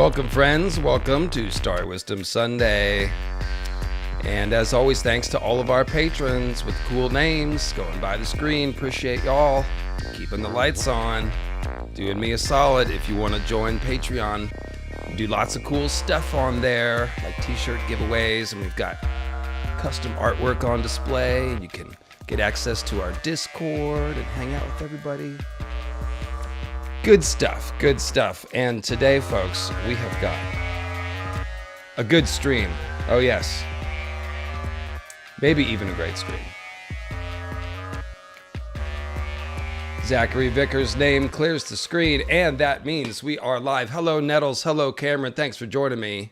Welcome, friends. Welcome to Star Wisdom Sunday. And as always, thanks to all of our patrons with cool names going by the screen. Appreciate y'all keeping the lights on, doing me a solid. If you want to join Patreon, we do lots of cool stuff on there, like t-shirt giveaways, and we've got custom artwork on display. You can get access to our Discord and hang out with everybody. Good stuff, good stuff. And today, folks, we have got a good stream. Oh, yes. Maybe even a great stream. Zachary Vickers' name clears the screen, and that means we are live. Hello, Nettles. Hello, Cameron. Thanks for joining me.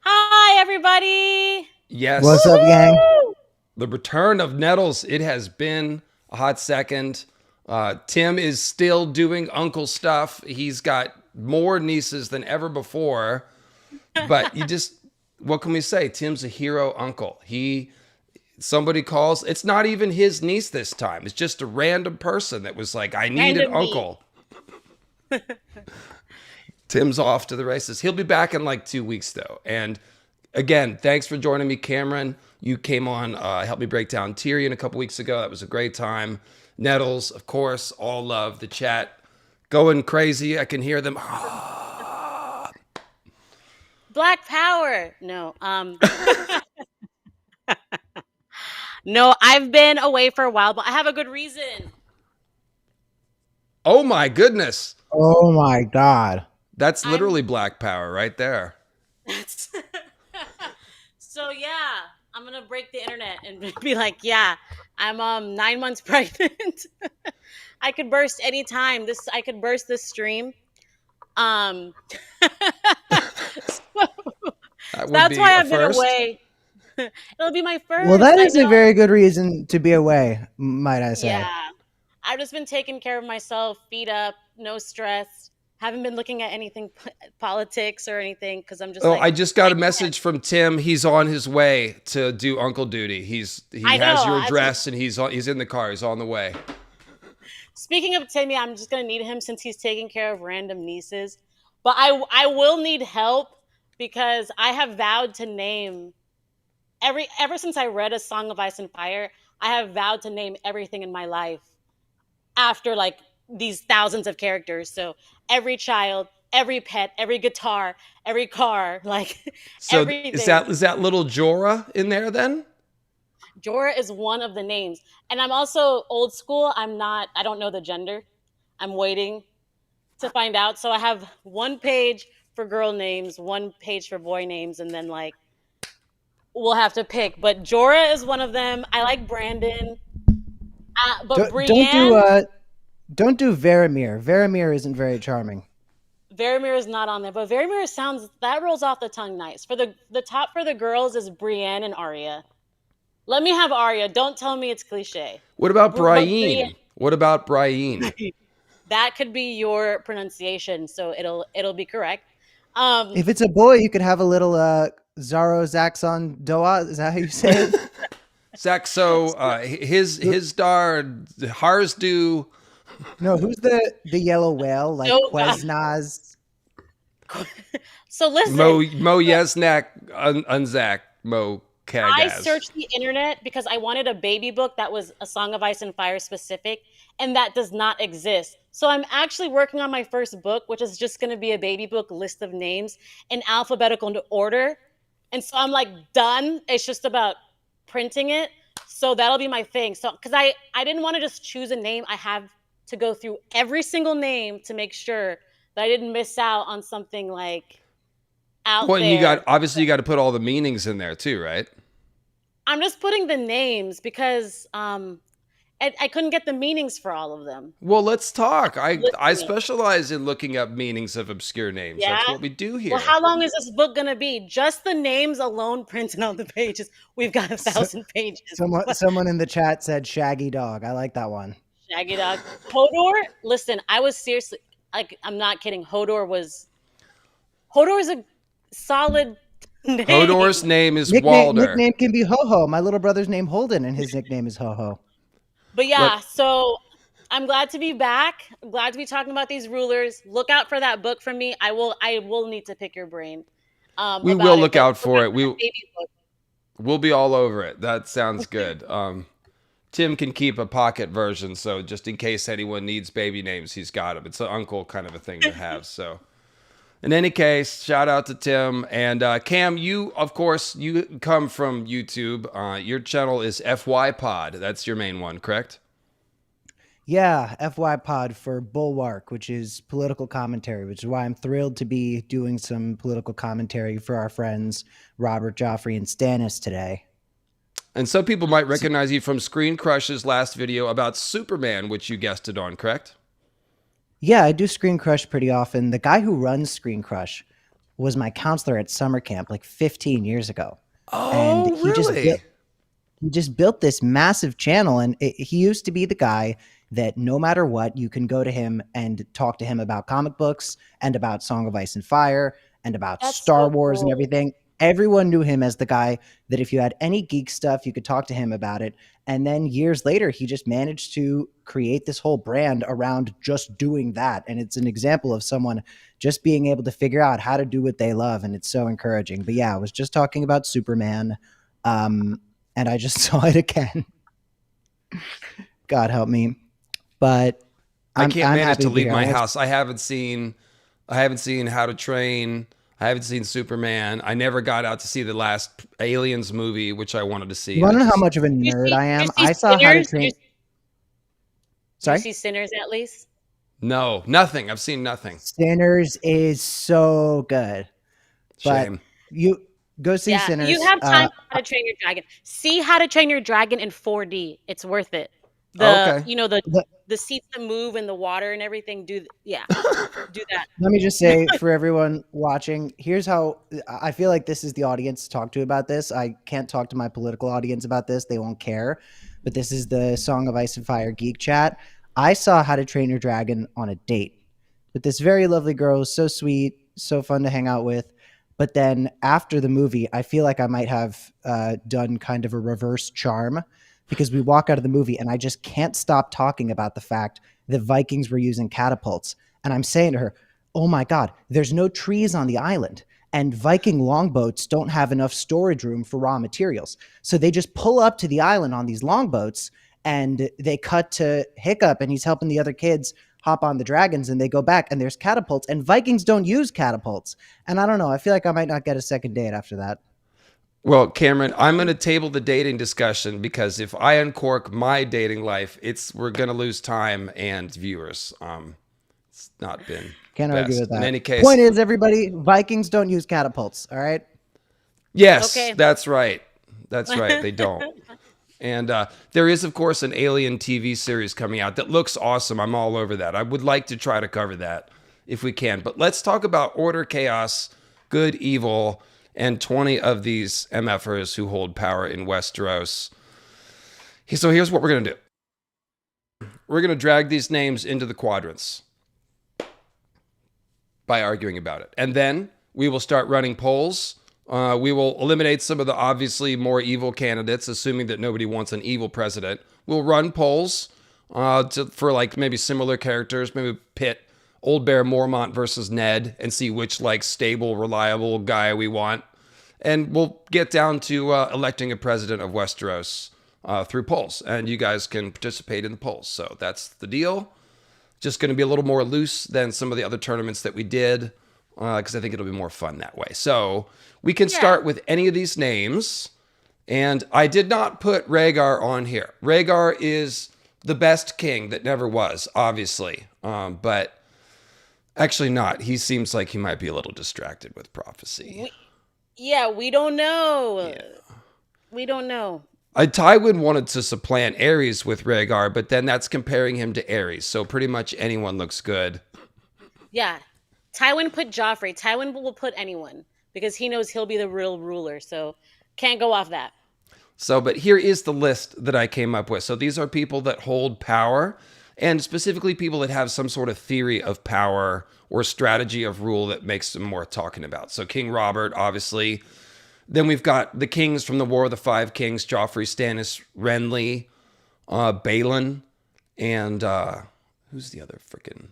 Hi, everybody. Yes. What's up, gang? The return of Nettles. It has been a hot second. Tim is still doing uncle stuff. He's got more nieces than ever before. But what can we say? Tim's a hero uncle. Somebody calls. It's not even his niece this time. It's just a random person that was like, I need an uncle. Tim's off to the races. He'll be back in like 2 weeks, though. And again, thanks for joining me, Cameron. You came on, helped me break down Tyrion a couple weeks ago. That was a great time. Nettles, of course, all love the chat. Going crazy. I can hear them. Black power. No. No, I've been away for a while, but I have a good reason. Oh my goodness. Oh my God. That's literally black power right there. So yeah, I'm going to break the internet and be like, yeah, I'm 9 months pregnant. I could burst anytime. I could burst this stream. That's why I've been away. It'll be my first. Well, that is a very good reason to be away, might I say. Yeah. I've just been taking care of myself, feet up, no stress. Haven't been looking at anything politics or anything because I'm just I just got a message from Tim. He's on his way to do uncle duty. He has your address and he's in the car. He's on the way. Speaking of Timmy, I'm just going to need him since he's taking care of random nieces. But I will need help because I have vowed to name ever since I read A Song of Ice and Fire, I have vowed to name everything in my life after like these thousands of characters. So every child, every pet, every guitar, every car, like so everything. Is that little Jorah in there then? Jorah is one of the names. And I'm also old school. I don't know the gender. I'm waiting to find out. So I have one page for girl names, one page for boy names, and then like we'll have to pick. But Jorah is one of them. I like Brandon. But Brienne... Don't do Varamir. Varamir isn't very charming. Varamir is not on there, but Varamir that rolls off the tongue nice. For the top for the girls is Brienne and Arya. Let me have Arya. Don't tell me it's cliche. What about Brienne? What about Brienne? That could be your pronunciation, so it'll be correct. If it's a boy, you could have a little Zaro Zaxxon Doa. Is that how you say it? Saxo, his dar Harsdu. No, who's the yellow whale? Like Quesnaz. So listen. Mo Yesnak Unzak Mo Kagaz. I searched the internet because I wanted a baby book that was A Song of Ice and Fire specific, and that does not exist. So I'm actually working on my first book, which is just going to be a baby book list of names in alphabetical order. And so I'm like done. It's just about printing it. So that'll be my thing. So because I didn't want to just choose a name. I have to go through every single name to make sure that I didn't miss out on something like out there. You got to put all the meanings in there too, right? I'm just putting the names because I couldn't get the meanings for all of them. Well, let's talk. I specialize in looking up meanings of obscure names. Yeah? That's what we do here. Well, how long is this book going to be? Just the names alone printed on the pages. We've got 1,000 pages. Someone in the chat said Shaggy Dog. I like that one. Shaggy Dog. Hodor, listen, I was seriously, like, I'm not kidding. Hodor is a solid name. Hodor's name is Walder. Nickname can be Ho-Ho. My little brother's name Holden, and his nickname is Ho-Ho. But yeah, so I'm glad to be back. I'm glad to be talking about these rulers. Look out for that book from me. I will need to pick your brain. We About will it, look but out for it. that baby book. We'll be all over it. That sounds good. Tim can keep a pocket version, so just in case anyone needs baby names, he's got them. It's an uncle kind of a thing to have. So, in any case, shout out to Tim and Cam. You, of course, you come from YouTube. Your channel is FYPod. That's your main one, correct? Yeah, FYPod for Bulwark, which is political commentary, which is why I'm thrilled to be doing some political commentary for our friends Robert, Joffrey, and Stannis today. And some people might recognize you from Screen Crush's last video about Superman, which you guested on, correct? Yeah, I do Screen Crush pretty often. The guy who runs Screen Crush was my counselor at summer camp like 15 years ago. Oh, and he really? just built this massive channel, and he used to be the guy that no matter what, you can go to him and talk to him about comic books and about Song of Ice and Fire and about Star Wars and everything. Everyone knew him as the guy that if you had any geek stuff, you could talk to him about it. And then years later, he just managed to create this whole brand around just doing that. And it's an example of someone just being able to figure out how to do what they love. And it's so encouraging. But yeah, I was just talking about Superman. And I just saw it again. God help me. But I can't manage to leave my house. I haven't seen How to Train. I haven't seen Superman. I never got out to see the last Aliens movie, which I wanted to see. You want to know how much of a nerd I am? I saw How to Train. Sorry? Did you see Sinners at least? No, nothing. I've seen nothing. Sinners is so good. Shame. But you go see Sinners. You have time for How to Train Your Dragon. See How to Train Your Dragon in 4D. It's worth it. The seats that move in the water and everything. Do that. Let me just say for everyone watching, here's how I feel like this is the audience to talk to about this. I can't talk to my political audience about this. They won't care. But this is the Song of Ice and Fire Geek Chat. I saw How to Train Your Dragon on a date with this very lovely girl. So sweet, so fun to hang out with. But then after the movie, I feel like I might have done kind of a reverse charm, because we walk out of the movie and I just can't stop talking about the fact that Vikings were using catapults. And I'm saying to her, oh my God, there's no trees on the island. And Viking longboats don't have enough storage room for raw materials. So they just pull up to the island on these longboats, and they cut to Hiccup, and he's helping the other kids hop on the dragons, and they go back and there's catapults, and Vikings don't use catapults. And I don't know, I feel like I might not get a second date after that. Well, Cameron, I'm going to table the dating discussion, because if I uncork my dating life, we're going to lose time and viewers. It's not been Can't best. argue with that. In any case, point is, everybody, Vikings don't use catapults. All right. Yes, Okay. That's right. That's right. They don't. And there is, of course, an Alien TV series coming out that looks awesome. I'm all over that. I would like to try to cover that if we can. But let's talk about order, chaos, good, evil, and 20 of these MFers who hold power in Westeros. So here's what we're going to do. We're going to drag these names into the quadrants by arguing about it. And then we will start running polls. We will eliminate some of the obviously more evil candidates, assuming that nobody wants an evil president. We'll run polls for like maybe similar characters, maybe pit Old Bear Mormont versus Ned and see which like stable, reliable guy we want. And we'll get down to electing a president of Westeros through polls. And you guys can participate in the polls. So that's the deal. Just going to be a little more loose than some of the other tournaments that we did, because I think it'll be more fun that way. So we can start with any of these names. And I did not put Rhaegar on here. Rhaegar is the best king that never was, obviously. But actually not. He seems like he might be a little distracted with prophecy. We don't know. Yeah. We don't know. Tywin wanted to supplant Aerys with Rhaegar, but then that's comparing him to Aerys. So pretty much anyone looks good. Yeah. Tywin put Joffrey. Tywin will put anyone because he knows he'll be the real ruler. So can't go off that. So, but here is the list that I came up with. So these are people that hold power, and specifically people that have some sort of theory of power or strategy of rule that makes them worth talking about. So King Robert, obviously. Then we've got the kings from the War of the Five Kings, Joffrey, Stannis, Renly, Balon, and who's the other freaking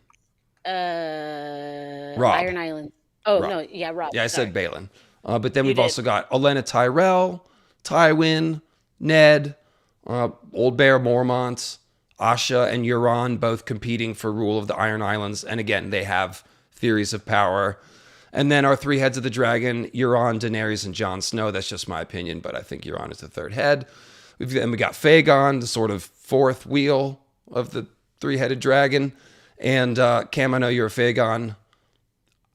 Robb? Iron Island. Oh Robb. no, yeah, Robb. Yeah, I Sorry. said Balin. But then You we've did. also got Olenna Tyrell, Tywin, Ned, Old Bear Mormont, Asha, and Euron both competing for rule of the Iron Islands. And again, they have theories of power. And then our three heads of the dragon, Euron, Daenerys, and Jon Snow. That's just my opinion, but I think Euron is the third head. Then we got Fagon, the sort of fourth wheel of the three-headed dragon. And Cam, I know you're a Fagon.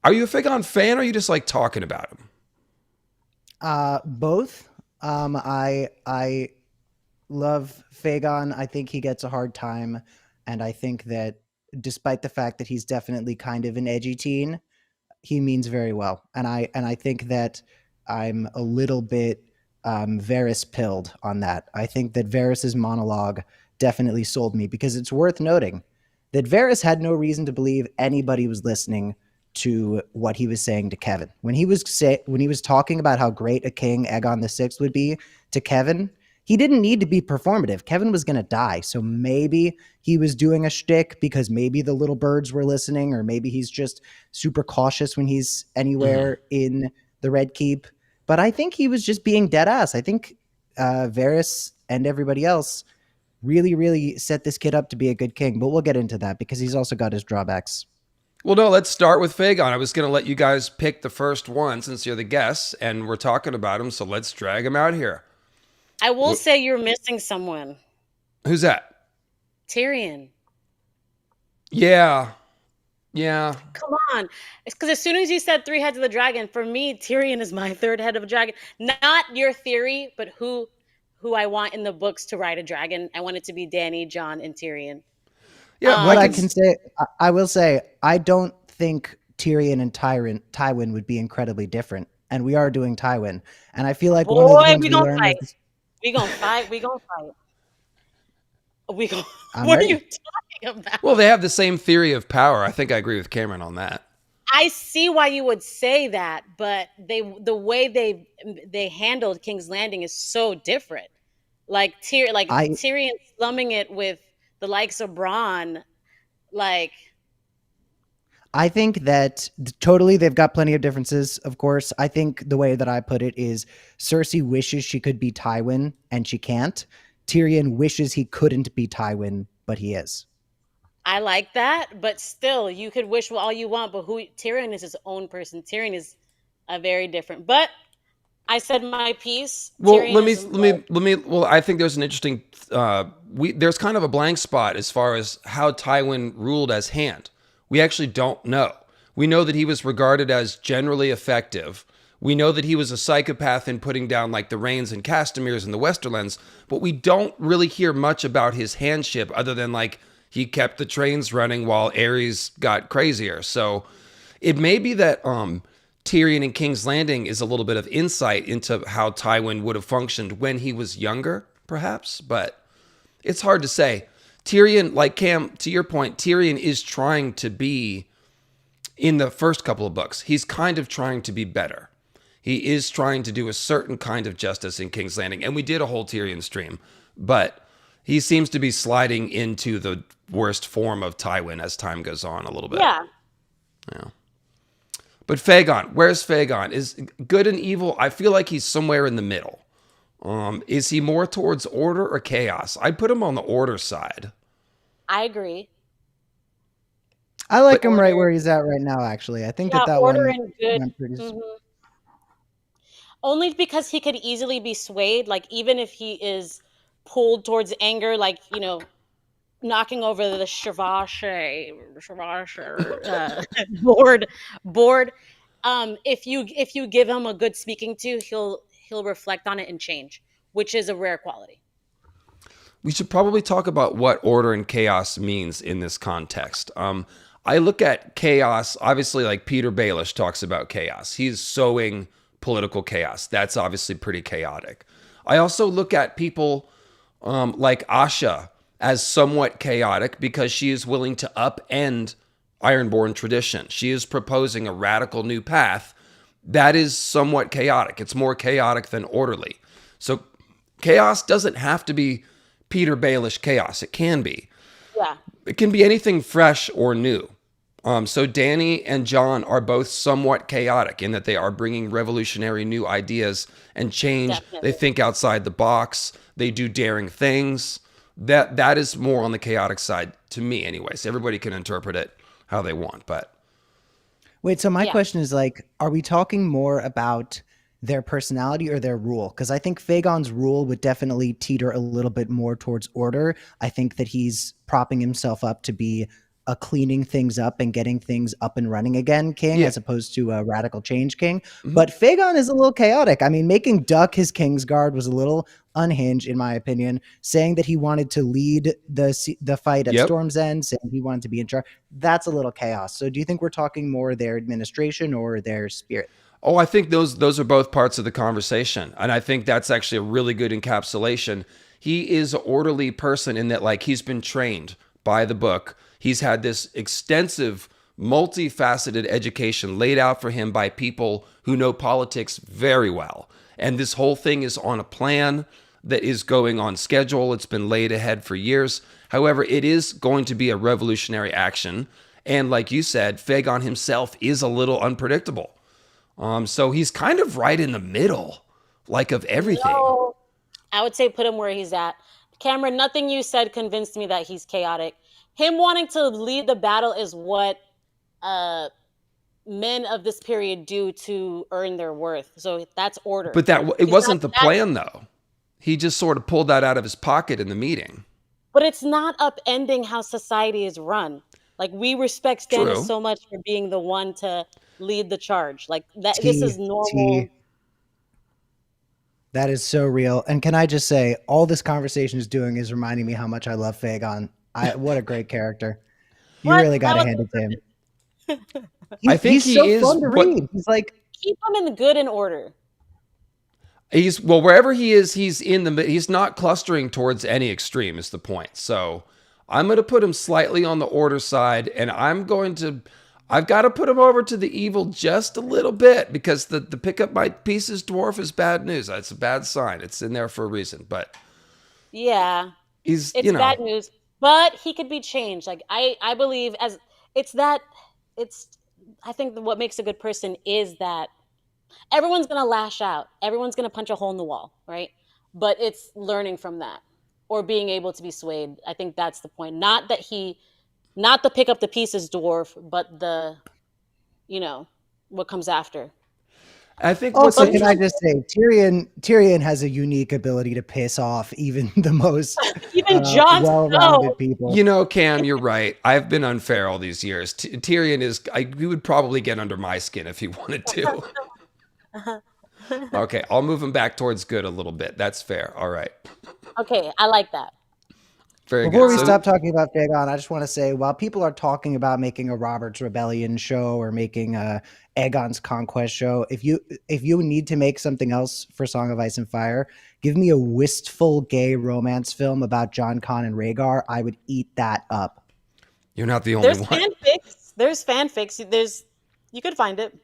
Are you a Fagon fan, or are you just like talking about him? Both. I love Fagon. I think he gets a hard time, and I think that despite the fact that he's definitely kind of an edgy teen, he means very well. And I think that I'm a little bit Varys pilled on that. I think that Varys's monologue definitely sold me, because it's worth noting that Varys had no reason to believe anybody was listening to what he was saying to Kevin. When he was talking about how great a king Aegon VI would be to Kevin, he didn't need to be performative. Kevin was going to die. So maybe he was doing a shtick because maybe the little birds were listening, or maybe he's just super cautious when he's anywhere in the Red Keep. But I think he was just being dead ass. I think Varys and everybody else really, really set this kid up to be a good king. But we'll get into that because he's also got his drawbacks. Well, no, let's start with Fagon. I was going to let you guys pick the first one since you're the guests and we're talking about him. So let's drag him out here. I will say you're missing someone. Who's that? Tyrion. Yeah. Come on. It's because as soon as you said three heads of the dragon, for me, Tyrion is my third head of a dragon. Not your theory, but who I want in the books to ride a dragon. I want it to be Dany, Jon, and Tyrion. Yeah. What I can say, I will say, I don't think Tyrion and Tywin would be incredibly different. And we are doing Tywin. And I feel like one of the things we learned is We gonna fight. We gonna fight. I'm What ready. are you talking about? Well, they have the same theory of power. I think I agree with Cameron on that. I see why you would say that, but the way they handled King's Landing is so different. Like Tyrion slumming it with the likes of Bronn, like. I think that totally they've got plenty of differences, of course. I think the way that I put it is Cersei wishes she could be Tywin and she can't. Tyrion wishes he couldn't be Tywin, but he is. I like that, but still, you could wish all you want, but Tyrion is his own person. Tyrion is a very different. But I said my piece. Well, Tyrion Well, I think there's an interesting. There's kind of a blank spot as far as how Tywin ruled as Hand. We actually don't know. We know that he was regarded as generally effective. We know that he was a psychopath in putting down like the Rains and Castemirs in the Westerlands, but we don't really hear much about his handship other than like he kept the trains running while Aerys got crazier. So it may be that Tyrion in King's Landing is a little bit of insight into how Tywin would have functioned when he was younger, perhaps, but it's hard to say. Tyrion, like Cam, to your point, Tyrion is trying to be, in the first couple of books, he's kind of trying to be better. He is trying to do a certain kind of justice in King's Landing, and we did a whole Tyrion stream, but he seems to be sliding into the worst form of Tywin as time goes on a little bit. Yeah. But Fagon, where's Fagon? Is good and evil? I feel like he's somewhere in the middle. Is he more towards order or chaos? I'd put him on the order side. I agree. I like him right where he's at right now, actually. I think that order one and good. went pretty... Only because he could easily be swayed. Like, even if he is pulled towards anger, like, knocking over the board. If you give him a good speaking to, he'll reflect on it and change, which is a rare quality. We should probably talk about what order and chaos means in this context. I look at chaos, obviously, like Peter Baelish talks about chaos. He's sowing political chaos. That's obviously pretty chaotic. I also look at people like Asha as somewhat chaotic because she is willing to upend Ironborn tradition. She is proposing a radical new path that is somewhat chaotic. It's more chaotic than orderly. So chaos doesn't have to be Peter Baelish chaos. It can be. Yeah. It can be anything fresh or new. So Dany and Jon are both somewhat chaotic in that they are bringing revolutionary new ideas and change. Definitely. They think outside the box. They do daring things. That is more on the chaotic side to me, anyways. Everybody can interpret it how they want, but Wait, so my Yeah. question is like, are we talking more about their personality or their rule? Because I think Fagon's rule would definitely teeter a little bit more towards order. I think that he's propping himself up to be a cleaning things up and getting things up and running again king, Yeah. as opposed to a radical change king. Mhm. But Fagon is a little chaotic. I mean, making Duck his Kingsguard was a little unhinged, in my opinion. Saying that he wanted to lead the fight at Yep. Storm's End, saying he wanted to be in charge, that's a little chaos. So do you think we're talking more their administration or their spirit? Oh, I think those are both parts of the conversation. And I think that's actually a really good encapsulation. He is an orderly person in that, like, he's been trained by the book. He's had this extensive, multifaceted education laid out for him by people who know politics very well. And this whole thing is on a plan that is going on schedule. It's been laid ahead for years. However, it is going to be a revolutionary action. And like you said, Fagon himself is a little unpredictable. So he's kind of right in the middle, like, of everything. No, I would say put him where he's at. Cameron, nothing you said convinced me that he's chaotic. Him wanting to lead the battle is what men of this period do to earn their worth. So that's order. But it He's wasn't the not that- plan, though. He just sort of pulled that out of his pocket in the meeting. But it's not upending how society is run. Like, we respect Stannis True. so much for being the one to lead the charge. Like, that. This is normal. That is so real. And can I just say, all this conversation is doing is reminding me how much I love Fagon. What a great character. You What? really got to That was- hand it to him. I think he's he so is fun to what- read. He's like, Keep him in the good and order. Wherever he is, he's not clustering towards any extreme is the point. So I'm going to put him slightly on the order side, and I've got to put him over to the evil just a little bit, because the pick up my pieces dwarf is bad news. It's a bad sign. It's in there for a reason, but Yeah. he's, It's bad news. But he could be changed. Like, I believe I think what makes a good person is that everyone's going to lash out. Everyone's going to punch a hole in the wall, right? But it's learning from that or being able to be swayed. I think that's the point. Not the pick up the pieces dwarf, but what comes after. I think also, what's can I just say, Tyrion has a unique ability to piss off even the most Even Jon well-rounded Snow. people. Cam, you're right. I've been unfair all these years. Tyrion he would probably get under my skin if he wanted to. Okay, I'll move him back towards good a little bit. That's fair. All right. Okay, I like that. Very Before good. we So- stop talking about Fagon, I just want to say, while people are talking about making a Robert's Rebellion show or making a Aegon's Conquest show, if you need to make something else for Song of Ice and Fire, give me a wistful gay romance film about Jon Con and Rhaegar. I would eat that up. You're not the only There's one. fanfics. There's fanfics. You could find it.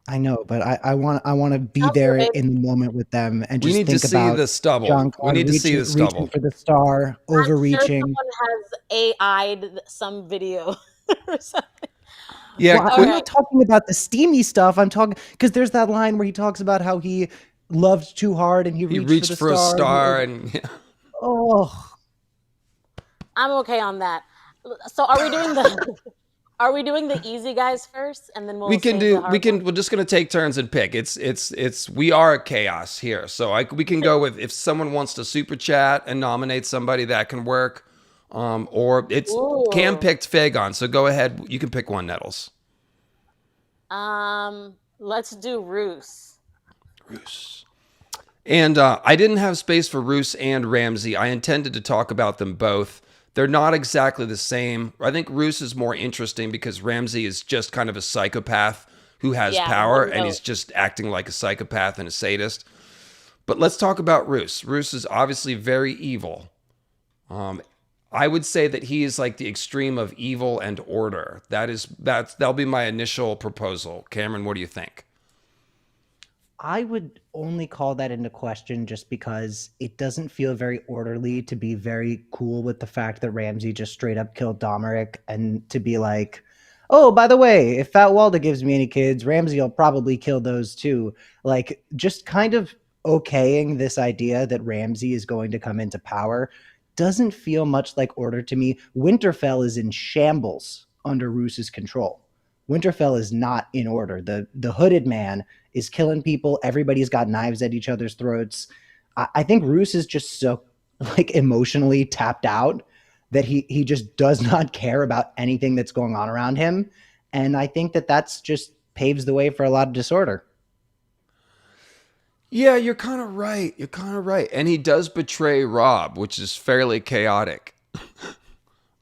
I know, but I want to be Okay, there babe. in the moment with them and We just need to think see about the stubble. Jon We Con need to see the reaching stubble. for the star, I'm sure overreaching. someone has AI'd some video or something. Yeah, Well, quick- I'm not talking about the steamy stuff. I'm talking because there's that line where he talks about how he loved too hard and he reached for a star and oh, I'm okay on that. So are we doing the are we doing the easy guys first, and then we'll save the hard ones? we're just gonna take turns and pick. We are a chaos here, so we can go with, if someone wants to super chat and nominate somebody, that can work. Or it's Ooh. Cam picked Fagon, so go ahead. You can pick one, Nettles. Let's do Roose. Roose. And I didn't have space for Roose and Ramsay. I intended to talk about them both. They're not exactly the same. I think Roose is more interesting because Ramsay is just kind of a psychopath who has Yeah, power, one and he's note. just acting like a psychopath and a sadist. But let's talk about Roose. Roose is obviously very evil. I would say that he is like the extreme of evil and order. That'll be my initial proposal. Cameron, what do you think? I would only call that into question just because it doesn't feel very orderly to be very cool with the fact that Ramsay just straight up killed Domeric, and to be like, oh, by the way, if Fat Walda gives me any kids, Ramsay will probably kill those too. Like, just kind of okaying this idea that Ramsay is going to come into power doesn't feel much like order to me. Winterfell is in shambles under Roose's control. Winterfell is not in order. The hooded man is killing people. Everybody's got knives at each other's throats. I think Roose is just so like emotionally tapped out that he just does not care about anything that's going on around him. And I think that that's just paves the way for a lot of disorder. Yeah, you're kind of right. You're kind of right. And he does betray Robb, which is fairly chaotic.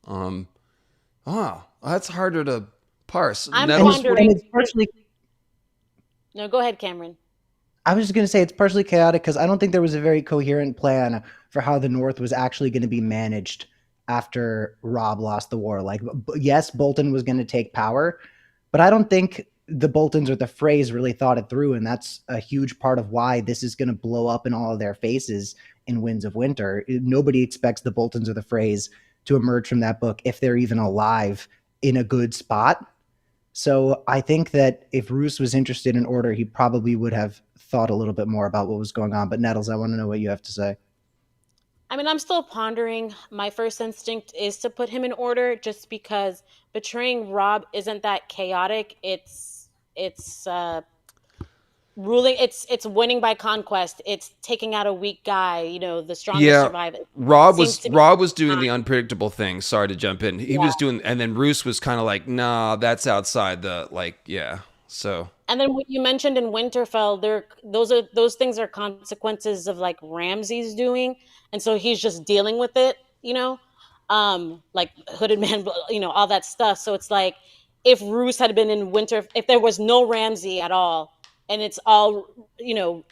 Oh, that's harder to parse. I'm Nettles, wondering. And it's partially, No, go ahead, Cameron. I was just going to say it's partially chaotic because I don't think there was a very coherent plan for how the North was actually going to be managed after Robb lost the war. Like, yes, Bolton was going to take power, but I don't think the Boltons or the Freys really thought it through. And that's a huge part of why this is going to blow up in all of their faces in Winds of Winter. Nobody expects the Boltons or the Freys to emerge from that book, if they're even alive, in a good spot. So I think that if Roose was interested in order, he probably would have thought a little bit more about what was going on. But Nettles, I want to know what you have to say. I mean, I'm still pondering. My first instinct is to put him in order, just because betraying Robb isn't that chaotic. It's ruling. It's winning by conquest. It's taking out a weak guy. You know, the strongest survive. Robb Seems to be was doing the unpredictable thing. Sorry to jump in. He Yeah. was doing, and then Roose was kind of like, nah, that's outside the So And then what you mentioned in Winterfell, those things are consequences of like Ramsay's doing, and so he's just dealing with it, like hooded man, all that stuff. So it's like if Roose had been in Winter, if there was no Ramsay at all, and it's all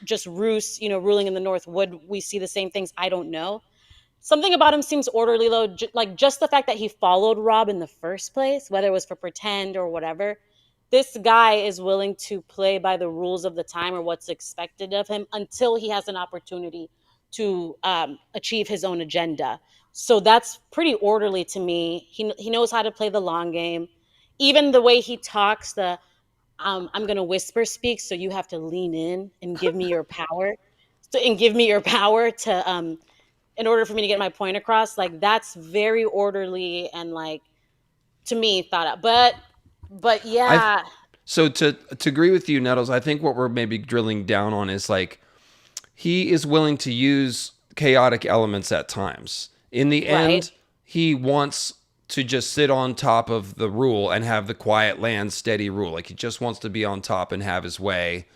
just Roose, ruling in the North, would we see the same things? I don't know. Something about him seems orderly though, like just the fact that he followed Robb in the first place, whether it was for pretend or whatever. This guy is willing to play by the rules of the time or what's expected of him until he has an opportunity to achieve his own agenda. So that's pretty orderly to me. He knows how to play the long game. Even the way he talks, I'm going to whisper speak, so you have to lean in and give me your power. To in order for me to get my point across. Like, that's very orderly and, like, to me, thought out. But yeah. So to agree with you, Nettles, I think what we're maybe drilling down on is like he is willing to use chaotic elements at times. In the end, he wants to just sit on top of the rule and have the quiet land steady rule. Like he just wants to be on top and have his way.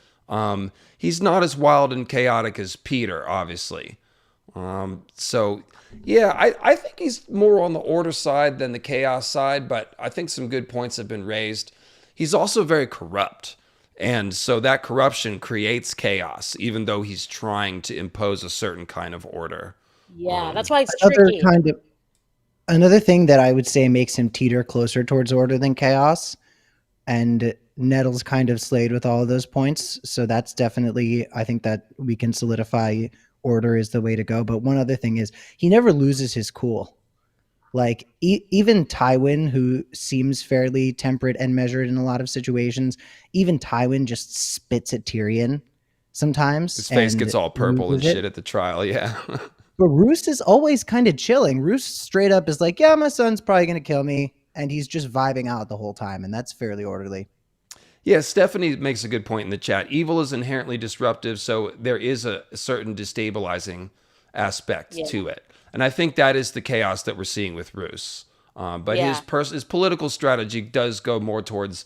He's not as wild and chaotic as Peter, obviously. So yeah, I think he's more on the order side than the chaos side, but I think some good points have been raised. He's also very corrupt. And so that corruption creates chaos, even though he's trying to impose a certain kind of order. Yeah, that's why it's tricky. Another thing that I would say makes him teeter closer towards order than chaos, and Nettles kind of slayed with all of those points. So that's definitely, I think that we can solidify order is the way to go. But one other thing is he never loses his cool. Like even Tywin, who seems fairly temperate and measured in a lot of situations, even Tywin just spits at Tyrion sometimes. His face gets all purple and shit at the trial, yeah. But Roose is always kind of chilling. Roose straight up is like, yeah, my son's probably going to kill me. And he's just vibing out the whole time. And that's fairly orderly. Yeah, Stephanie makes a good point in the chat. Evil is inherently disruptive, so there is a certain destabilizing aspect to it. And I think that is the chaos that we're seeing with Roose. But his political strategy does go more towards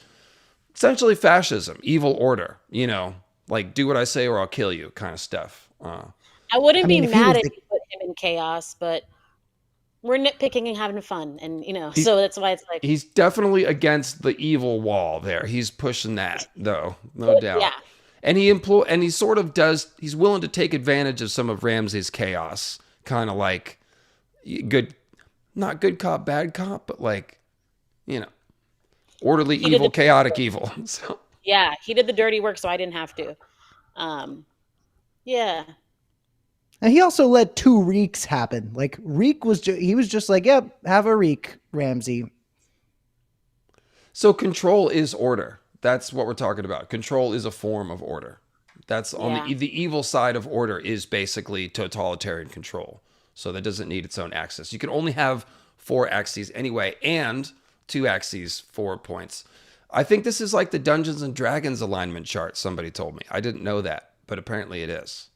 essentially fascism, evil order, like do what I say or I'll kill you kind of stuff. I wouldn't be mad if you put him in chaos, but we're nitpicking and having fun. And, so that's why it's like. He's definitely against the evil wall there. He's pushing that, though, no doubt. Yeah. And he's willing to take advantage of some of Ramsay's chaos. Kind of like not good cop, bad cop, but like, orderly evil, chaotic evil. So. Yeah, he did the dirty work, so I didn't have to. Yeah. And he also let 2 reeks happen. Like Reek was he was just like, "Yep, have a reek, Ramsay." So control is order. That's what we're talking about. Control is a form of order. That's on Yeah. the evil side of order is basically totalitarian control. So that doesn't need its own axis. You can only have 4 axes anyway, and 2 axes, 4 points. I think this is like the Dungeons and Dragons alignment chart. Somebody told me. I didn't know that, but apparently it is.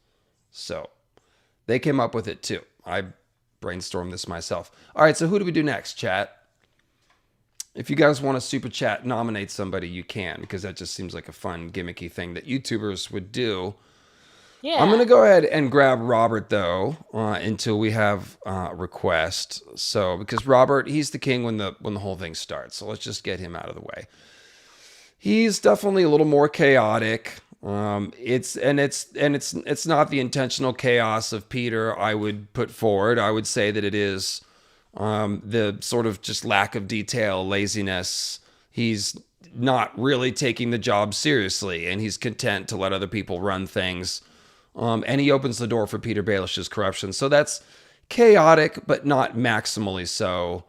So they came up with it too. I brainstormed this myself. All right, so who do we do next, chat? If you guys want to super chat, nominate somebody, you can, because that just seems like a fun, gimmicky thing that YouTubers would do. Yeah. I'm going to go ahead and grab Robert, though, until we have a request. So, because Robert, he's the king when the whole thing starts. So let's just get him out of the way. He's definitely a little more chaotic. It's not the intentional chaos of Peter I would put forward. I would say that it is the sort of just lack of detail, laziness. He's not really taking the job seriously, and he's content to let other people run things. And he opens the door for Peter Baelish's corruption. So that's chaotic, but not maximally so.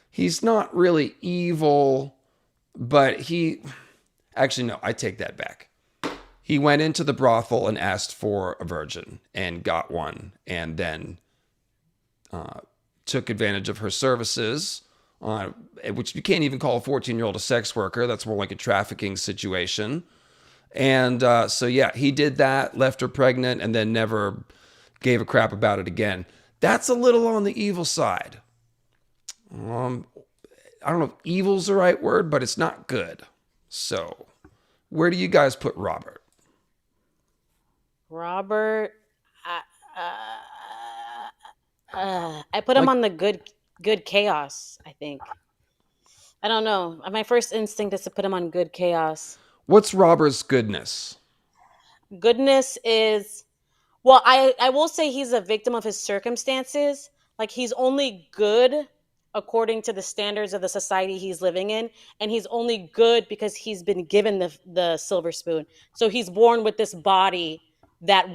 He's not really evil, but he... Actually, no, I take that back. He went into the brothel and asked for a virgin and got one, and then took advantage of her services, which you can't even call a 14-year-old a sex worker. That's more like a trafficking situation. And so, yeah, he did that, left her pregnant, and then never gave a crap about it again. That's a little on the evil side. I don't know if evil's the right word, but it's not good. So, where do you guys put Robert? Robert, I put him on the good chaos, I think. I don't know. My first instinct is to put him on good chaos. What's Robert's goodness? Goodness is, well, I will say he's a victim of his circumstances. Like, he's only good according to the standards of the society he's living in, and he's only good because he's been given the silver spoon. So he's born with this body that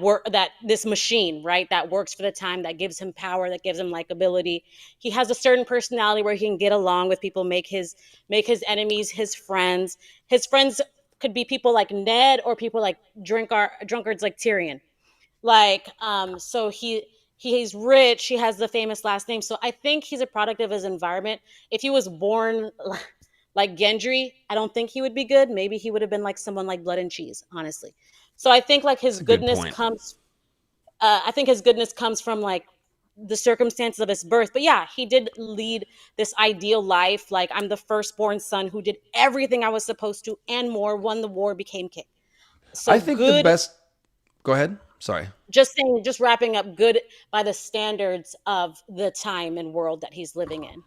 this machine, right, that works for the time, that gives him power, that gives him likability. He has a certain personality where he can get along with people, make his enemies his friends. His friends could be people like Ned or people like drunkards like Tyrion. Like, so he's rich. He has the famous last name. So I think he's a product of his environment. If he was born like Gendry, I don't think he would be good. Maybe he would have been like someone like Blood and Cheese, honestly. So I think like his goodness comes. I think his goodness comes from like the circumstances of his birth. But yeah, he did lead this ideal life. Like, I'm the firstborn son who did everything I was supposed to and more. Won the war, became king. So I think the best. Go ahead. Sorry. Just wrapping up, good by the standards of the time and world that he's living in.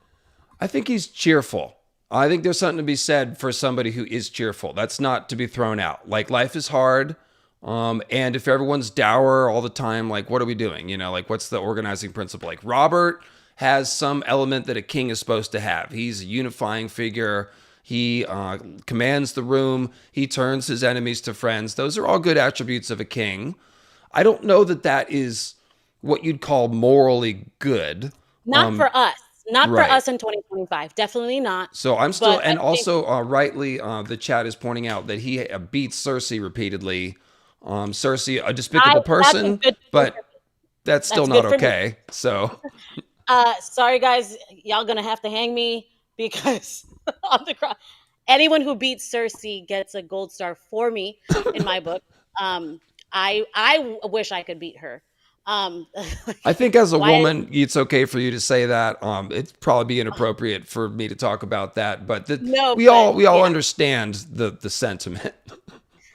I think he's cheerful. I think there's something to be said for somebody who is cheerful. That's not to be thrown out. Like, life is hard. And if everyone's dour all the time, like, what are we doing? You know, like, what's the organizing principle? Like, Robert has some element that a king is supposed to have. He's a unifying figure. He commands the room. He turns his enemies to friends. Those are all good attributes of a king. I don't know that is what you'd call morally good. Not for us. Not right. for us in 2025. Definitely not. So I'm still, and also rightly, the chat is pointing out that he beats Cersei repeatedly. Cersei, a despicable person, but that's still not okay. So, sorry guys, y'all gonna have to hang me because on the cross. Anyone who beats Cersei gets a gold star for me in my book. I wish I could beat her. I think as a woman, it's okay for you to say that. It'd probably be inappropriate for me to talk about that, but we all understand the sentiment.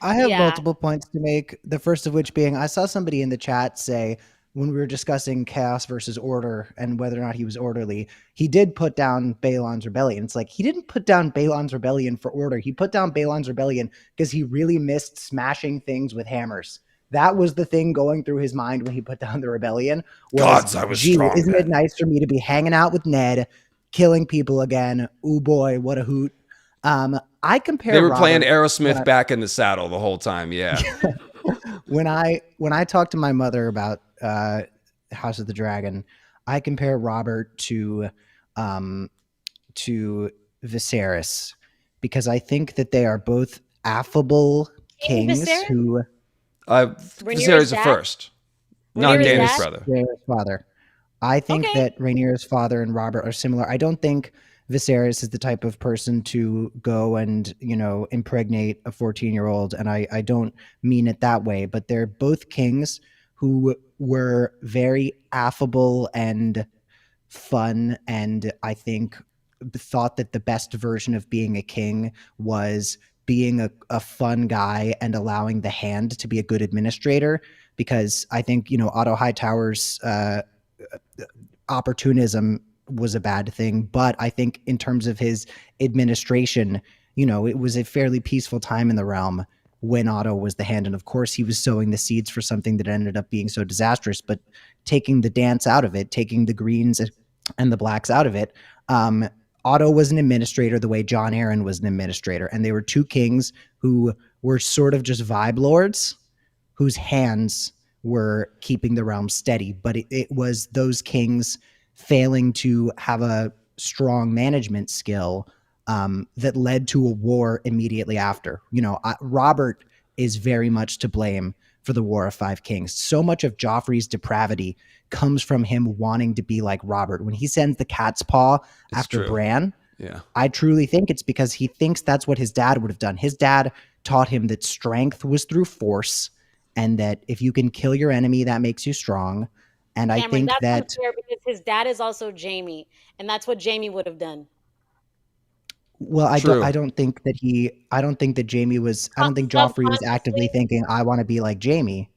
I have multiple points to make. The first of which being, I saw somebody in the chat say, when we were discussing chaos versus order and whether or not he was orderly, he did put down Balon's rebellion. It's like, he didn't put down Balon's rebellion for order. He put down Balon's rebellion because he really missed smashing things with hammers. That was the thing going through his mind when he put down the rebellion. Gods, I was strong. Isn't it nice for me to be hanging out with Ned, killing people again? Ooh boy, what a hoot. I compare. They were playing Aerosmith back in the saddle the whole time. Yeah. when I talk to my mother about House of the Dragon, I compare Robert um, to Viserys because I think that they are both affable King kings Viserys? who Rhaenyra's Viserys the dad? first, not Rhaenyra's Dany's dad? brother. Rhaenyra's father. I think Okay. that Rhaenyra's father and Robert are similar. I don't think Viserys is the type of person to go and, impregnate a 14-year-old. And I don't mean it that way, but they're both kings who were very affable and fun. And I think thought that the best version of being a king was being a fun guy and allowing the hand to be a good administrator. Because I think, Otto Hightower's opportunism was a bad thing, but I think in terms of his administration, it was a fairly peaceful time in the realm when Otto was the hand. And of course, he was sowing the seeds for something that ended up being so disastrous. But taking the dance out of it, taking the greens and the blacks out of it, Otto was an administrator the way Jon Arryn was an administrator. And they were two kings who were sort of just vibe lords whose hands were keeping the realm steady. But it was those kings failing to have a strong management skill that led to a war immediately after. Robert is very much to blame for the War of Five Kings. So much of Joffrey's depravity comes from him wanting to be like Robert. When he sends the cat's paw after true. Bran, Yeah. I truly think it's because he thinks that's what his dad would have done. His dad taught him that strength was through force, and that if you can kill your enemy, that makes you strong. And Cameron, I think that's that unfair because his dad is also Jaime, and that's what Jaime would have done. well, I True. don't think that Jaime was. I don't think Joffrey was actively Subconsciously, thinking, "I want to be like Jaime."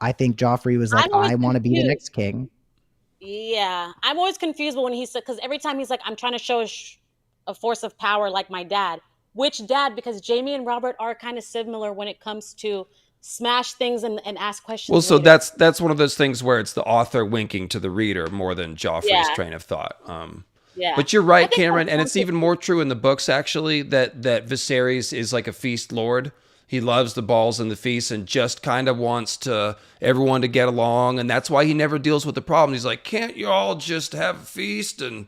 I think Joffrey was like, I'm always "I want to be the confused. next king." Yeah, I'm always confused when he said, because every time he's like, I'm trying to show a force of power like my dad. Which dad? Because Jaime and Robert are kind of similar when it comes to smash things and ask questions. Well, so later. that's one of those things where it's the author winking to the reader more than Joffrey's Yeah. train of thought. Yeah. But you're I right, think Cameron, that's and it's even more true in the books actually that Viserys is like a feast lord. He loves the balls and the feast and just kind of wants to everyone to get along, and that's why he never deals with the problem. He's like, can't you all just have a feast and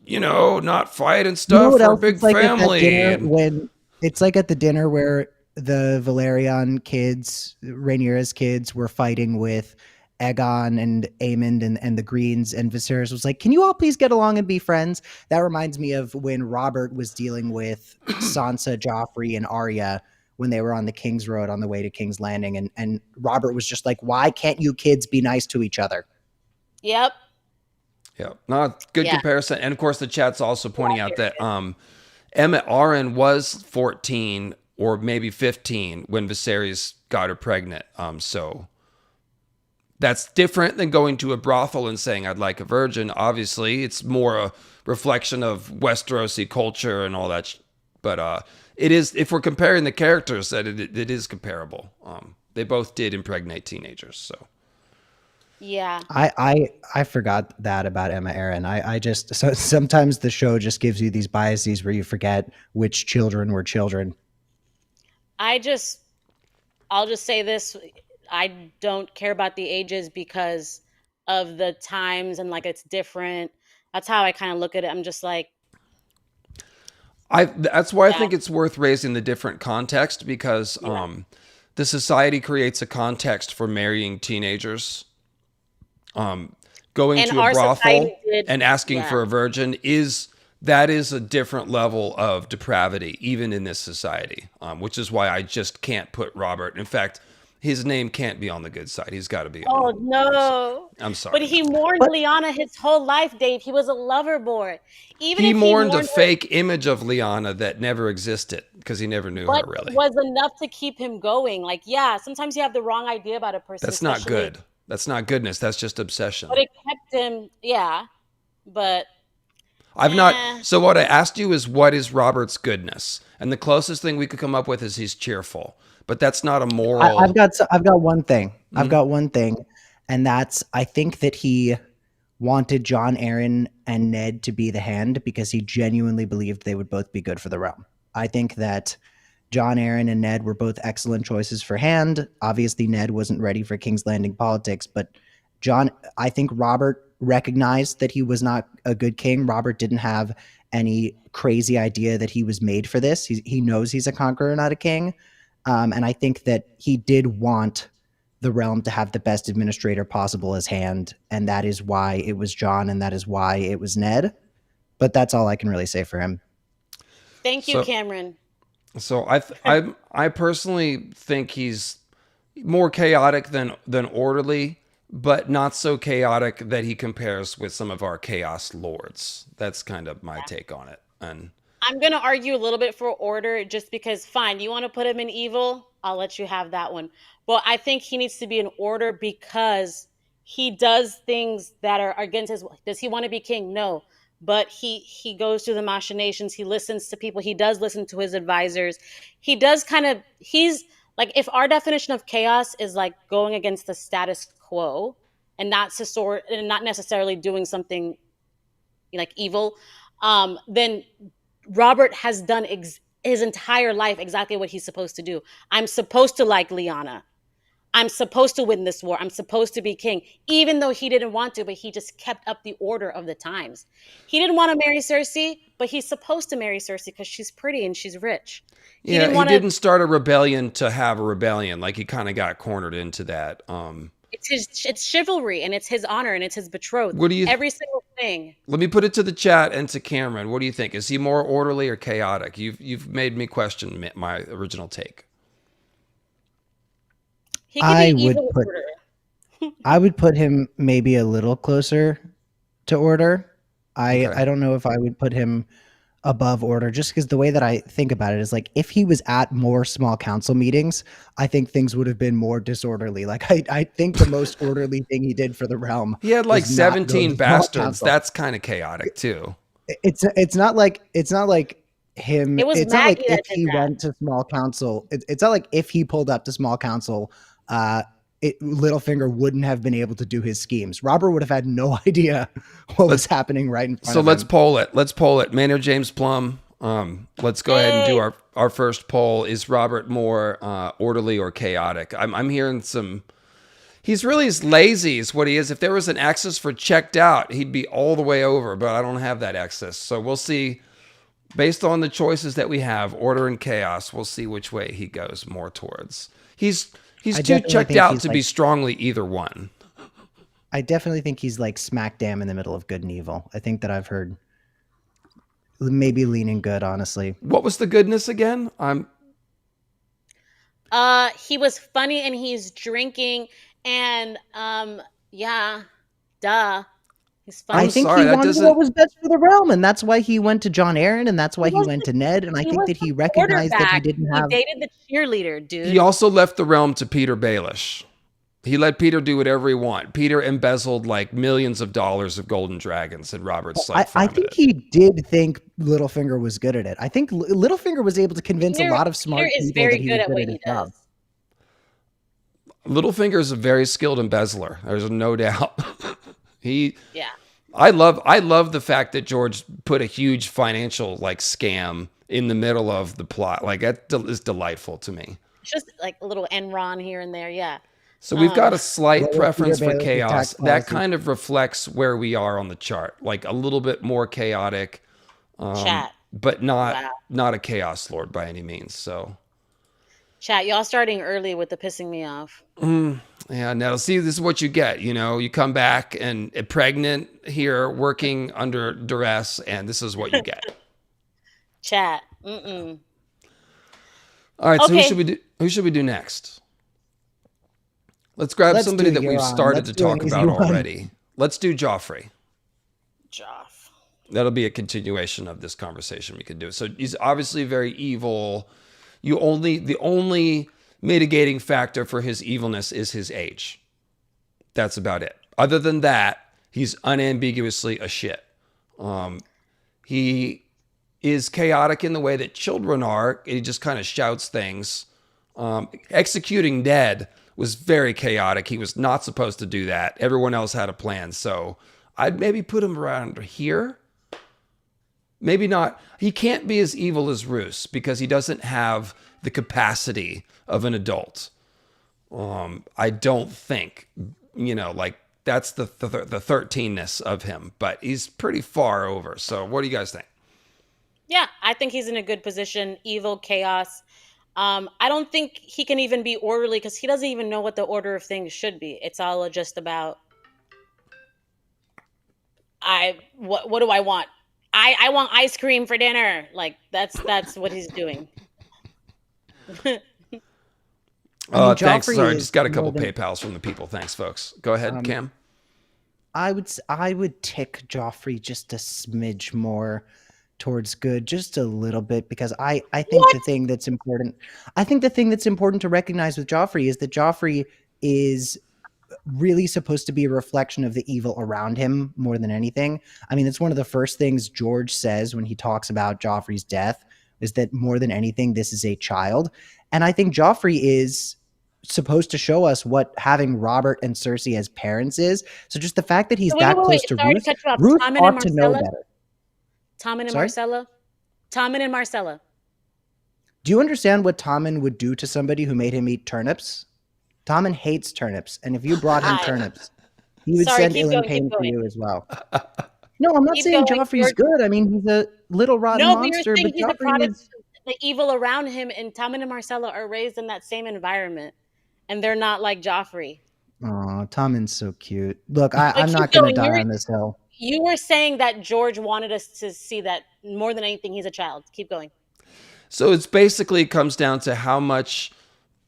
not fight and You know stuff what for a else big it's like at that family? dinner And when it's like at the dinner where the Valerian kids, Rhaenyra's kids, were fighting with Aegon and Aemond and the Greens, and Viserys was like, "Can you all please get along and be friends?" That reminds me of when Robert was dealing with Sansa, Joffrey, and Arya when they were on the King's Road on the way to King's Landing, and Robert was just like, "Why can't you kids be nice to each other?" Yep. yeah, not good Yeah. comparison. And of course, the chat's also pointing out that Emmett Arryn was 14 or maybe 15 when Viserys got her pregnant. So that's different than going to a brothel and saying, I'd like a virgin. Obviously, it's more a reflection of Westerosi culture and all that. But it is, if we're comparing the characters, that it is comparable. They both did impregnate teenagers. So Yeah. I forgot that about Emma Aaron. I just sometimes the show just gives you these biases where you forget which children were children. I'll just say this. I don't care about the ages because of the times and like it's different. That's how I kind of look at it. I'm just like, that's why I yeah. think it's worth raising the different context because the society creates a context for marrying teenagers. Going And to a our brothel society did- and asking yeah. for a virgin is a different level of depravity, even in this society, which is why I just can't put Robert. In fact, his name can't be on the good side. He's got to be Oh on no! I'm sorry. But he mourned Lyanna his whole life, Dave. He was a lover boy. Even he if mourned he a fake image of Lyanna that never existed because he never knew her but really. it was enough to keep him going. Like, yeah, sometimes you have the wrong idea about a person. That's not especially- good. That's not goodness. That's just obsession. But it kept him, yeah. But I've not. So what I asked you is, what is Robert's goodness? And the closest thing we could come up with is he's cheerful. But that's not a moral. I've got one thing. Mm-hmm. I've got one thing, and that's I think that he wanted Jon Arryn and Ned to be the hand because he genuinely believed they would both be good for the realm. I think that Jon Arryn and Ned were both excellent choices for Hand. Obviously, Ned wasn't ready for King's Landing politics, but I think Robert recognized that he was not a good king. Robert didn't have any crazy idea that he was made for this. He knows he's a conqueror, not a king. And I think that he did want the realm to have the best administrator possible as Hand, and that is why it was Jon, and that is why it was Ned. But that's all I can really say for him. Thank you, Cameron. So I personally think he's more chaotic than orderly, but not so chaotic that he compares with some of our chaos lords. That's kind of my take on it. And I'm going to argue a little bit for order just because, fine, you want to put him in evil? I'll let you have that one. But I think he needs to be in order because he does things that are against his... Does he want to be king? No. But he goes through the machinations. He listens to people. He does listen to his advisors. He does he's like, if our definition of chaos is like going against the status quo and not necessarily doing something like evil, then Robert has done his entire life exactly what he's supposed to do. I'm supposed to like Lyanna. I'm supposed to win this war. I'm supposed to be king, even though he didn't want to, but he just kept up the order of the times. He didn't want to marry Cersei, but he's supposed to marry Cersei because she's pretty and she's rich. He didn't start a rebellion to have a rebellion. Like, he kind of got cornered into that. It's chivalry, and it's his honor, and it's his betrothed. Every single thing. Let me put it to the chat and to Cameron. What do you think? Is he more orderly or chaotic? You've made me question my original take. I would put him maybe a little closer to order. I don't know if I would put him above order, just because the way that I think about it is like, if he was at more small council meetings, I think things would have been more disorderly. Like, I think the most orderly thing he did for the realm, he had like 17 bastards. That's kind of chaotic too. It's not like him. It was it's Maggie not like that if he went to small council. It's not like if he pulled up to small council, Littlefinger wouldn't have been able to do his schemes. Robert would have had no idea what was happening right in front of him. So let's poll it. Maynard James Plum. Let's go ahead and do our first poll. Is Robert more orderly or chaotic? I'm hearing some... He's really as lazy as what he is. If there was an axis for checked out, he'd be all the way over, but I don't have that axis. So we'll see. Based on the choices that we have, order and chaos, we'll see which way he goes more towards. He's too checked out to be strongly either one. I definitely think he's like smack dam in the middle of good and evil. I think that I've heard maybe leaning good, honestly. What was the goodness again? He was funny and he's drinking and he's funny. I think he wanted what was best for the realm, and that's why he went to Jon Arryn, and that's why he went to Ned, and I think that he recognized that he didn't have... He dated the cheerleader, dude. He also left the realm to Peter Baelish. He let Peter do whatever he wanted. Peter embezzled like millions of dollars of golden dragons, and Robert's like, I think he did think Littlefinger was good at it. I think Littlefinger was able to convince a lot of smart people that he was good at his job. Littlefinger is a very skilled embezzler. There's no doubt. I love the fact that George put a huge financial like scam in the middle of the plot. Like, that is delightful to me. It's just like a little Enron here and there, yeah. So we've got a slight preference for chaos. That kind of reflects where we are on the chart. Like, a little bit more chaotic, but not a chaos lord by any means. So, chat, y'all starting early with the pissing me off. Yeah, now see, this is what you get. You know, you come back and pregnant here, working under duress, and this is what you get. Chat. All right, so who should we do next? Let's grab somebody that we've started to talk about already. Let's do Joffrey. That'll be a continuation of this conversation we could do. So he's obviously very evil. The only mitigating factor for his evilness is his age. That's about it. Other than that, he's unambiguously a shit. He is chaotic in the way that children are. He just kind of shouts things. Executing Ned was very chaotic. He was not supposed to do that. Everyone else had a plan. So I'd maybe put him around here. maybe not. He can't be as evil as Roose because he doesn't have the capacity of an adult. I don't think, like that's the 13ness of him, but he's pretty far over. So what do you guys think? Yeah, I think he's in a good position. Evil, chaos. I don't think he can even be orderly because he doesn't even know what the order of things should be. It's all just about what do I want? I want ice cream for dinner. Like that's what he's doing. Thanks. Sorry, just got a couple PayPals from the people. Thanks, folks. Go ahead, Cam. I would tick Joffrey just a smidge more towards good, just a little bit, because I think the thing that's important to recognize with Joffrey is that Joffrey is really supposed to be a reflection of the evil around him more than anything. I mean, it's one of the first things George says when he talks about Joffrey's death, is that more than anything, this is a child. And I think Joffrey is supposed to show us what having Robert and Cersei as parents is. So just the fact that he's close to Roose, Roose ought to know better. Tommen and Marcella? Tommen and Marcella. Do you understand what Tommen would do to somebody who made him eat turnips? Tommen hates turnips, and if you brought him turnips, he would send ill and pain for you as well. No, I'm not saying Joffrey's good. I mean, he's a little rotten monster, but he's a product. The evil around him, and Tommen and Marcella are raised in that same environment, and they're not like Joffrey. Oh, Tommen's so cute. Look, I'm not going to die on this hill. You were saying that George wanted us to see that more than anything, he's a child. Keep going. So it's basically comes down to how much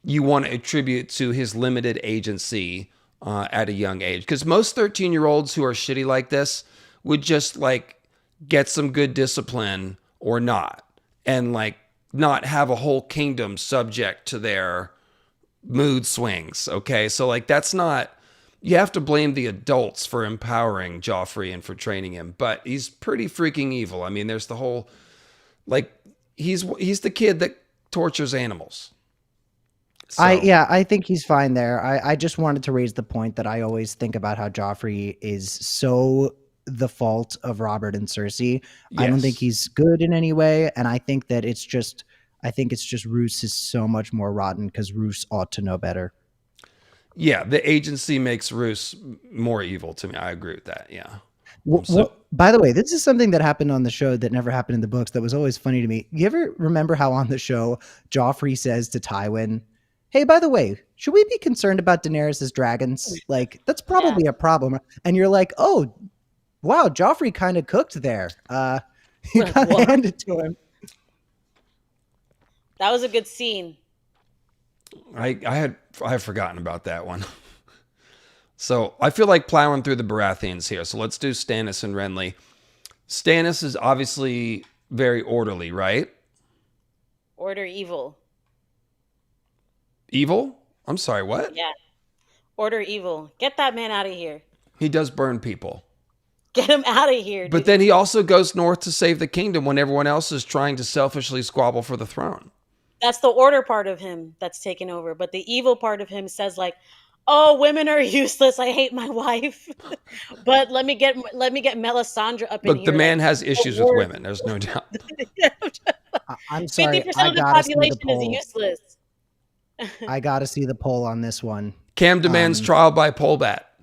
you want to attribute to his limited agency at a young age. Because most 13-year-olds who are shitty like this would just like get some good discipline or not, and like not have a whole kingdom subject to their mood swings. Okay, so like that's not. You have to blame the adults for empowering Joffrey and for training him, but he's pretty freaking evil. I mean, there's the whole, like, he's the kid that tortures animals. So. I think he's fine there. I just wanted to raise the point that I always think about how Joffrey is so the fault of Robert and Cersei. Yes. I don't think he's good in any way, and I think it's just Roose is so much more rotten because Roose ought to know better. Yeah, the agency makes Roose more evil to me. I agree with that. Yeah. Well, by the way, this is something that happened on the show that never happened in the books that was always funny to me. You ever remember how on the show Joffrey says to Tywin, "Hey, by the way, should we be concerned about Daenerys' dragons? Like, that's probably a problem." And you're like, "Oh, wow, Joffrey kind of cooked there." You got to hand it to him. That was a good scene. I had forgotten about that one. So I feel like plowing through the Baratheons here. So let's do Stannis and Renly. Stannis is obviously very orderly, right? Order evil. Evil? I'm sorry, what? Yeah. Order evil. Get that man out of here. He does burn people. Get him out of here. But then he also goes north to save the kingdom when everyone else is trying to selfishly squabble for the throne. That's the order part of him that's taken over. But the evil part of him says like, "Oh, women are useless. I hate my wife." But let me get Melisandre up in here. Look, the man has issues with women. There's no doubt. I'm sorry. 50% of the population is useless. I got to see the poll on this one. Cam demands trial by poll bat.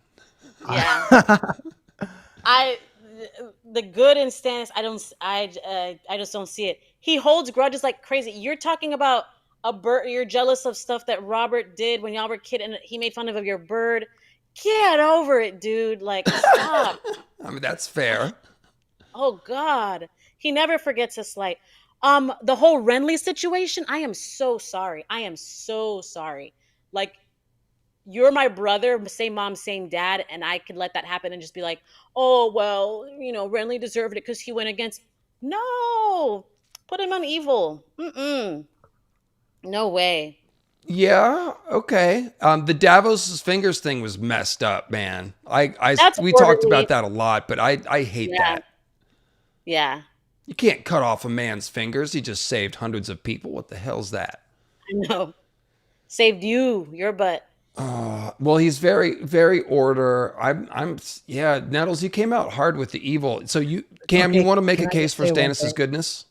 Yeah. The good in Stannis, I just don't see it. He holds grudges like crazy. You're talking about a bird. You're jealous of stuff that Robert did when y'all were kids, and he made fun of your bird. Get over it, dude. Like, stop. I mean, that's fair. Oh God, he never forgets a slight. The whole Renly situation. I am so sorry. Like, you're my brother, same mom, same dad, and I could let that happen and just be like, "Oh well, Renly deserved it because he went against." No, put him on evil. No way. Yeah. Okay. The Davos fingers thing was messed up, man. We talked about that a lot, but I hate that. Yeah. You can't cut off a man's fingers. He just saved hundreds of people. What the hell's that? I know. Saved your butt. Well, he's very, very order. Nettles, you came out hard with the evil. So Cam, Okay, you want to make a can I case just for say one Stannis' thing? goodness?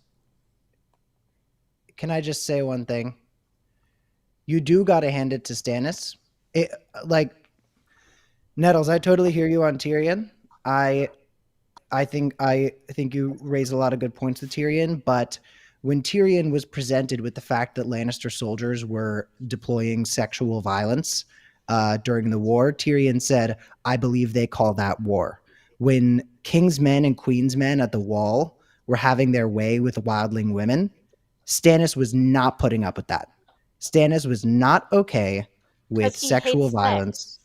Can I just say one thing? You do got to hand it to Stannis. Like, Nettles, I totally hear you on Tyrion. I think you raise a lot of good points with Tyrion, but when Tyrion was presented with the fact that Lannister soldiers were deploying sexual violence during the war, Tyrion said, "I believe they call that war." When King's men and Queen's men at the Wall were having their way with wildling women, Stannis was not putting up with that. Stannis was not okay with Because he sexual hates violence. sex.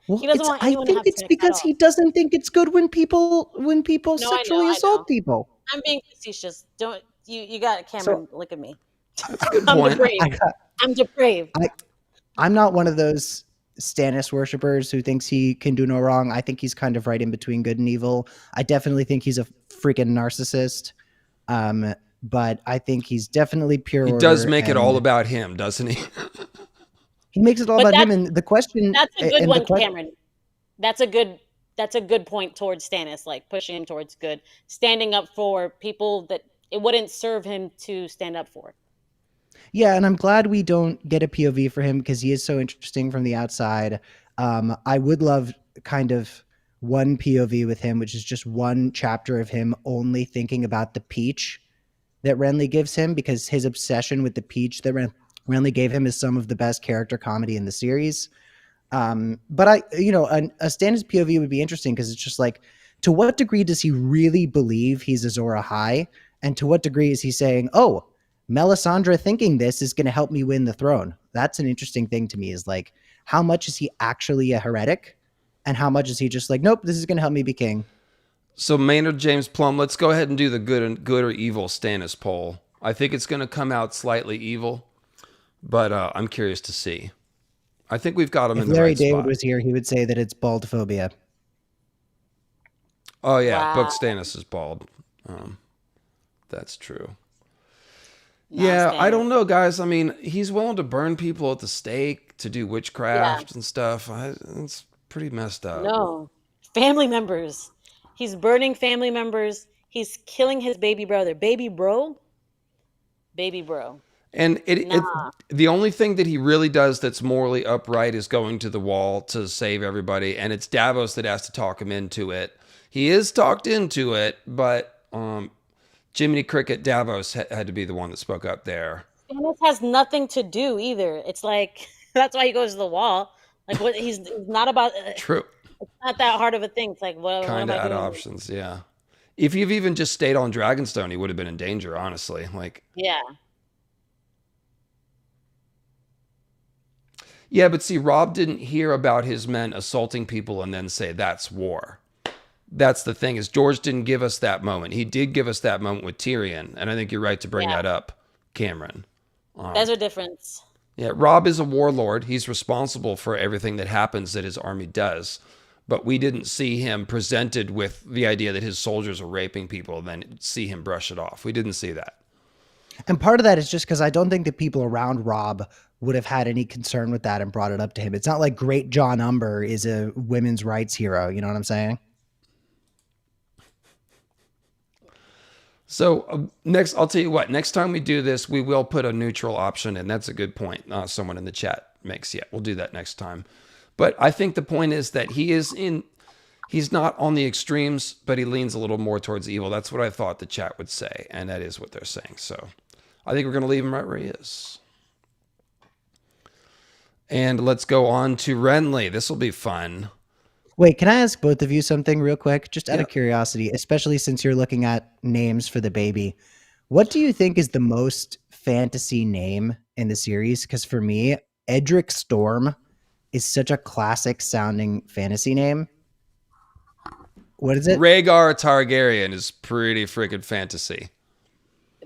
Well, He doesn't want I anyone to think have it's sex at because he all. doesn't think it's good when people No, sexually I know. assault people. I'm being facetious. Don't you got So Cameron, look at me. That's a good I'm point. I depraved. I'm depraved. I'm not one of those Stannis worshippers who thinks he can do no wrong. I think he's kind of right in between good and evil. I definitely think he's a freaking narcissist. But I think he's definitely pure He does order, make it all and about him, doesn't he? he makes it all But about him. And the question, that's a good and the one, question, Cameron. That's a good point towards Stannis, like pushing him towards good, standing up for people that it wouldn't serve him to stand up for. yeah, and I'm glad we don't get a POV for him because he is so interesting from the outside. I would love kind of one POV with him, which is just one chapter of him only thinking about the peach that Renly gives him, because his obsession with the peach that Renly gave him is some of the best character comedy in the series. But a Stannis POV would be interesting because it's just like, to what degree does he really believe he's Azor Ahai? And to what degree is he saying, oh, Melisandre thinking this is going to help me win the throne? That's an interesting thing to me, is like, how much is he actually a heretic? And how much is he just like, nope, this is going to help me be king? So Maynard James Plum, let's go ahead and do the good or evil Stannis poll. I think it's going to come out slightly evil, but I'm curious to see. I think we've got him If in the Larry right David spot. was here, he would say that it's baldophobia. Oh yeah, Wow. Book Stannis is bald. That's true. Nah, Yeah, I Stannis. don't know, guys. I mean, he's willing to burn people at the stake to do Yeah. witchcraft and stuff. It's pretty messed up. No. Family members. He's burning family members. He's killing his baby brother. Baby bro? Baby bro. And Nah. the only thing that he really does that's morally upright is going to the Wall to save everybody, and it's Davos that has to talk him into it. He is talked into it, but Jiminy Cricket Davos had to be the one that spoke up there. Stannis has nothing to do either. It's like that's why he goes to the Wall. Like what he's not about. True. It's not that hard of a thing. It's like what Kind am of I had doing? options, yeah. If you've even just stayed on Dragonstone, he would have been in danger, honestly. Like, Yeah. yeah, but see, Robb didn't hear about his men assaulting people and then say that's war. That's the thing, is George didn't give us that moment. He did give us that moment with Tyrion, and I think you're right to bring that up, Cameron. There's a difference. Yeah, Robb is a warlord. He's responsible for everything that happens that his army does. But we didn't see him presented with the idea that his soldiers are raping people and then see him brush it off. We didn't see that. And part of that is just because I don't think the people around Robb would have had any concern with that and brought it up to him. It's not like Great John Umber is a women's rights hero. You know what I'm saying? So next, I'll tell you what, next time we do this, we will put a neutral option, and that's a good point. Someone in the chat makes, yeah, we'll do that next time. But I think the point is that he's not on the extremes, but he leans a little more towards evil. That's what I thought the chat would say, and that is what they're saying. So I think we're going to leave him right where he is. And let's go on to Renly. This will be fun. Wait, can I ask both of you something real quick? Just out Yeah. of curiosity, especially since you're looking at names for the baby. What do you think is the most fantasy name in the series? Because for me, Edric Storm is such a classic sounding fantasy name. What is it? Rhaegar Targaryen is pretty freaking fantasy.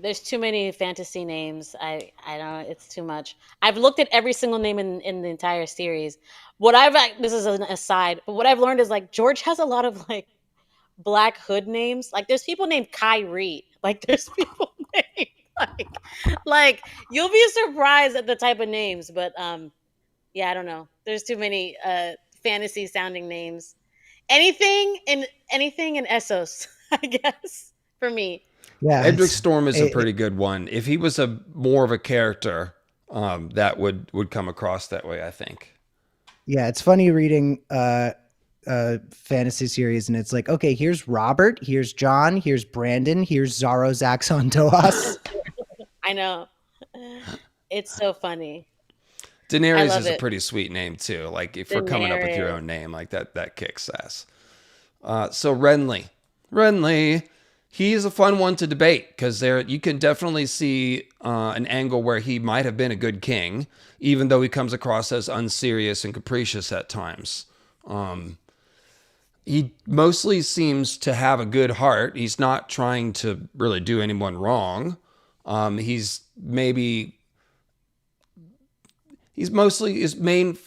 There's too many fantasy names. I don't know. It's too much. I've looked at every single name in the entire series. This is an aside, but what I've learned is like George has a lot of like Black Hood names. Like there's people named Kyrie. Like there's people named like you'll be surprised at the type of names. But yeah, I don't know. There's too many fantasy sounding names. Anything in Essos. I guess, for me. Yeah, Edric Storm is a pretty good one. If he was a more of a character, that would come across that way, I think. yeah, it's funny reading fantasy series, and it's like, okay, here's Robert, here's John, here's Brandon, here's Zaro Zaxxon Toas. I know. It's so funny. Daenerys is a pretty sweet name too. Like if we're coming up with your Daenerys. own name, like that kicks ass. So Renly, he's a fun one to debate because there you can definitely see an angle where he might have been a good king, even though he comes across as unserious and capricious at times. He mostly seems to have a good heart. He's not trying to really do anyone wrong. He's mostly his main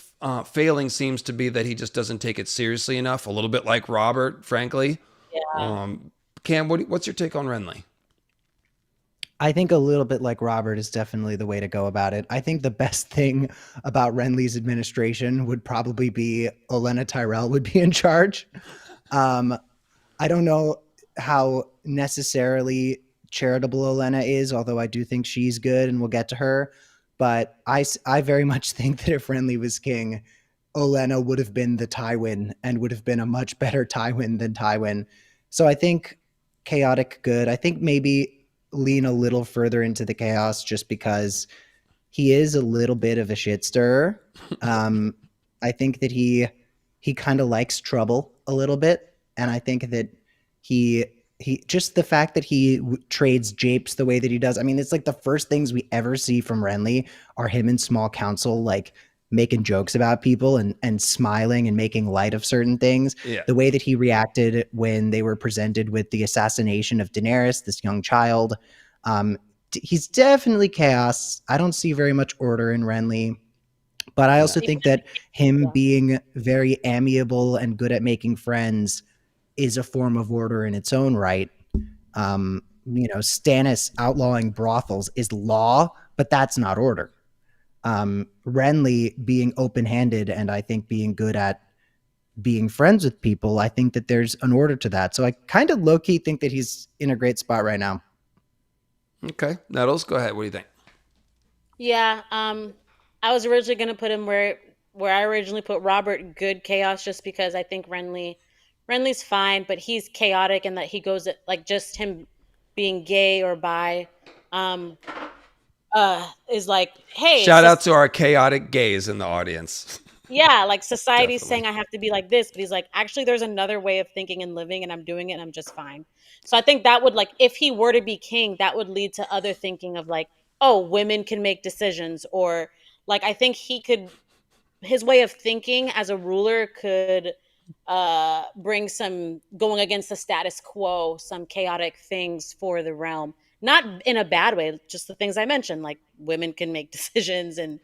failing seems to be that he just doesn't take it seriously enough. A little bit like Robert, frankly. Yeah. Cam, what's your take on Renly? I think a little bit like Robert is definitely the way to go about it. I think the best thing about Renly's administration would probably be Olenna Tyrell would be in charge. I don't know how necessarily charitable Olenna is, although I do think she's good and we'll get to her. But I very much think that if Renly was king, Olenna would have been the Tywin and would have been a much better Tywin than Tywin. So I think chaotic good. I think maybe lean a little further into the chaos just because he is a little bit of a shit stirrer. I think that he kind of likes trouble a little bit. And I think that he just the fact that he trades japes the way that he does. I mean, it's like the first things we ever see from Renly are him in small council, like making jokes about people and smiling and making light of certain things. Yeah. The way that he reacted when they were presented with the assassination of Daenerys, this young child. He's definitely chaos. I don't see very much order in Renly. But I also think that him being very amiable and good at making friends is a form of order in its own right. Stannis outlawing brothels is law, but that's not order. Renly being open-handed and I think being good at being friends with people, I think that there's an order to that. So I kind of low-key think that he's in a great spot right now. Okay. Nettles, go ahead. What do you think? Yeah. I was originally going to put him where I originally put Robert, good chaos, just because I think Renly's fine, but he's chaotic in that he goes at, like, just him being gay or bi is like, hey, shout out to our chaotic gays in the audience. Yeah, like society's Definitely. saying I have to be like this, but he's like, actually, there's another way of thinking and living, and I'm doing it, and I'm just fine. So I think that would, like, if he were to be king, that would lead to other thinking of like, oh, women can make decisions, or like, I think his way of thinking as a ruler could bring some going against the status quo, some chaotic things for the realm. Not in a bad way, just the things I mentioned, like women can make decisions, and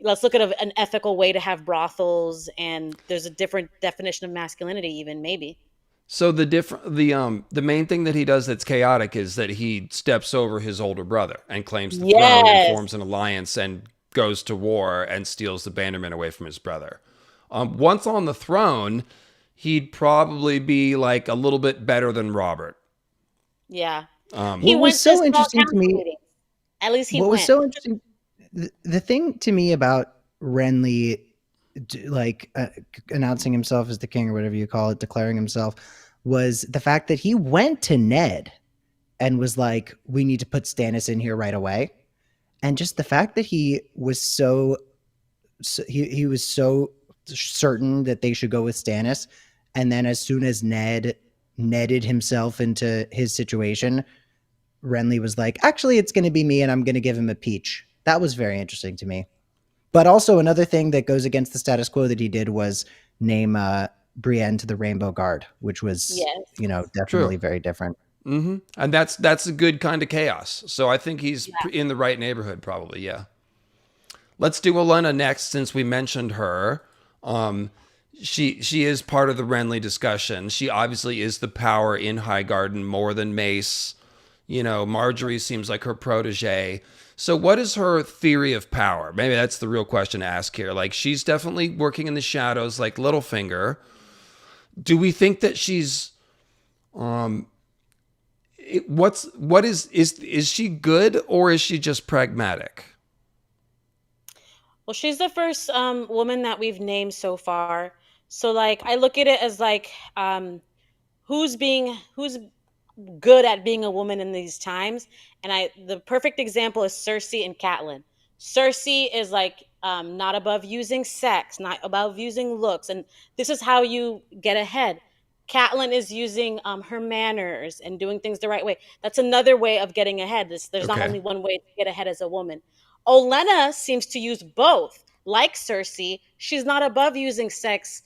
let's look at an ethical way to have brothels, and there's a different definition of masculinity, even maybe. So the main thing that he does that's chaotic is that he steps over his older brother and claims the throne and forms an alliance and goes to war and steals the bannermen away from his brother. Once on the throne, he'd probably be like a little bit better than Robert. Yeah. He went was so interesting to me. Meetings. At least he what went. Was so interesting. The thing to me about Renly, like announcing himself as the king or whatever you call it, declaring himself, was the fact that he went to Ned and was like, we need to put Stannis in here right away. And just the fact that he was he was so certain that they should go with Stannis. And then as soon as Ned netted himself into his situation, Renly was like, actually, it's going to be me and I'm going to give him a peach. That was very interesting to me. But also another thing that goes against the status quo that he did was name Brienne to the Rainbow Guard, which was, definitely very different. Mm-hmm. And that's a good kind of chaos. So I think he's in the right neighborhood, probably. Yeah. Let's do Olenna next, since we mentioned her. She is part of the Renly discussion. She obviously is the power in Highgarden more than Mace. Marjorie seems like her protege. So what is her theory of power? Maybe that's the real question to ask here. Like, she's definitely working in the shadows like Littlefinger. Do we think that she's What is she good or is she just pragmatic? Well, she's the first woman that we've named so far. So like I look at it as like who's good at being a woman in these times. And the perfect example is Cersei and Catelyn. Cersei is like not above using sex, not above using looks, and this is how you get ahead. Catelyn is using her manners and doing things the right way. That's another way of getting ahead. There's not Okay. only one way to get ahead as a woman. Olenna seems to use both. Like Cersei, she's not above using sex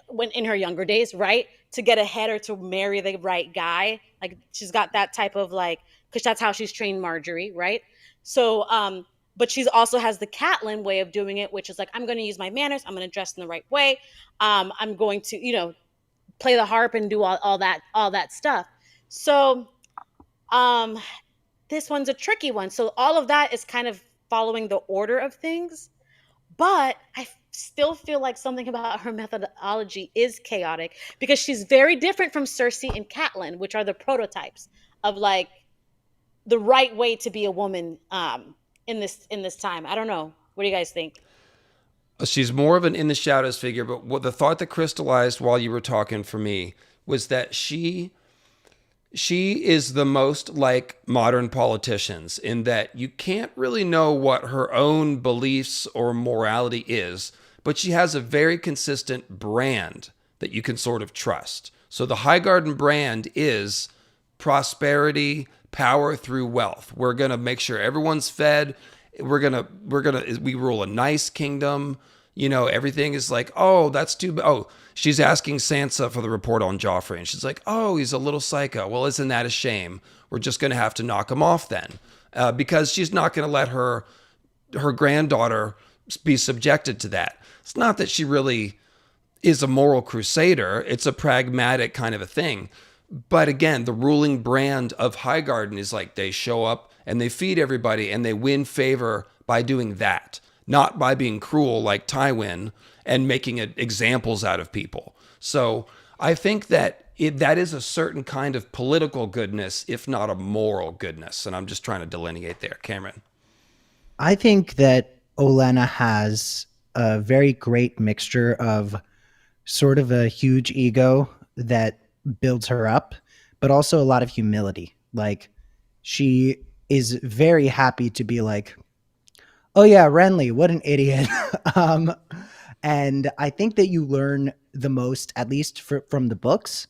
when in her younger days, right? To get ahead or to marry the right guy. Like she's got that type of like, because that's how she's trained Marjorie, right? So, but she's also has the Catelyn way of doing it, which is like, I'm going to use my manners. I'm going to dress in the right way. I'm going to, play the harp and do all that stuff. So, this one's a tricky one. So all of that is kind of following the order of things, but I still feel like something about her methodology is chaotic because she's very different from Cersei and Catelyn, which are the prototypes of like the right way to be a woman in this time. I don't know. What do you guys think? She's more of an in the shadows figure, but what the thought that crystallized while you were talking for me was that she is the most like modern politicians in that you can't really know what her own beliefs or morality is, but she has a very consistent brand that you can sort of trust. So the Highgarden brand is prosperity, power through wealth. We're going to make sure everyone's fed. We rule a nice kingdom. Everything is like, oh, that's too bad. Oh, she's asking Sansa for the report on Joffrey, and she's like, oh, he's a little psycho. Well, isn't that a shame? We're just going to have to knock him off then, because she's not going to let her granddaughter be subjected to that. It's not that she really is a moral crusader. It's a pragmatic kind of a thing. But again, the ruling brand of Highgarden is like they show up and they feed everybody and they win favor by doing that, not by being cruel like Tywin and making examples out of people. So I think that that is a certain kind of political goodness, if not a moral goodness. And I'm just trying to delineate there. Cameron. I think that Olenna has a very great mixture of sort of a huge ego that builds her up, but also a lot of humility. Like she is very happy to be like, oh yeah, Renly, what an idiot. And I think that you learn the most, at least from the books,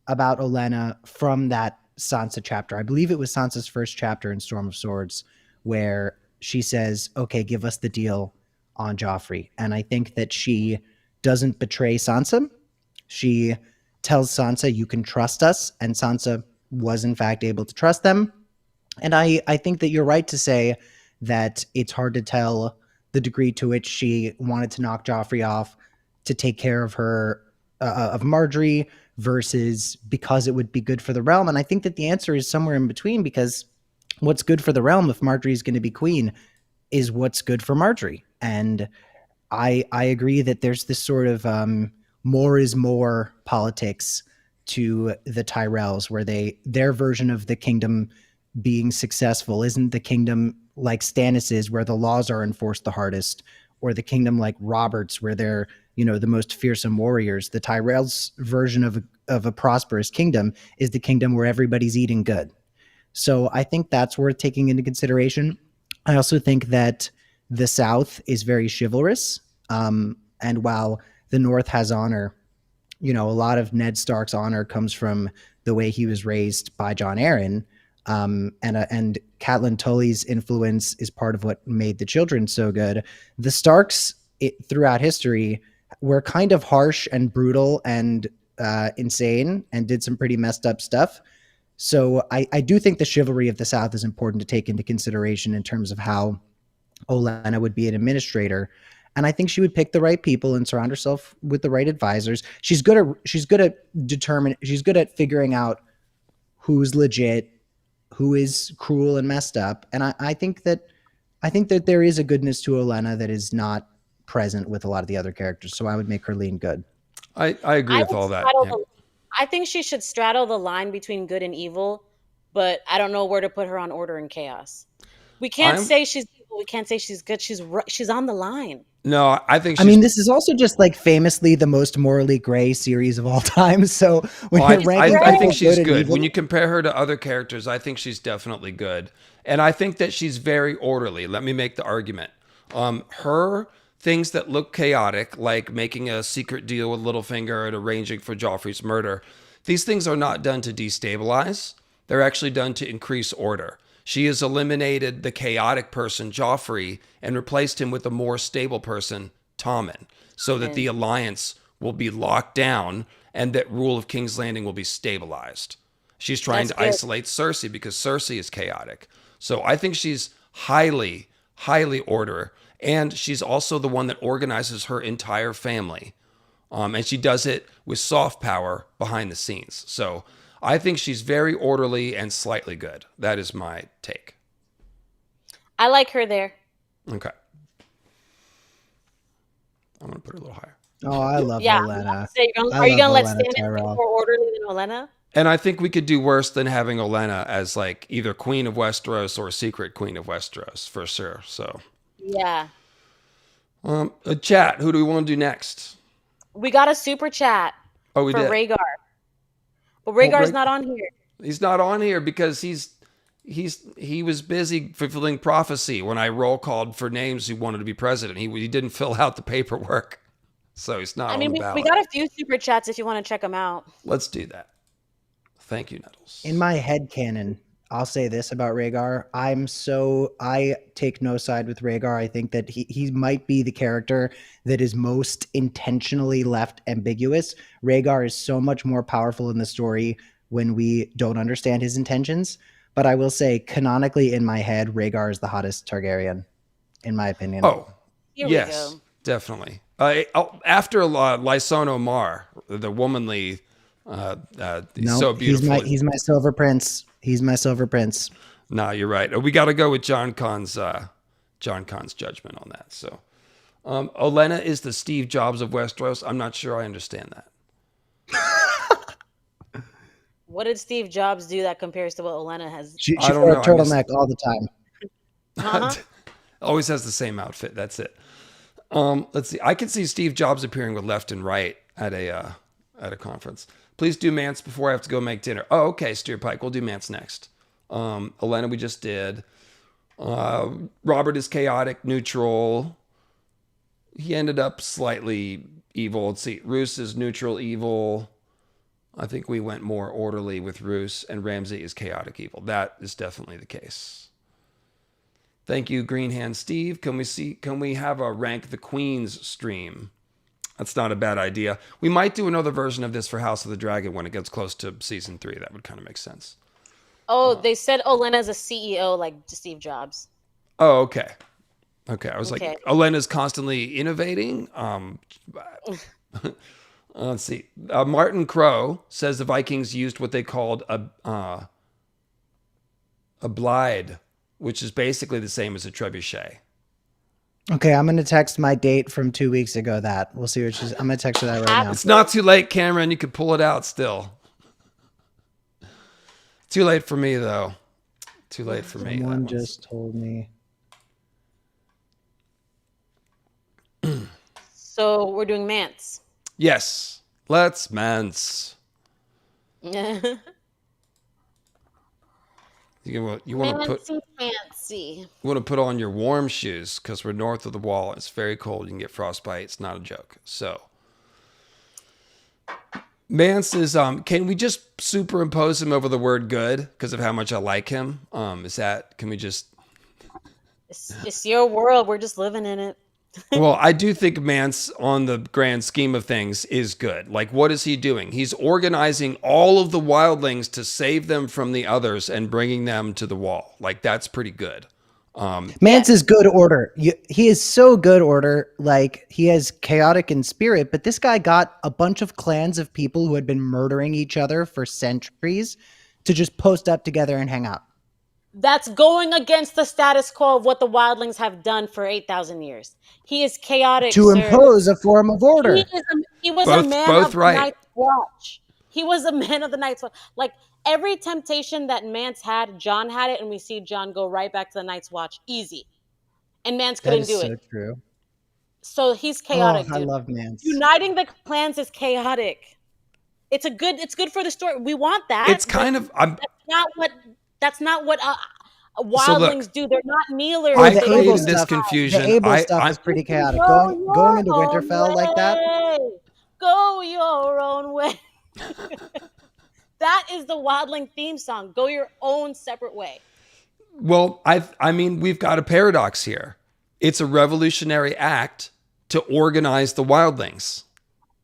about Olenna from that Sansa chapter. I believe it was Sansa's first chapter in Storm of Swords, where she says, okay, give us the deal on Joffrey. And I think that she doesn't betray Sansa. She tells Sansa, you can trust us. And Sansa was, in fact, able to trust them. And I think that you're right to say that it's hard to tell the degree to which she wanted to knock Joffrey off to take care of her, of Marjorie, versus because it would be good for the realm. And I think that the answer is somewhere in between, because what's good for the realm if Marjorie is going to be queen is what's good for Marjorie. And I agree that there's this sort of more is more politics to the Tyrells, where their version of the kingdom being successful isn't the kingdom like Stannis' where the laws are enforced the hardest, or the kingdom like Robert's where they're the most fearsome warriors. The Tyrells' version of a prosperous kingdom is the kingdom where everybody's eating good. So I think that's worth taking into consideration. I also think that the South is very chivalrous, and while the North has honor, a lot of Ned Stark's honor comes from the way he was raised by Jon Arryn. And Catelyn Tully's influence is part of what made the children so good. The Starks throughout history were kind of harsh and brutal and insane and did some pretty messed up stuff. So I do think the chivalry of the South is important to take into consideration in terms of how Olenna would be an administrator. And I think she would pick the right people and surround herself with the right advisors. She's good at figuring out who's legit, who is cruel and messed up. And I think that there is a goodness to Olenna that is not present with a lot of the other characters. So I would make her lean good. I agree with all that. Yeah. I think she should straddle the line between good and evil, but I don't know where to put her on order and chaos. We can't say she's evil. We can't say she's good. She's on the line. No, I think I mean, this is also just like famously the most morally gray series of all time. So when you're ranking, I think she's good. Evil, when you compare her to other characters, I think she's definitely good, and I think that she's very orderly. Let me make the argument. Her things that look chaotic, like making a secret deal with Littlefinger and arranging for Joffrey's murder, these things are not done to destabilize. They're actually done to increase order. She has eliminated the chaotic person, Joffrey, and replaced him with a more stable person, Tommen, so that the alliance will be locked down and that rule of King's Landing will be stabilized. She's trying to isolate Cersei because Cersei is chaotic. So I think she's highly, highly order. And she's also the one that organizes her entire family. And she does it with soft power behind the scenes. So I think she's very orderly and slightly good. That is my take. I like her there. Okay. I'm going to put her a little higher. Oh, I love Olenna. Are you going to let Stannis be more orderly than Olenna? And I think we could do worse than having Olenna as like either Queen of Westeros or Secret Queen of Westeros, for sure. So yeah. Chat, who do we want to do next? We got a super chat for Rhaegar. But Rhaegar's not on here. He's not on here because he was busy fulfilling prophecy when I roll called for names who wanted to be president. He didn't fill out the paperwork. So he's not on the ballot. We got a few super chats if you want to check them out. Let's do that. Thank you, Nettles. In my headcanon, I'll say this about Rhaegar. I take no side with Rhaegar. I think that he might be the character that is most intentionally left ambiguous. Rhaegar is so much more powerful in the story when we don't understand his intentions. But I will say, canonically in my head, Rhaegar is the hottest Targaryen, in my opinion. Oh, yes, definitely. After Lysono Mar, the womanly, so beautiful. He's my silver prince. He's my silver prince. No, you're right. We got to go with John Conn's judgment on that. So, Olenna is the Steve Jobs of Westeros. I'm not sure I understand that. What did Steve Jobs do that compares to what Olenna has? She wore a turtleneck all the time. Always has the same outfit. That's it. Let's see. I can see Steve Jobs appearing with left and right at a conference. Please do Mance before I have to go make dinner. Oh, okay, Steer Pike. We'll do Mance next. Olenna, we just did. Robert is chaotic, neutral. He ended up slightly evil. Let's see. Roose is neutral, evil. I think we went more orderly with Roose, and Ramsay is chaotic, evil. That is definitely the case. Thank you, Greenhand Steve. Can we have a Rank the Queens stream? That's not a bad idea. We might do another version of this for House of the Dragon when it gets close to season 3. That would kind of make sense. Oh, they said Olenna's a CEO like Steve Jobs. Oh, okay. Okay, I was like, Olenna's constantly innovating. Let's see. Martin Crow says the Vikings used what they called a blide, which is basically the same as a trebuchet. Okay, I'm going to text my date from 2 weeks ago that. We'll see what she's... I'm going to text her that right now. It's not too late, Cameron. You could pull it out still. Too late for me, though. Too late for me. Someone just told me. So we're doing Mance. Yes. Let's Mance. You want to put on your warm shoes because we're north of the wall. It's very cold. You can get frostbite. It's not a joke. So, Mance is. Can we just superimpose him over the word "good" because of how much I like him? Can we just? It's your world. We're just living in it. Well, I do think Mance, on the grand scheme of things, is good. Like, what is he doing? He's organizing all of the wildlings to save them from the others and bringing them to the wall. Like, that's pretty good. Mance is good order. He is so good order. Like, he has chaotic in spirit, but this guy got a bunch of clans of people who had been murdering each other for centuries to just post up together and hang out. That's going against the status quo of what the wildlings have done for 8,000 years. He is chaotic. To impose a form of order. He was a man of the Night's Watch. He was a man of the Night's Watch. Like every temptation that Mance had, Jon had it, and we see Jon go right back to the Night's Watch, easy. And Mance That couldn't is do so it. true. So he's Oh, chaotic, I dude. love Mance. Uniting the clans is chaotic. It's good for the story. We want that. It's kind of that's not what So wildlings look, do. They're not kneelers. I the They don't Able created this stuff- confusion. The Able stuff is pretty chaotic. Going into your own Winterfell like that. way. Go your own way. That is the wildling theme song. Go your own separate way. Well, I mean, we've got a paradox here. It's a revolutionary act to organize the wildlings.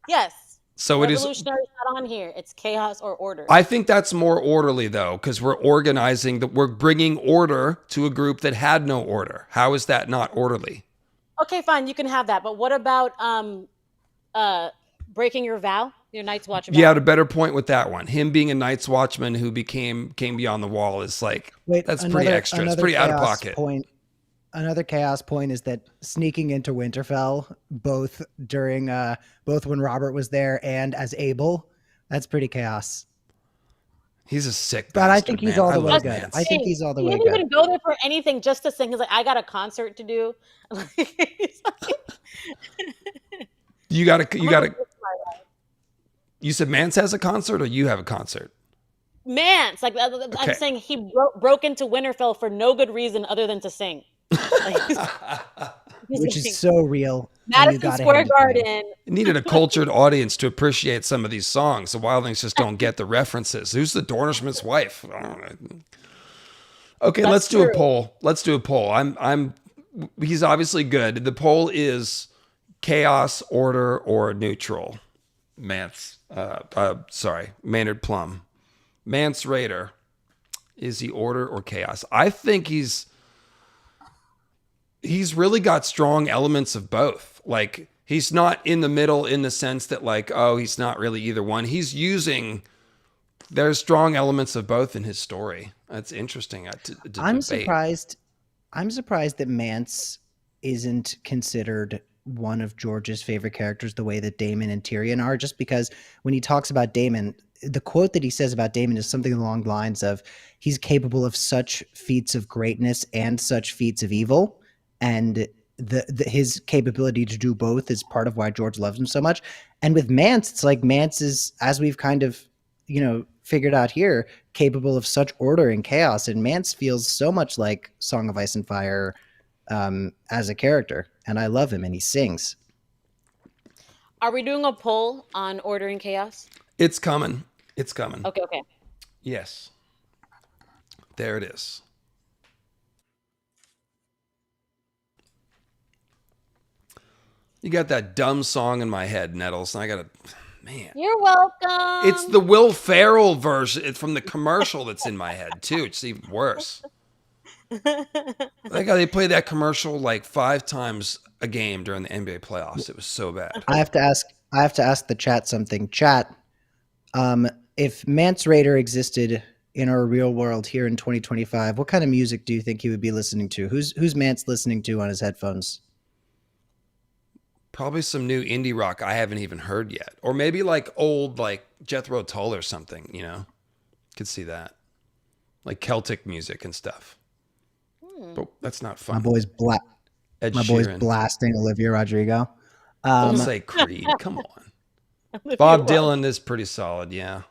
Yes. So it is. Revolutionary is not on here. It's chaos or order. I think that's more orderly though, because we're we're bringing order to a group that had no order. How is that not orderly? Okay, fine, you can have that. But what about breaking your vow, your Night's Watch vow? You had a better point with that one. Him being a Night's Watchman who came beyond the wall is like, that's pretty extra. It's pretty out of pocket. Another chaos point is that sneaking into Winterfell, both when Robert was there and as Abel, that's pretty chaos. He's a sick But bastard, I think he's man. all the I way love good. Mance. I think he's all the he way didn't good. even go there for anything, just to sing. He's like, I got a concert to do. You said Mance has a concert or you have a concert? Mance, like Okay. I'm saying, he broke into Winterfell for no good reason other than to sing. Which is so real. Madison Square Garden. It needed a cultured audience to appreciate some of these songs. The wildlings just don't get the references. Who's the Dornishman's wife? I don't know. Okay, let's do a poll. He's obviously good. The poll is chaos, order, or neutral. Maynard Plum. Mance Raider. Is he order or chaos? I think he's really got strong elements of both. Like, he's not in the middle in the sense that like, oh, he's not really either one. There's strong elements of both in his story. That's interesting to I'm debate. surprised that Mance isn't considered one of George's favorite characters the way that Daemon and Tyrion are, just because when he talks about Daemon, the quote that he says about Daemon is something along the lines of, he's capable of such feats of greatness and such feats of evil. And his capability to do both is part of why George loves him so much. And with Mance, it's like Mance is, as we've kind of, figured out here, capable of such order and chaos. And Mance feels so much like Song of Ice and Fire as a character. And I love him, and he sings. Are we doing a poll on order and chaos? It's coming. Okay. Yes. There it is. You got that dumb song in my head, Nettles, and I got man. You're welcome. It's the Will Ferrell version. It's from the commercial that's in my head too. It's even worse. They play that commercial like 5 times a game during the NBA playoffs. It was so bad. I have to ask the chat something. Chat, if Mance Raider existed in our real world here in 2025, what kind of music do you think he would be listening to? Who's Mance listening to on his headphones? Probably some new indie rock I haven't even heard yet. Or maybe like old like Jethro Tull or something, Could see that. Like Celtic music and stuff. But that's not fun. My boy's blasting Olivia Rodrigo. Don't say Creed. Come on. Bob Dylan is pretty solid, yeah.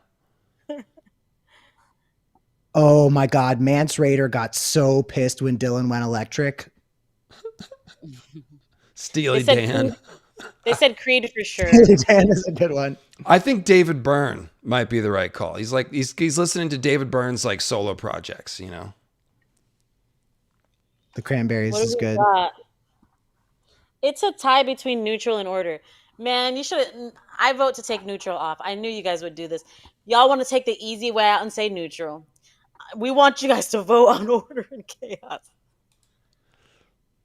Oh my God, Mance Raider got so pissed when Dylan went electric. Steely Dan. They said Creed for sure. Steely Dan is a good one. I think David Byrne might be the right call. He's listening to David Byrne's like solo projects, The Cranberries is good. It's a tie between neutral and order. Man, I vote to take neutral off. I knew you guys would do this. Y'all want to take the easy way out and say neutral. We want you guys to vote on order and chaos.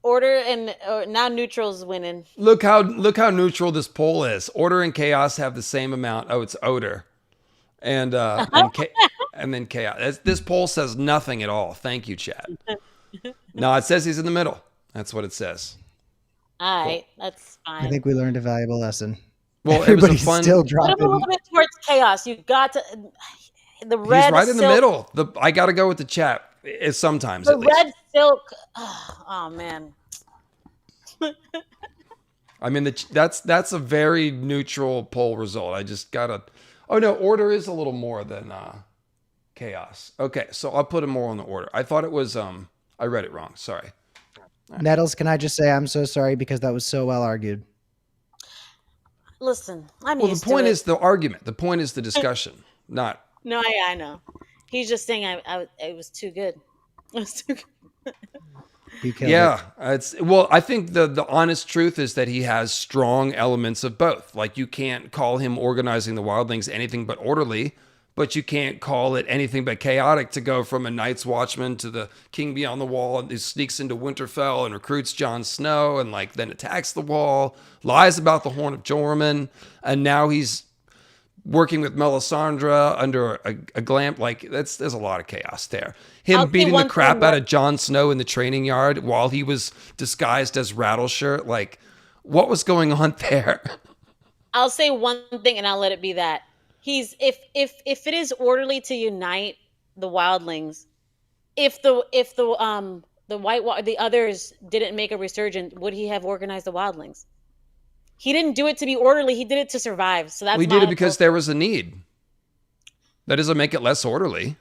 Order and now neutral's winning. Look how neutral this poll is. Order and chaos have the same amount. Oh, it's odor, and then chaos. This poll says nothing at all. Thank you, chat. No, it says he's in the middle. That's what it says. All right, that's fine. I think we learned a valuable lesson. Well, it was a Everybody's fun. still Put him a dropping. little bit towards chaos. You got to the He's red right in the silk. middle. I got to go with the chat. Sometimes The at least. red silk. Oh man. I mean, that's a very neutral poll result. I just gotta. Oh no, order is a little more than chaos. Okay, so I'll put him more on the order. I thought it was. I read it wrong. Sorry. Nettles, can I just say I'm so sorry because that was so well argued. Listen, I'm Well, the used point to it. is the argument. The point is the discussion, not. No, I know. He's just saying it was too good. It was too good. You killed Yeah, I think the honest truth is that he has strong elements of both. Like you can't call him organizing the wildlings anything but orderly, but you can't call it anything but chaotic to go from a Night's Watchman to the King Beyond the Wall and he sneaks into Winterfell and recruits Jon Snow and like then attacks the wall, lies about the Horn of Jormungand, and now he's working with Melisandre under a glamp. Like there's a lot of chaos there. Him I'll say beating the one crap thing out that- of Jon Snow in the training yard while he was disguised as Rattleshirt. Like what was going on there? I'll say one thing and I'll let it be that. He's if it is orderly to unite the wildlings, if the the others didn't make a resurgence, would he have organized the wildlings? He didn't do it to be orderly. He did it to survive. So that's We did my it because approach. there was a need. That doesn't make it less orderly.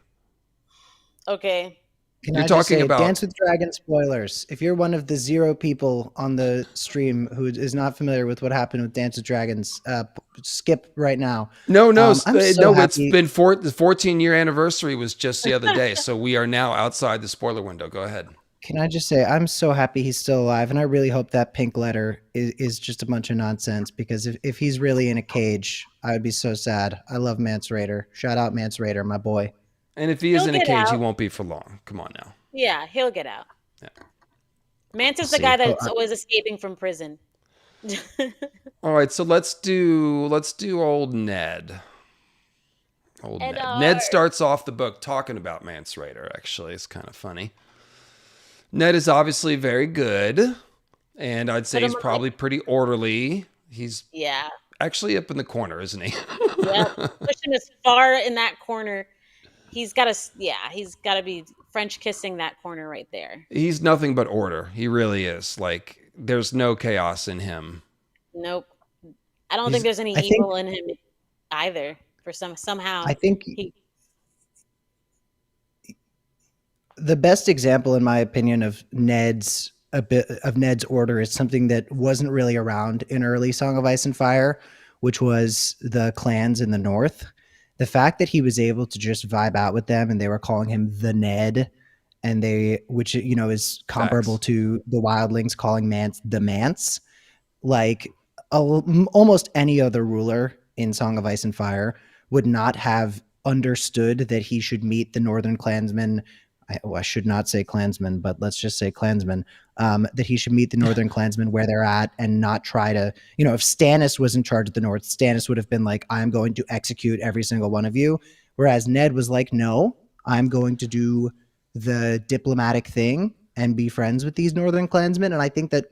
Okay. Can You're I just talking say, about- Dance with Dragons spoilers. If you're one of the 0 people on the stream who is not familiar with what happened with Dance with Dragons, skip right now. No, I'm so it's happy- been the 14-year anniversary was just the other day, so we are now outside the spoiler window. Go ahead. Can I just say, I'm so happy he's still alive, and I really hope that pink letter is just a bunch of nonsense, because if he's really in a cage, I would be so sad. I love Mance Rayder. Shout out Mance Rayder, my boy. And if he is He'll in a get cage, he out. won't be for long. Come on now. Yeah, he'll get out. Yeah. Mance is We'll the guy see. that's always escaping from prison. All right, so let's do old Ned. Ned. Ned starts off the book talking about Mance Rayder, actually. It's kind of funny. Ned is obviously very good, and I'd say Put him he's on, probably pretty orderly. He's Yeah. actually up in the corner, isn't he? Yeah. Push him as far in that corner. He's got to be French kissing that corner right there. He's nothing but order. He really is. Like, there's no chaos in him. Nope. I don't think there's any I think- evil in him either. For somehow. I think he, the best example, in my opinion, of Ned's order is something that wasn't really around in early Song of Ice and Fire, which was the clans in the North. The fact that he was able to just vibe out with them, and they were calling him the Ned, and which is comparable Facts. to the Wildlings calling Mance the Mance. Like almost any other ruler in Song of Ice and Fire would not have understood that he should meet the Northern clansmen. I should not say clansmen, but let's just say clansmen, that he should meet the Northern clansmen where they're at and not try to, if Stannis was in charge of the North, Stannis would have been like, I'm going to execute every single one of you. Whereas Ned was like, no, I'm going to do the diplomatic thing and be friends with these Northern clansmen. And I think that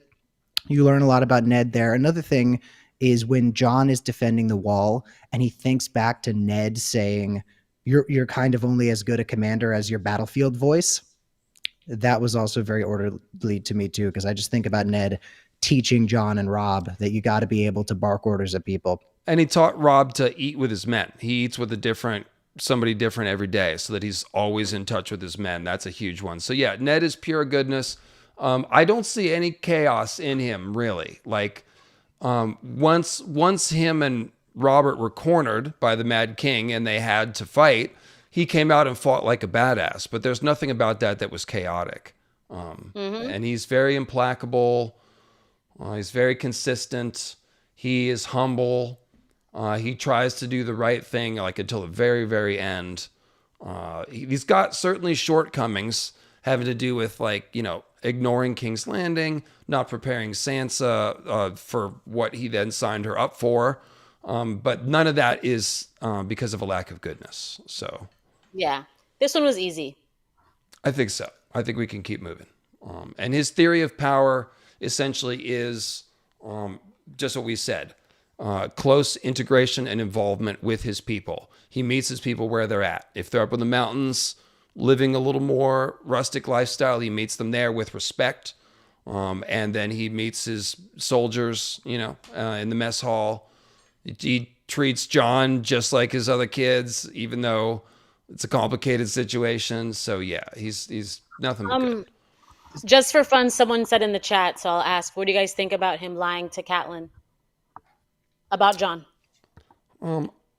you learn a lot about Ned there. Another thing is when Jon is defending the wall and he thinks back to Ned saying, you're kind of only as good a commander as your battlefield voice. That was also very orderly to me too, because I just think about Ned teaching Jon and Robb that you got to be able to bark orders at people. And he taught Robb to eat with his men. He eats with somebody different every day so that he's always in touch with his men. That's a huge one. So yeah, Ned is pure goodness. I don't see any chaos in him, really. Like, once him and Robert were cornered by the Mad King and they had to fight, he came out and fought like a badass. But there's nothing about that was chaotic. And he's very implacable. He's very consistent. He is humble. He tries to do the right thing like until the very, very end. He's got certainly shortcomings having to do with ignoring King's Landing, not preparing Sansa for what he then signed her up for. But none of that is because of a lack of goodness. So yeah, this one was easy. I think so. I think we can keep moving. And his theory of power essentially is just what we said. close integration and involvement with his people. He meets his people where they're at. If they're up in the mountains, living a little more rustic lifestyle, he meets them there with respect. And then he meets his soldiers, in the mess hall. He treats Jon just like his other kids, even though it's a complicated situation. So yeah, he's nothing but good. Just for fun, someone said in the chat, so I'll ask, what do you guys think about him lying to Catelyn about Jon?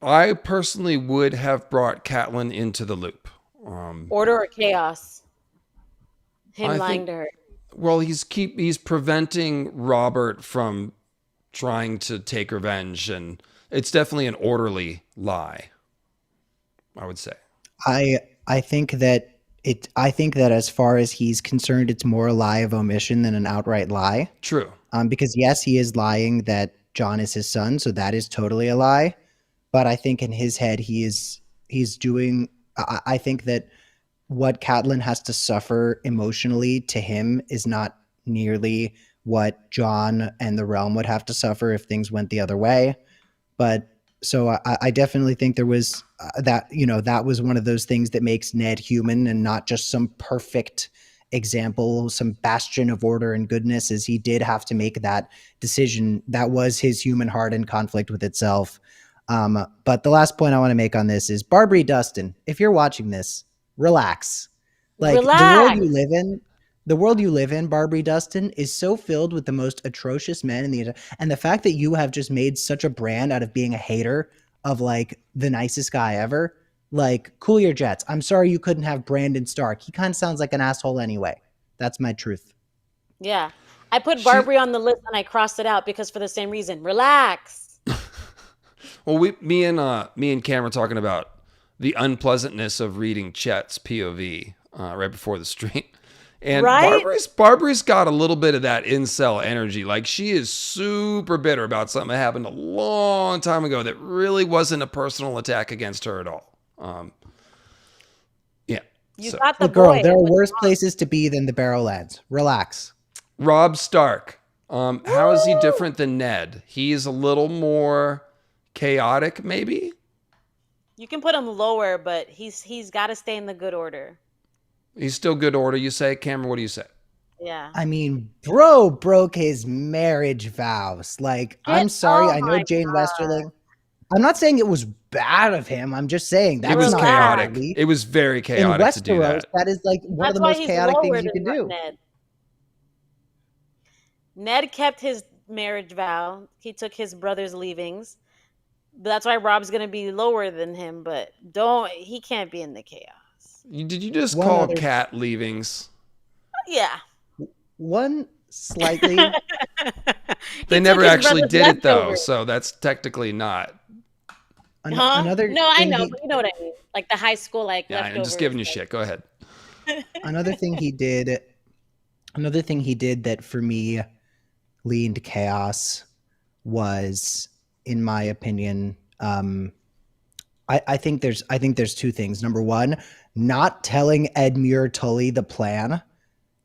I personally would have brought Catelyn into the loop. Order or chaos? Him lying to her. Well, he's preventing Robert from trying to take revenge, and it's definitely an orderly lie, I would say. I think that as far as he's concerned, it's more a lie of omission than an outright lie. True. Because yes, he is lying that Jon is his son, so that is totally a lie. But I think in his head, he's doing. I think that what Catelyn has to suffer emotionally to him is not nearly what Jon and the realm would have to suffer if things went the other way. But so I definitely think there was that was one of those things that makes Ned human and not just some perfect example, some bastion of order and goodness, is he did have to make that decision. That was his human heart in conflict with itself. But the last point I want to make on this is Barbary Dustin, if you're watching this, relax. Relax. The world you live in, Barbary Dustin, is so filled with the most atrocious men and the fact that you have just made such a brand out of being a hater of like the nicest guy ever, like cool your jets. I'm sorry you couldn't have Brandon Stark. He kind of sounds like an asshole anyway. That's my truth. Yeah. I put Barbary on the list and I crossed it out because for the same reason. Relax. Well, me and Cam were talking about the unpleasantness of reading Chet's POV right before the stream. And right? Barbara's got a little bit of that incel energy. Like, she is super bitter about something that happened a long time ago that really wasn't a personal attack against her at all. Yeah. You got the Look, girl, boy. there are worse places to be than the Barrowlands. Relax. Robb Stark. How is he different than Ned? He's a little more chaotic, maybe? You can put him lower, but he's got to stay in the good order. He's still good order, you say? Cameron, what do you say? Yeah. I mean, bro broke his marriage vows. Like, I'm sorry. I know Jane Westerling. I'm not saying it was bad of him. I'm just saying that it was not chaotic. bad. It was very chaotic in Westeros, to do that. That is like one That's of the why most he's chaotic lower things you than can do. Ned. Ned kept his marriage vow. He took his brother's leavings. That's why Rob's going to be lower than him, but he can't be in the chaos. Did you just call Cat leavings? Yeah. One slightly. They never actually did it though, so that's technically not. Another no, I know, but you know what I mean. Like the high school, Yeah, I'm just giving you shit. Go ahead. Another thing he did that for me leaned chaos was, in my opinion, I think there's two things. Number one, not telling Edmure Tully the plan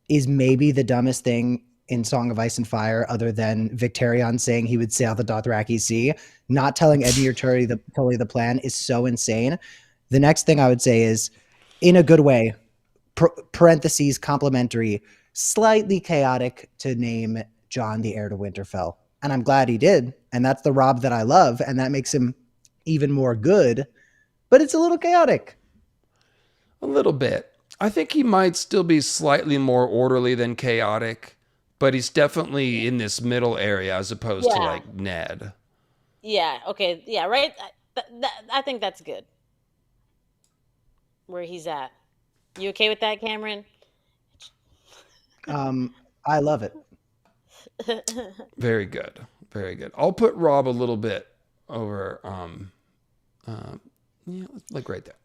is maybe the dumbest thing in Song of Ice and Fire, other than Victarion saying he would sail the Dothraki Sea. Not telling Edmure Tully the plan is so insane. The next thing I would say is, in a good way, parentheses, complimentary, slightly chaotic to name Jon the heir to Winterfell. And I'm glad he did. And that's the Robb that I love. And that makes him even more good. But it's a little chaotic. A little bit. I think he might still be slightly more orderly than chaotic, but he's definitely in this middle area as opposed to like Ned. Yeah. Okay. Yeah. Right. I think that's good. Where he's at. You okay with that, Cameron? I love it. Very good. Very good. I'll put Robb a little bit over, like right there.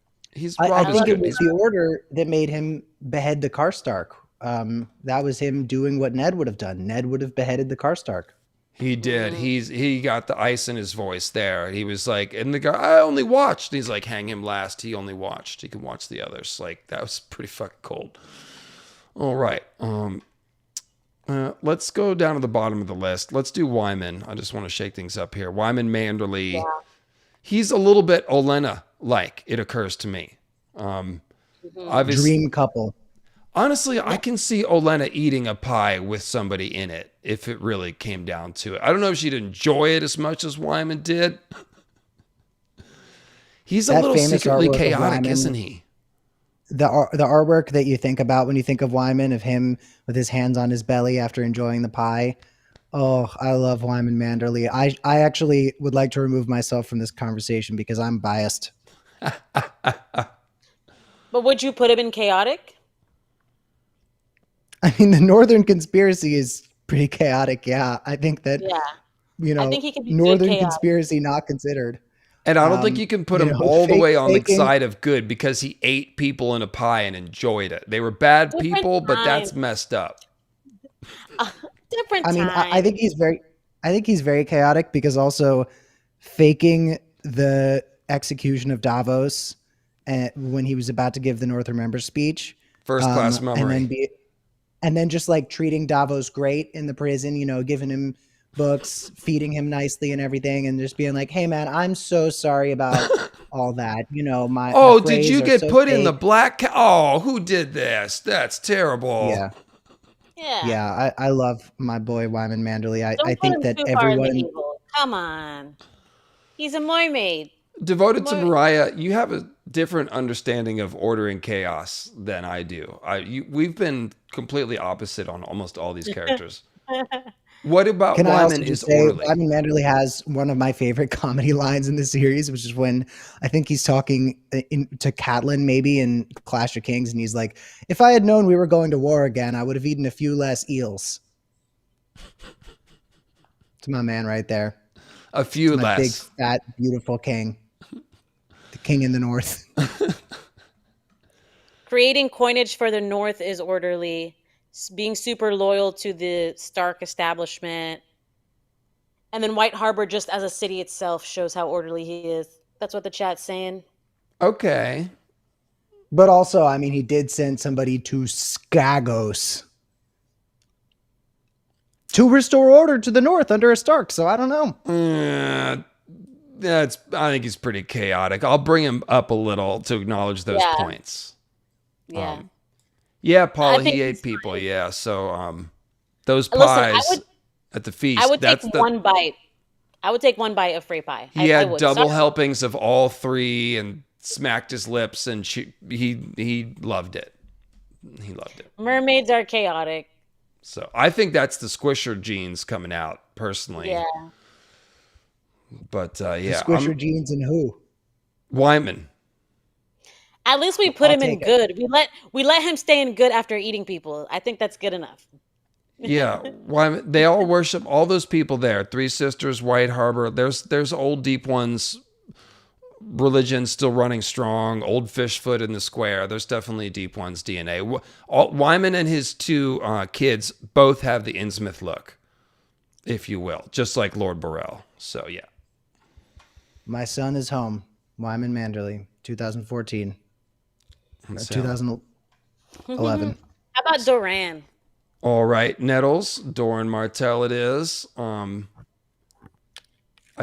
I think it was the order that made him behead the Karstark. That was him doing what Ned would have done. Ned would have beheaded the Karstark. He did. He got the ice in his voice there. He was like, and the guy, I only watched. And he's like, hang him last. He only watched. He can watch the others. Like, that was pretty fucking cold. All right. Let's go down to the bottom of the list. Let's do Wyman. I just want to shake things up here. Wyman Manderly. Yeah. He's a little bit Olenna-like, it occurs to me. Obviously, Dream couple. honestly, I can see Olenna eating a pie with somebody in it if it really came down to it. I don't know if she'd enjoy it as much as Wyman did. He's a That little famous secretly artwork of chaotic, Wyman, isn't he? The artwork that you think about when you think of Wyman, of him with his hands on his belly after enjoying the pie. Oh, I love Wyman Manderly. I actually would like to remove myself from this conversation because I'm biased. But would you put him in chaotic? I mean, the Northern conspiracy is pretty chaotic. Yeah, I think that, I think he could be Northern good chaotic. conspiracy not considered. And I don't think you can put him all the way on the faking- side of good because he ate people in a pie and enjoyed it. They were bad Different people, but that's time. messed up. Different I mean, time. I think he's very chaotic because also faking the execution of Davos when he was about to give the Northern members speech. First class memory. And then just like treating Davos great in the prison, giving him books, feeding him nicely and everything, and just being like, "Hey man, I'm so sorry about all that." My did phrase you are get so put in fake. the black? Oh, who did this? That's terrible. Yeah. I love my boy Wyman Manderly. I Don't put think him that too far in the everyone. evil. Come on. He's a mermaid. Devoted to Mariah, you have a different understanding of order and chaos than I do. We've been completely opposite on almost all these characters. What about Can I also Wyman is just say, orderly? Wyman Manderly has one of my favorite comedy lines in the series, which is when I think he's talking to Catelyn maybe in Clash of Kings, and he's like, "If I had known we were going to war again, I would have eaten a few less eels." It's my man right there. A few My less. big, fat, beautiful king. The king in the north. Creating coinage for the North is orderly. Being super loyal to the Stark establishment. And then White Harbor, just as a city itself, shows how orderly he is. That's what the chat's saying. Okay. But also, I mean, he did send somebody to Skagos to restore order to the north under a Stark. So I don't know. I think he's pretty chaotic. I'll bring him up a little to acknowledge those points. Yeah. Paul, I think he ate he's people. fine. Yeah. So, those Listen, pies at the feast. I would take one bite. I would take one bite of free pie. He I had would. double Sorry. helpings of all three and smacked his lips, and he loved it. He loved it. Mermaids are chaotic. So I think that's the Squisher genes coming out personally. Yeah. But The I'm Squisher jeans and who? Wyman. At least we put I'll him in take good. We let him stay in good after eating people. I think that's good enough. Yeah, Wyman. They all worship all those people there. Three Sisters, White Harbor. There's old Deep Ones religion still running strong. Old Fishfoot in the square. There's definitely Deep Ones DNA. Wyman and his two kids both have the Innsmouth look, if you will, just like Lord Burrell. So yeah. My son is home. Wyman Manderly, 2014. So, 2011. How about Doran? all right, Nettles, Doran Martell it is. I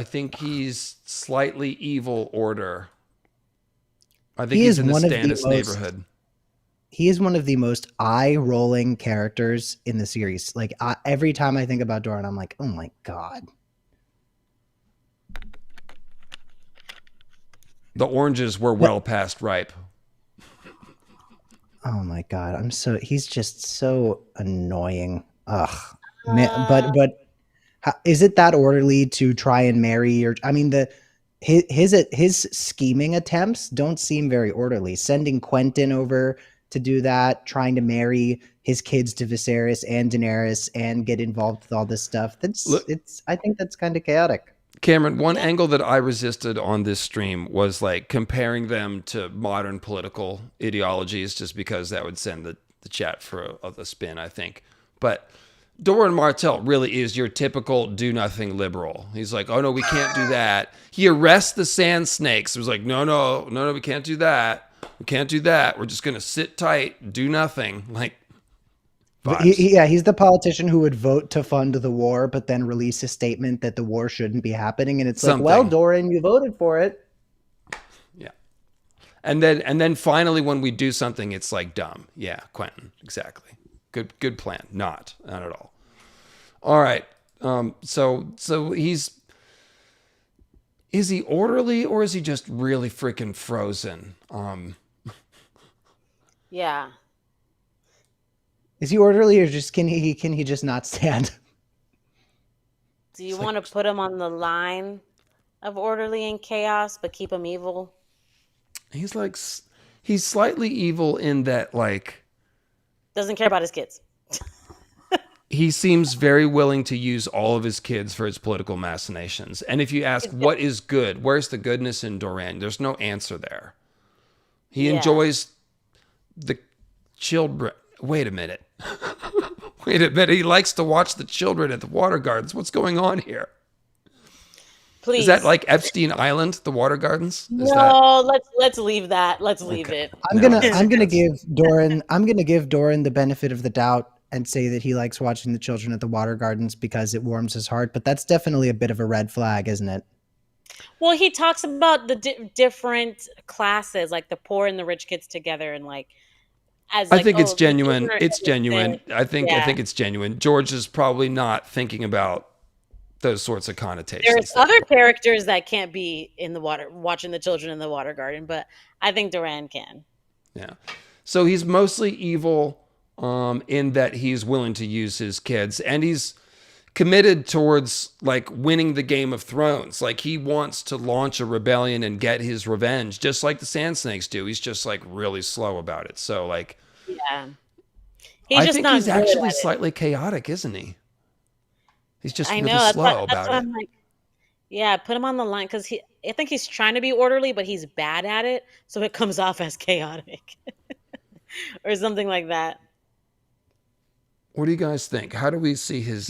think he's slightly evil order. I think he's in the Stannis neighborhood. He is one of the most eye-rolling characters in the series. Like every time I think about Doran, I'm like, oh my god. The oranges were well past ripe. Oh my god, he's just so annoying. Ugh. But is it that orderly to try and marry his scheming attempts don't seem very orderly. Sending Quentin over to do that, trying to marry his kids to Viserys and Daenerys and get involved with all this stuff. I think that's kind of chaotic. Cameron, one angle that I resisted on this stream was like comparing them to modern political ideologies, just because that would send the chat for a spin, I think. But Doran Martell really is your typical do-nothing liberal. He's like, oh, no, we can't do that. He arrests the sand snakes. It was like, no, we can't do that. We can't do that. We're just going to sit tight, do nothing. Like, vibes. He's the politician who would vote to fund the war, but then release a statement that the war shouldn't be happening. And it's like, well, Doran, you voted for it. Yeah. And then finally, when we do something, it's like dumb. Yeah, Quentin, exactly. Good plan. Not at all. All right. So is he orderly or is he just really freaking frozen? Yeah. Is he orderly or just can he just not stand? Do you want to put him on the line of orderly and chaos, but keep him evil? He's slightly evil in that, like, doesn't care about his kids. He seems very willing to use all of his kids for his political machinations. And if you ask what is good, where's the goodness in Doran? There's no answer there. He enjoys the children. Wait a minute. He likes to watch the children at the water gardens. What's going on here? Please. Is that like Epstein Island, the water gardens? Let's leave that. Let's leave it. I'm gonna give Doran the benefit of the doubt and say that he likes watching the children at the water gardens because it warms his heart. But that's definitely a bit of a red flag, isn't it? Well, he talks about the different classes, like the poor and the rich kids together, and like. I think it's genuine. It's genuine. I think it's genuine. George is probably not thinking about those sorts of connotations. There's other characters that can't be in the water, watching the children in the water garden, but I think Doran can. Yeah. So he's mostly evil in that he's willing to use his kids, and he's committed towards like winning the Game of Thrones. Like he wants to launch a rebellion and get his revenge, just like the Sand Snakes do. He's just like really slow about it. So like, yeah, I think he's actually slightly chaotic, isn't he? He's just really slow about it. I'm like, yeah, put him on the line because I think he's trying to be orderly, but he's bad at it, so it comes off as chaotic or something like that. What do you guys think? How do we see his?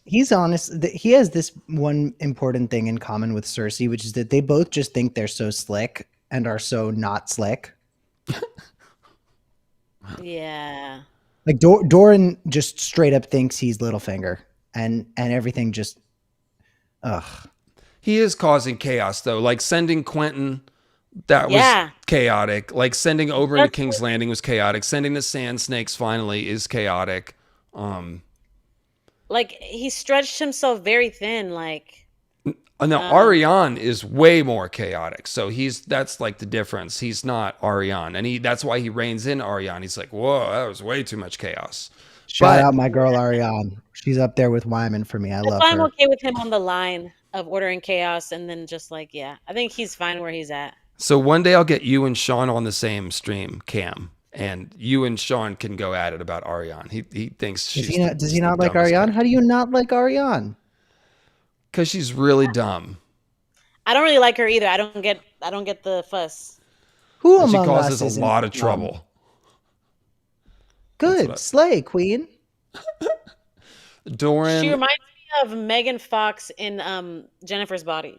He's honest. He has this one important thing in common with Cersei, which is that they both just think they're so slick and are so not slick. Yeah. Like Doran just straight up thinks he's Littlefinger, and everything just, ugh. He is causing chaos though. Like sending Quentin, that was chaotic. Like sending Oberyn to King's Landing was chaotic. Sending the Sand Snakes finally is chaotic. Like he stretched himself very thin. Like now Arianne is way more chaotic. So that's like the difference. He's not Arianne, and that's why he reins in Arianne. He's like, whoa, that was way too much chaos. Shout out my girl Arianne. She's up there with Wyman for me. I love her. I'm okay with him on the line of ordering chaos, and then just like I think he's fine where he's at. So one day I'll get you and Sean on the same stream, Cam. And you and Sean can go at it about Arianne. He thinks she's does he not like Arianne? How do you not like Arianne? Because she's really dumb. I don't really like her either. I don't get the fuss. Who among us? She causes us a lot of trouble. Good, slay queen. Doran. She reminds me of Megan Fox in Jennifer's Body.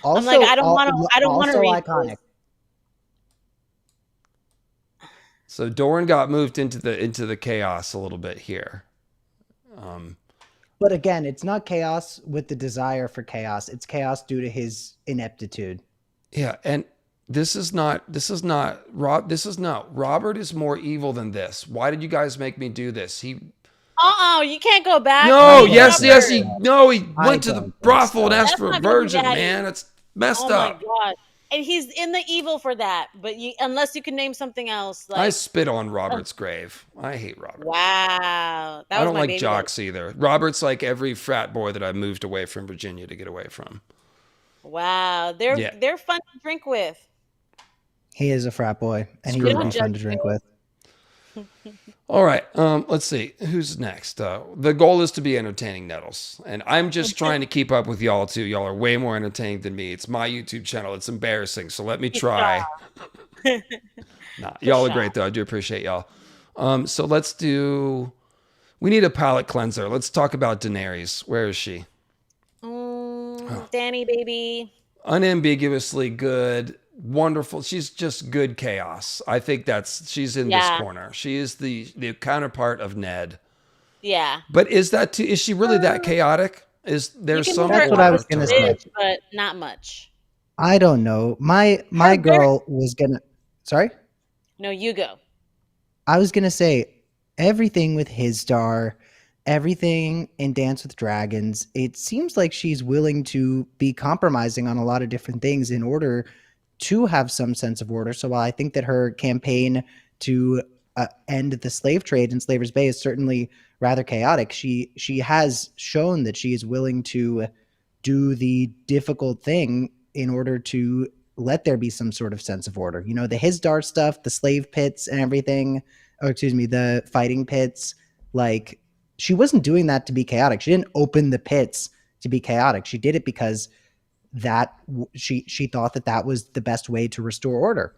Also, I'm like, I don't want to read iconic. This. So Doran got moved into the chaos a little bit here. But again, it's not chaos with the desire for chaos. It's chaos due to his ineptitude. Yeah, and this is not Robert is more evil than this. Why did you guys make me do this? You can't go back. No, he went to the brothel and asked for a virgin, man. It's messed up. Oh my god. And he's in the evil for that. But unless you can name something else. Like, I spit on Robert's grave. I hate Robert. Wow. I don't like jocks either. Robert's like every frat boy that I moved away from Virginia to get away from. Wow. They're fun to drink with. He is a frat boy, and he would be fun to drink with. All right, let's see. Who's next? The goal is to be entertaining, Nettles. And I'm just trying to keep up with y'all, too. Y'all are way more entertaining than me. It's my YouTube channel. It's embarrassing, so let me try. Y'all are great, though. I do appreciate y'all. So we need a palate cleanser. Let's talk about Daenerys. Where is she? Dany, baby. Unambiguously good. wonderful. She's just good chaos. I think she's in this corner. She is the counterpart of Ned. Yeah. But is she really that chaotic? Is there some? That's what I was gonna say, but not much. I don't know. My girl was gonna. Sorry. No, you go. I was gonna say everything with his star, everything in Dance with Dragons. It seems like she's willing to be compromising on a lot of different things in order to have some sense of order. So while I think that her campaign to end the slave trade in Slaver's Bay is certainly rather chaotic, she has shown that she is willing to do the difficult thing in order to let there be some sort of sense of order. You know, the Hisdar stuff, the slave pits and everything, the fighting pits, like she wasn't doing that to be chaotic. She didn't open the pits to be chaotic. She did it because she thought that was the best way to restore order.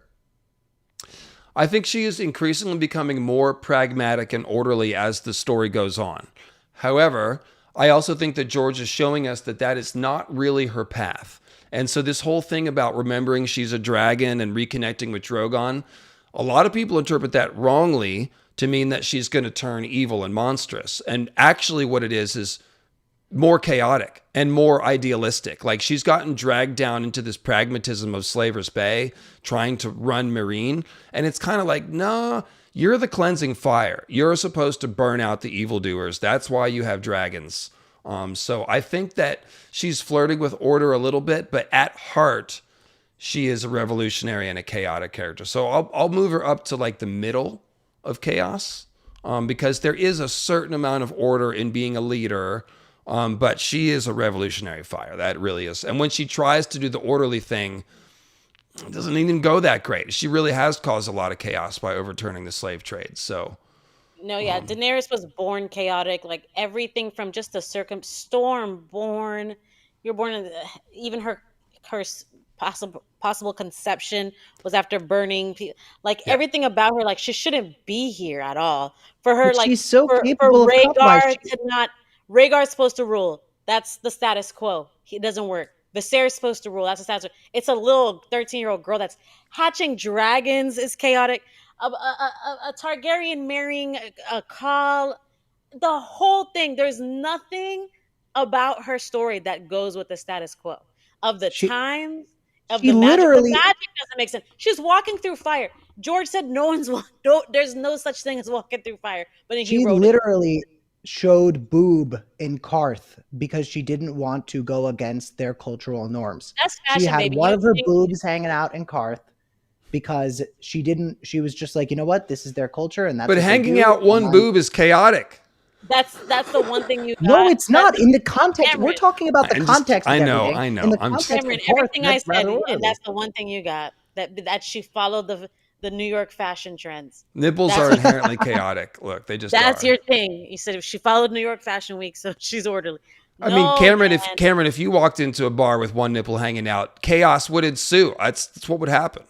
I think she is increasingly becoming more pragmatic and orderly as the story goes on. However, I also think that George is showing us that is not really her path. And so this whole thing about remembering she's a dragon and reconnecting with Drogon, a lot of people interpret that wrongly to mean that she's going to turn evil and monstrous. And actually what it is more chaotic and more idealistic. Like she's gotten dragged down into this pragmatism of Slaver's Bay, trying to run Meereen. And it's kind of like, no, you're the cleansing fire. You're supposed to burn out the evildoers. That's why you have dragons. So I think that she's flirting with order a little bit, but at heart, she is a revolutionary and a chaotic character. So I'll move her up to like the middle of chaos, because there is a certain amount of order in being a leader. But she is a revolutionary fire. That really is. And when she tries to do the orderly thing, it doesn't even go that great. She really has caused a lot of chaos by overturning the slave trade. So, no, yeah, Daenerys was born chaotic. Like everything from just a storm born. You're born in even her possible conception was after burning. Everything about her, like she shouldn't be here at all. For her, but she's so capable of Rhaegar to not. Rhaegar's supposed to rule. That's the status quo. It doesn't work. Viserys is supposed to rule. That's the status quo. It's a little 13-year-old girl that's hatching dragons is chaotic. A Targaryen marrying a Khal. The whole thing. There's nothing about her story that goes with the status quo of the times of the magic. The magic doesn't make sense. She's walking through fire. George said there's no such thing as walking through fire. But then she literally showed boob in Karth because she didn't want to go against their cultural norms. That's fashion, she had baby. One of her boobs hanging out in Karth because she was just like, you know what, this is their culture, and that's. But hanging out one boob is chaotic. That's the one thing you got. No, it's not. In the context, Cameron, we're talking about the context. I know. In the context Cameron, everything I said, and that's the one thing you got. That she followed the New York fashion trends. Nipples are inherently chaotic. Look, they just That's are. your thing. You said if she followed New York Fashion Week, so she's orderly. I mean, Cameron, if you walked into a bar with one nipple hanging out, chaos would ensue. That's what would happen.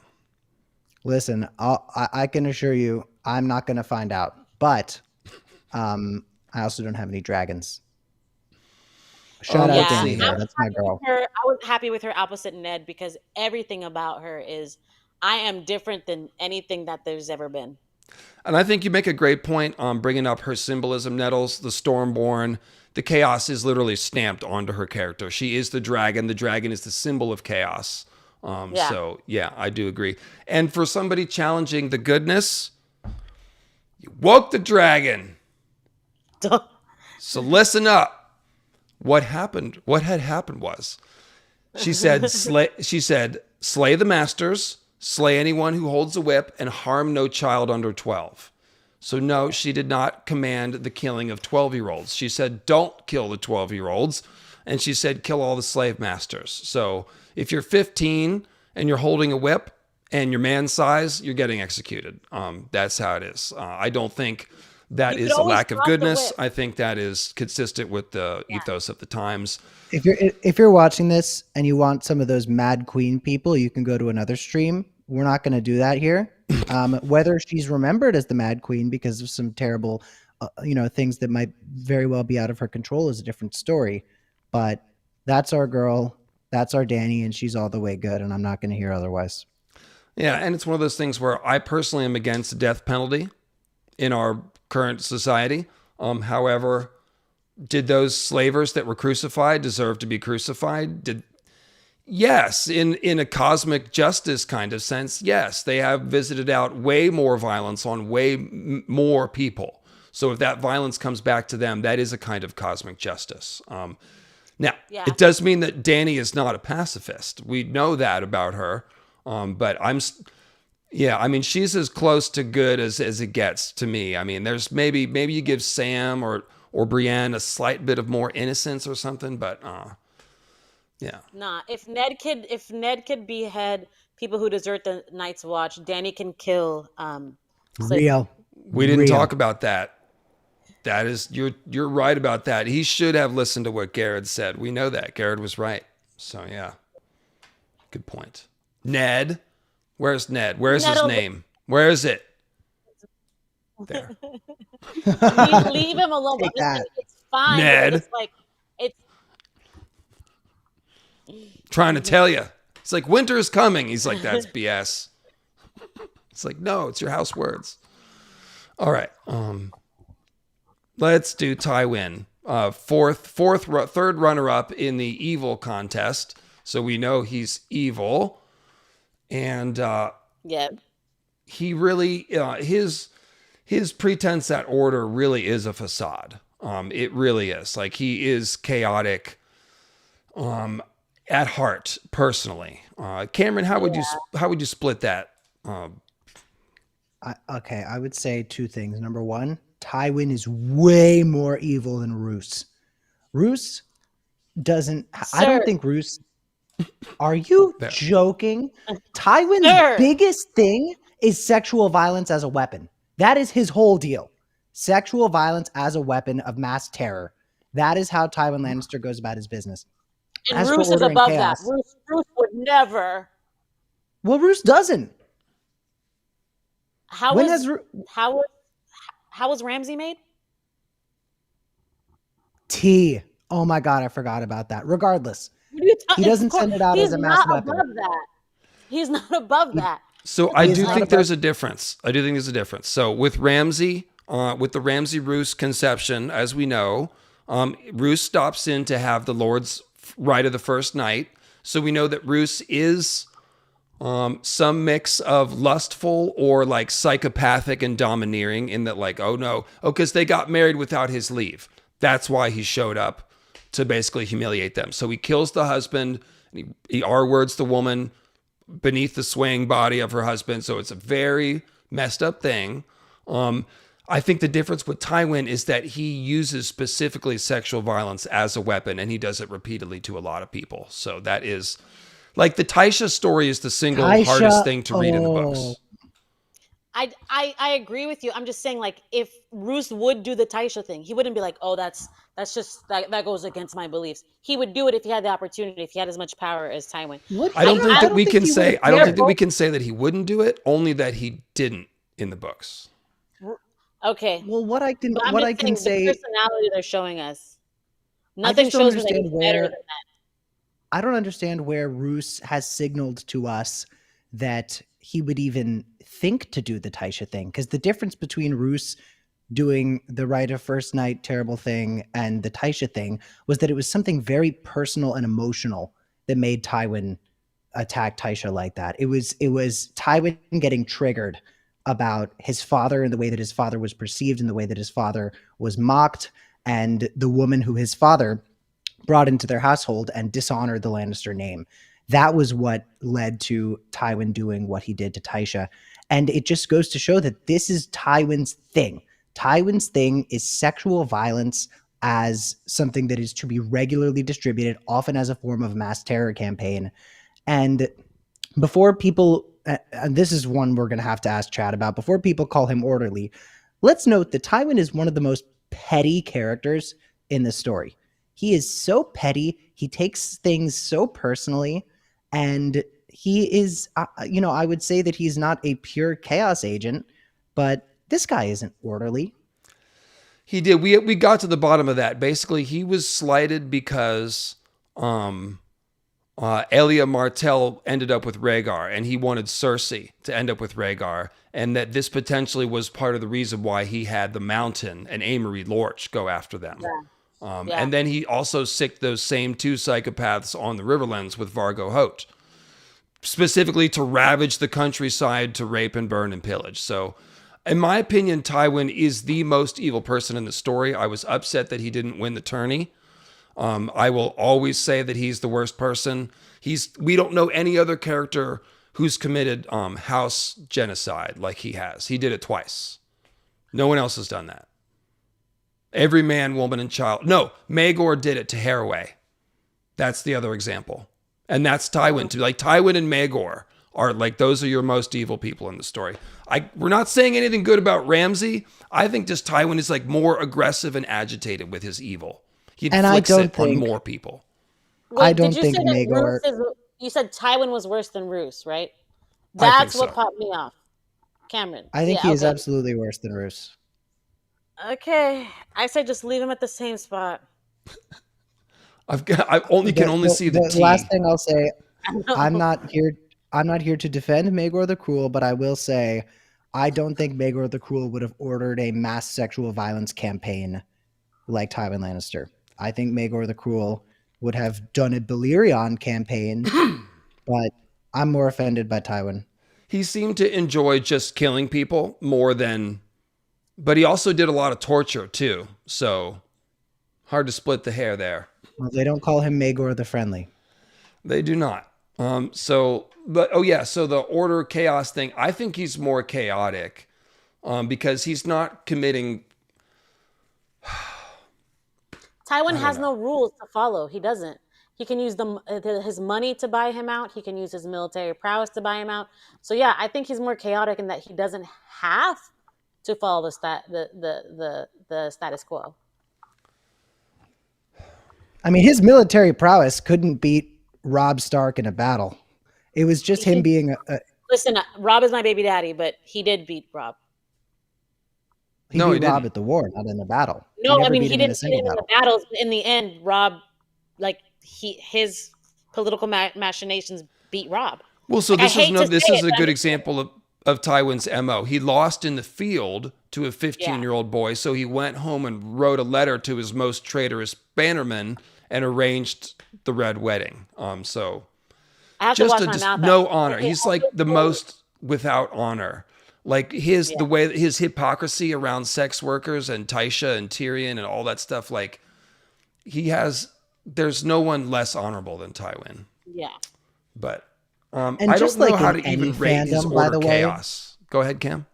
Listen, I can assure you, I'm not going to find out. But I also don't have any dragons. Shout out Danny. That's my girl. I was happy with her opposite Ned because everything about her is, I am different than anything that there's ever been. And I think you make a great point on bringing up her symbolism, Nettles, the Stormborn. The chaos is literally stamped onto her character. She is the dragon. The dragon is the symbol of chaos. So, yeah, I do agree. And for somebody challenging the goodness, you woke the dragon. So listen up. What happened? What had happened was, she said, slay the masters, slay anyone who holds a whip, and harm no child under 12. So no, she did not command the killing of 12-year-olds. She said, don't kill the 12-year-olds. And she said, kill all the slave masters. So if you're 15 and you're holding a whip and you're man size, you're getting executed. That's how it is. I don't think that is a lack of goodness. I think that is consistent with the ethos of the times. If you're watching this and you want some of those Mad Queen people, you can go to another stream. We're not going to do that here. Whether she's remembered as the Mad Queen because of some terrible, things that might very well be out of her control is a different story. But that's our girl. That's our Dany, and she's all the way good, and I'm not going to hear otherwise. Yeah, and it's one of those things where I personally am against the death penalty in our current society. However, did those slavers that were crucified deserve to be crucified? Yes, in a cosmic justice kind of sense, yes, they have visited out way more violence on more people. So if that violence comes back to them, that is a kind of cosmic justice. Now, it does mean that Dany is not a pacifist. We know that about her. But she's as close to good as it gets to me. I mean, there's maybe you give Sam or Brienne a slight bit of more innocence or something, but yeah. Nah, if Ned could behead people who desert the Night's Watch, Dany can kill Real. We didn't talk about that. That is, you're right about that. He should have listened to what Garrett said. We know that. Garrett was right. So yeah. Good point. Ned. Where's Ned? Where's his name? Where is it? There. leave him alone. It's fine. Ned. It's trying to tell you. It's like winter is coming. He's like, that's BS. It's like, no, it's your house words. All right. Let's do Tywin. Third runner-up in the evil contest. So we know he's evil. And he really, his pretense at order really is a facade. It really is. Like, he is chaotic at heart, personally. Cameron, how would you split that? I would say two things. Number one, Tywin is way more evil than Roose. Roose doesn't. Sir. I don't think Roose. Are you joking? Tywin's biggest thing is sexual violence as a weapon. That is his whole deal. Sexual violence as a weapon of mass terror. That is how Tywin Lannister goes about his business. And Roose is above that. Roose would never. Well, Roose doesn't. How was Ramsay made? Tea. Oh my God, I forgot about that. Regardless, he doesn't send it out as a mass weapon. He's not above that. So I do think there's a difference. So with Ramsay, with the Ramsay Roose conception, as we know, Roose stops in to have the Lord's right of the first night. So we know that Roose is some mix of lustful or like psychopathic and domineering, in that, like, because they got married without his leave. That's why he showed up, to basically humiliate them. So he kills the husband, and he R-words the woman beneath the swaying body of her husband. So it's a very messed up thing. I think the difference with Tywin is that he uses specifically sexual violence as a weapon, and he does it repeatedly to a lot of people. So that is, like, the Tysha story is the single hardest thing to read in the books. I agree with you. I'm just saying, like, if Roose would do the Tysha thing, he wouldn't be like, oh, that's just that goes against my beliefs. He would do it if he had the opportunity, if he had as much power as Tywin. I don't think that we can say that he wouldn't do it, only that he didn't in the books. Okay. Well, what I can say, the personality they're showing us, nothing shows me that he's better than that. I don't understand where Roose has signaled to us that he would even think to do the Tysha thing, because the difference between Roose doing the right of first night terrible thing and the Tysha thing was that it was something very personal and emotional that made Tywin attack Tysha like that. It was Tywin getting triggered about his father and the way that his father was perceived and the way that his father was mocked, and the woman who his father brought into their household and dishonored the Lannister name. That was what led to Tywin doing what he did to Tysha. And it just goes to show that this is Tywin's thing. Tywin's thing is sexual violence as something that is to be regularly distributed, often as a form of mass terror campaign. And before people, and this is one we're going to have to ask Chad about, before people call him orderly, let's note that Tywin is one of the most petty characters in the story. He is so petty. He takes things so personally, and he is, I would say that he's not a pure chaos agent, but this guy isn't orderly. He did. We got to the bottom of that. Basically, he was slighted because Elia Martell ended up with Rhaegar, and he wanted Cersei to end up with Rhaegar, and that this potentially was part of the reason why he had the Mountain and Amory Lorch go after them. Yeah. And then he also sicked those same two psychopaths on the Riverlands with Vargo Hoat, specifically to ravage the countryside, to rape and burn and pillage. So, in my opinion, Tywin is the most evil person in the story. I was upset that he didn't win the tourney. I will always say that he's the worst person. We don't know any other character who's committed house genocide like he has. He did it twice. No one else has done that. Every man, woman, and child. No, Maegor did it to Haraway. That's the other example. And that's Tywin too. Like Tywin and Maegor are like, those are your most evil people in the story. We're not saying anything good about Ramsay. I think just Tywin is like more aggressive and agitated with his evil. He inflicts it on more people. Wait, I don't think Maegor. You said Tywin was worse than Roose, right? I think That's what so. popped me off. Cameron. I think he is absolutely worse than Roose. Okay, I say just leave him at the same spot. I can only see the T. Last thing I'll say, I'm not here to defend Maegor the Cruel, but I will say I don't think Maegor the Cruel would have ordered a mass sexual violence campaign like Tywin Lannister. I think Maegor the Cruel would have done a Balerion campaign, but I'm more offended by Tywin. He seemed to enjoy just killing people more than, but he also did a lot of torture too. So hard to split the hair there. Well, they don't call him Maegor the Friendly. They do not. So the order chaos thing, I think he's more chaotic because he's not committing. Tywin has no rules to follow. He doesn't. He can use his money to buy him out. He can use his military prowess to buy him out. So yeah, I think he's more chaotic in that he doesn't have to follow the status quo. I mean, his military prowess couldn't beat Robb Stark in a battle. It was just him being a. Listen, Robb is my baby daddy, but he did beat Robb. He beat Robb at the war, not in the battle. No, I mean he didn't beat him in the battles. In the end, Robb, his political machinations beat Robb. Well, so this is a good example of Tywin's MO. He lost in the field to a 15-year-old boy, so he went home and wrote a letter to his most traitorous bannerman and arranged the Red Wedding. So I have to wash my mouth no honor. He's like the most without honor. Like the way his hypocrisy around sex workers and Tysha and Tyrion and all that stuff. Like there's no one less honorable than Tywin. Yeah. But I don't know how to even rate his order chaos. Go ahead, Cam.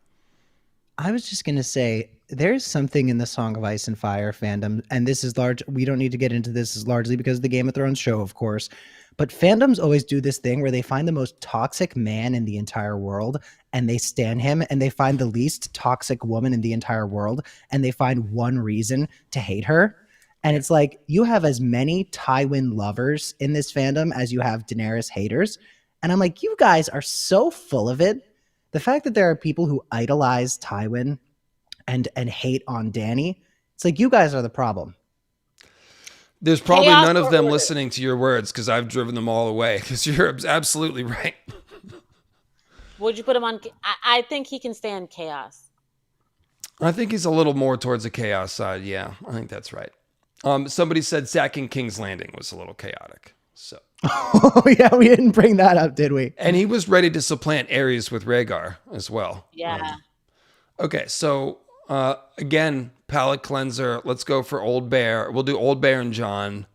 I was just going to say, there's something in the Song of Ice and Fire fandom, and this is large. We don't need to get into this, is largely because of the Game of Thrones show, of course. But fandoms always do this thing where they find the most toxic man in the entire world, and they stan him, and they find the least toxic woman in the entire world, and they find one reason to hate her. And it's like, you have as many Tywin lovers in this fandom as you have Daenerys haters. And I'm like, you guys are so full of it. The fact that there are people who idolize Tywin and hate on Dany, it's like, you guys are the problem. There's probably none of them listening to your words because I've driven them all away, because you're absolutely right. Would you put him on? I think he can stand chaos. I think he's a little more towards the chaos side. Yeah, I think that's right. Somebody said sacking King's Landing was a little chaotic. So. Oh yeah, we didn't bring that up, did we? And he was ready to supplant Aerys with Rhaegar as well. Yeah. Okay, so again, palate cleanser. Let's go for Old Bear. We'll do Old Bear and Jon.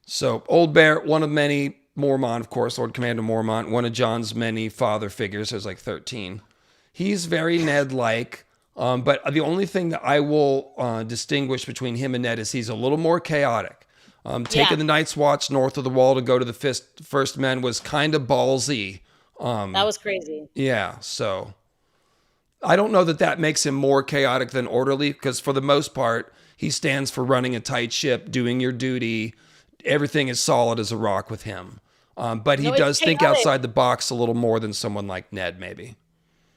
So Old Bear, one of many, Mormont, of course, Lord Commander Mormont, one of Jon's many father figures. There's like 13. He's very Ned-like. But the only thing that I will distinguish between him and Ned is he's a little more chaotic. Taking the Night's Watch north of the Wall to go to the First Men was kind of ballsy. That was crazy. Yeah, so I don't know that makes him more chaotic than orderly, because for the most part, he stands for running a tight ship, doing your duty. Everything is solid as a rock with him. But he does think outside the box a little more than someone like Ned, maybe.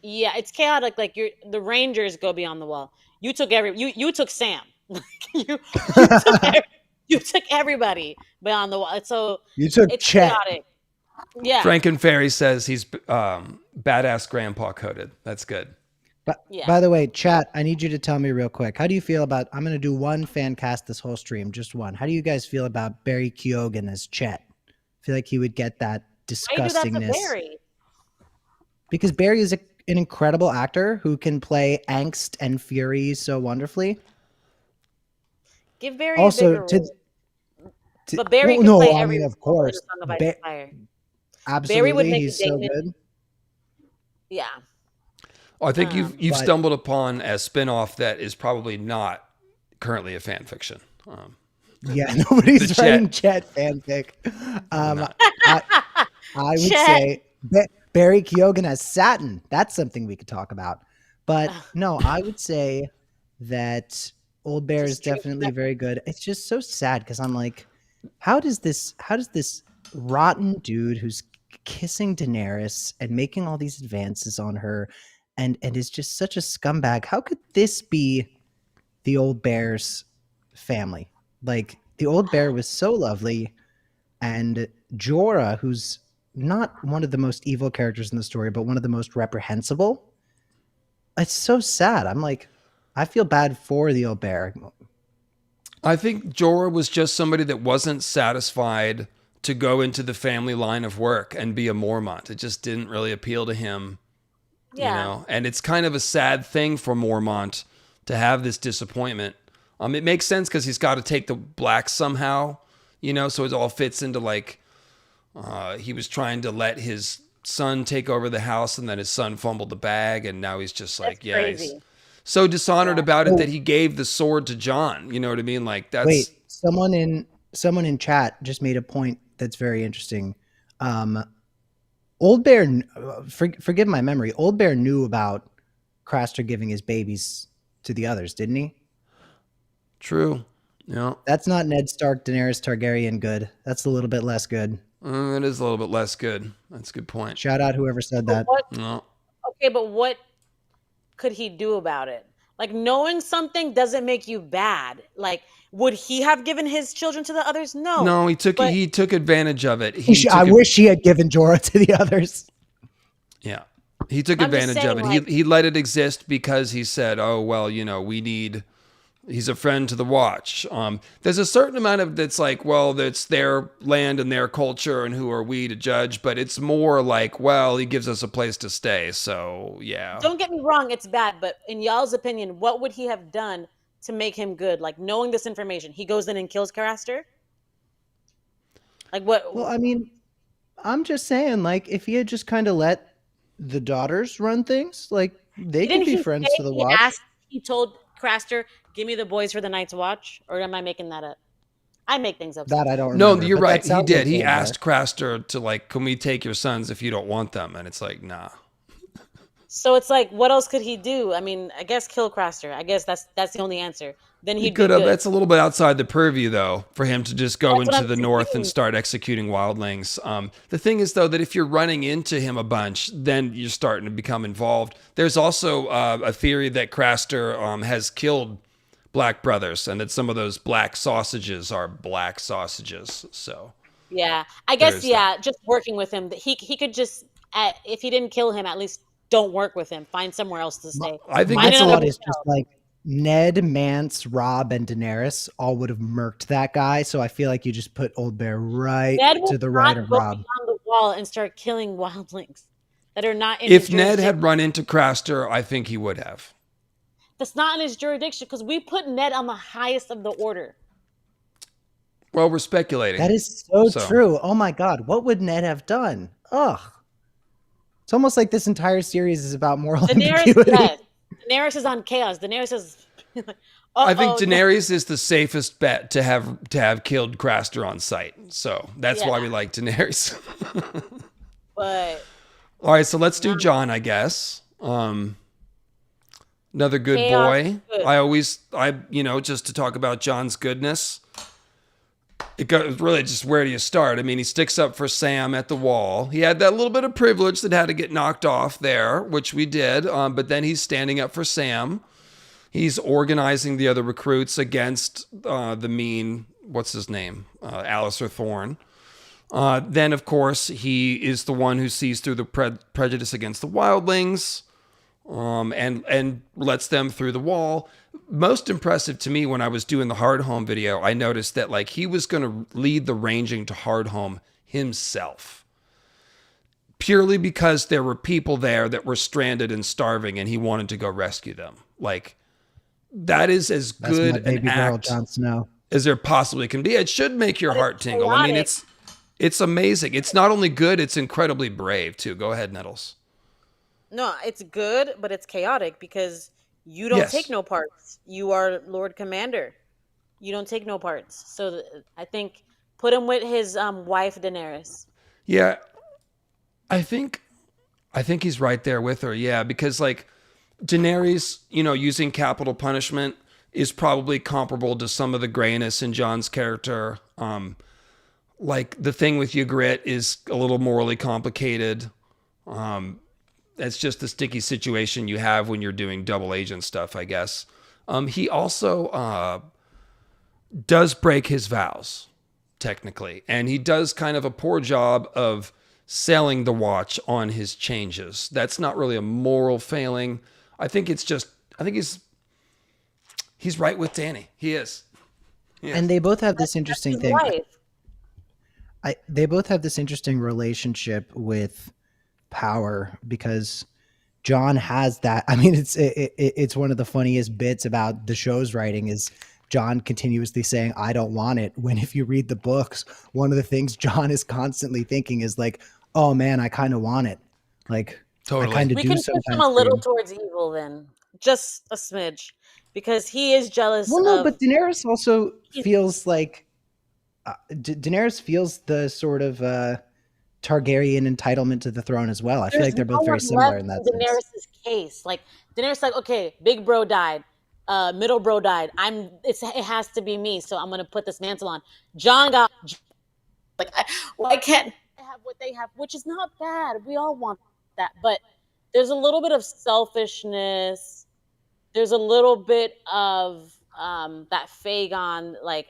Yeah, it's chaotic. Like the Rangers go beyond the wall. You took you took Sam. you took You took everybody beyond the wall. So You took it's Chet. chaotic. Yeah. Frankenfairy says he's badass grandpa coded. That's good. But Yeah. by the way, chat, I need you to tell me real quick. How do you feel about? I'm going to do one fan cast this whole stream, just one. How do you guys feel about Barry Keoghan as Chet? I feel like he would get that Why you do that to disgustingness. Barry? Because Barry is an incredible actor who can play angst and fury so wonderfully. Give Barry Also, a bigger role. But well, Barry can no, play I every mean, of role in course, A Song of Ice and Fire. absolutely, would make he's so Daemon- good. Yeah. I think you've But- stumbled upon a spinoff that is probably not currently a fan fiction. Yeah, nobody's The writing Chet fanfic. I would Chet. say Barry Keoghan as Satin. That's something we could talk about. But no, I would say that Old Bear is Just treat definitely that- very good. It's just so sad because I'm like, how does this rotten dude who's kissing Daenerys and making all these advances on her and is just such a scumbag, how could this be the Old Bear's family? Like, the Old Bear was so lovely, and Jorah, who's not one of the most evil characters in the story, but one of the most reprehensible. It's so sad. I'm like, I feel bad for the Old Bear. I think Jorah was just somebody that wasn't satisfied to go into the family line of work and be a Mormont. It just didn't really appeal to him. Yeah. You know, and it's kind of a sad thing for Mormont to have this disappointment. It makes sense because he's got to take the blacks somehow, you know, so it all fits into like he was trying to let his son take over the house and then his son fumbled the bag and now he's just like, That's yeah, crazy. he's so dishonored about it Oh. that he gave the sword to Jon. You know what I mean? Like that's Wait, someone in chat just made a point that's very interesting. Old Bear, forgive my memory, Old Bear knew about Craster giving his babies to the others, didn't he? true. Yeah, That's not Ned Stark, Daenerys Targaryen good. That's a little bit less good. it is a little bit less good. That's a good point. Shout out whoever said that. No. Okay, but what could he do about it? Like, knowing something doesn't make you bad. Like, would he have given his children to the others? No. No, he took But- advantage of it. I wish he had given Jorah to the others. Yeah. He took I'm just advantage of it. saying, like- He let it exist because he said, oh, well, you know, he's a friend to the watch. There's a certain amount of that's like, well, that's their land and their culture and who are we to judge. But it's more like, well, he gives us a place to stay. So, yeah. Don't get me wrong, it's bad. But in y'all's opinion, what would he have done to make him good? Like, knowing this information, he goes in and kills Craster? Like, what? Well, I mean, I'm just saying, like, if he had just kind of let the daughters run things, like, they could Didn't be he friends say to the he watch. He told Craster, give me the boys for the night's watch? Or am I making that up? I make things up. That I don't No, remember. you're but that right. He sounds did. like He Old Bear. asked Craster to like, can we take your sons if you don't want them? And it's like, nah. So it's like, what else could he do? I mean, I guess kill Craster. I guess that's the only answer. Then He he'd could be have. good. That's a little bit outside the purview, though, for him to just go That's what into I'm the north and thinking. start executing wildlings. The thing is, though, that if you're running into him a bunch, then you're starting to become involved. There's also a theory that Craster has killed black brothers, and that some of those black sausages are black sausages. So Yeah, I guess There's just working with him. He could just if he didn't kill him, at least don't work with him. Find somewhere else to stay. I think Find it's My another thought is hotel. just like Ned, Mance, Robb, and Daenerys all would have murked that guy. So I feel like you just put Old Bear right Ned will to the right not of go Robb. beyond the wall and start killing wildlings that are not in if his Ned jurisdiction. had run into Craster, I think he would have. That's not in his jurisdiction because we put Ned on the highest of the order. Well, we're speculating. That is so So- true. Oh my God. What would Ned have done? Ugh. It's almost like this entire series is about moral Daenerys, ambiguity. yes. Daenerys is on chaos. Daenerys is. I think Uh-oh, Daenerys is the safest bet to have killed Craster on sight. So that's why Yeah. we like Daenerys. But All right, so let's do Jon, I guess. Another good Chaos boy. is good. Just to talk about Jon's goodness. It goes really just where do you start? I mean, he sticks up for Sam at the wall. He had that little bit of privilege that had to get knocked off there, which we did. But then he's standing up for Sam. He's organizing the other recruits against the mean what's his name? Alistair Thorne. Then, of course, he is the one who sees through the prejudice against the wildlings, and lets them through the wall. Most impressive to me when I was doing the Hardhome video, I noticed that like he was going to lead the ranging to Hardhome himself, purely because there were people there that were stranded and starving, and he wanted to go rescue them. Like, that is as good an act Jon Snow as there possibly can be. It should make your heart tingle. I mean, it's amazing. It's not only good, it's incredibly brave too. Go ahead, Nettles. No, it's good, but it's chaotic because you don't take no parts. You are Lord Commander. You don't take no parts. So I think put him with his wife Daenerys. Yeah, I think he's right there with her. Yeah, because like Daenerys, using capital punishment is probably comparable to some of the grayness in Jon's character. Like the thing with Ygritte is a little morally complicated. That's just the sticky situation you have when you're doing double agent stuff, I guess. He also does break his vows, technically. And he does kind of a poor job of selling the watch on his changes. That's not really a moral failing. I think he's right with Dany. He is. And they both have this interesting thing. They both have this interesting relationship with power because Jon has that. I mean, it's one of the funniest bits about the show's writing is Jon continuously saying, "I don't want it." When if you read the books, one of the things Jon is constantly thinking is like, "Oh man, I kind of want it." Like, totally. I kind of do. We can push him a little towards evil, then just a smidge, because he is jealous. Well, no, but Daenerys also feels like Daenerys feels the sort of Targaryen entitlement to the throne as well. I feel like they're both very similar in that sense. Daenerys' case, like Daenerys, like, okay, big bro died, middle bro died. It has to be me, so I'm gonna put this mantle on. Jon got like, why can't I have what they have? Which is not bad. We all want that, but there's a little bit of selfishness. There's a little bit of that Fagon, like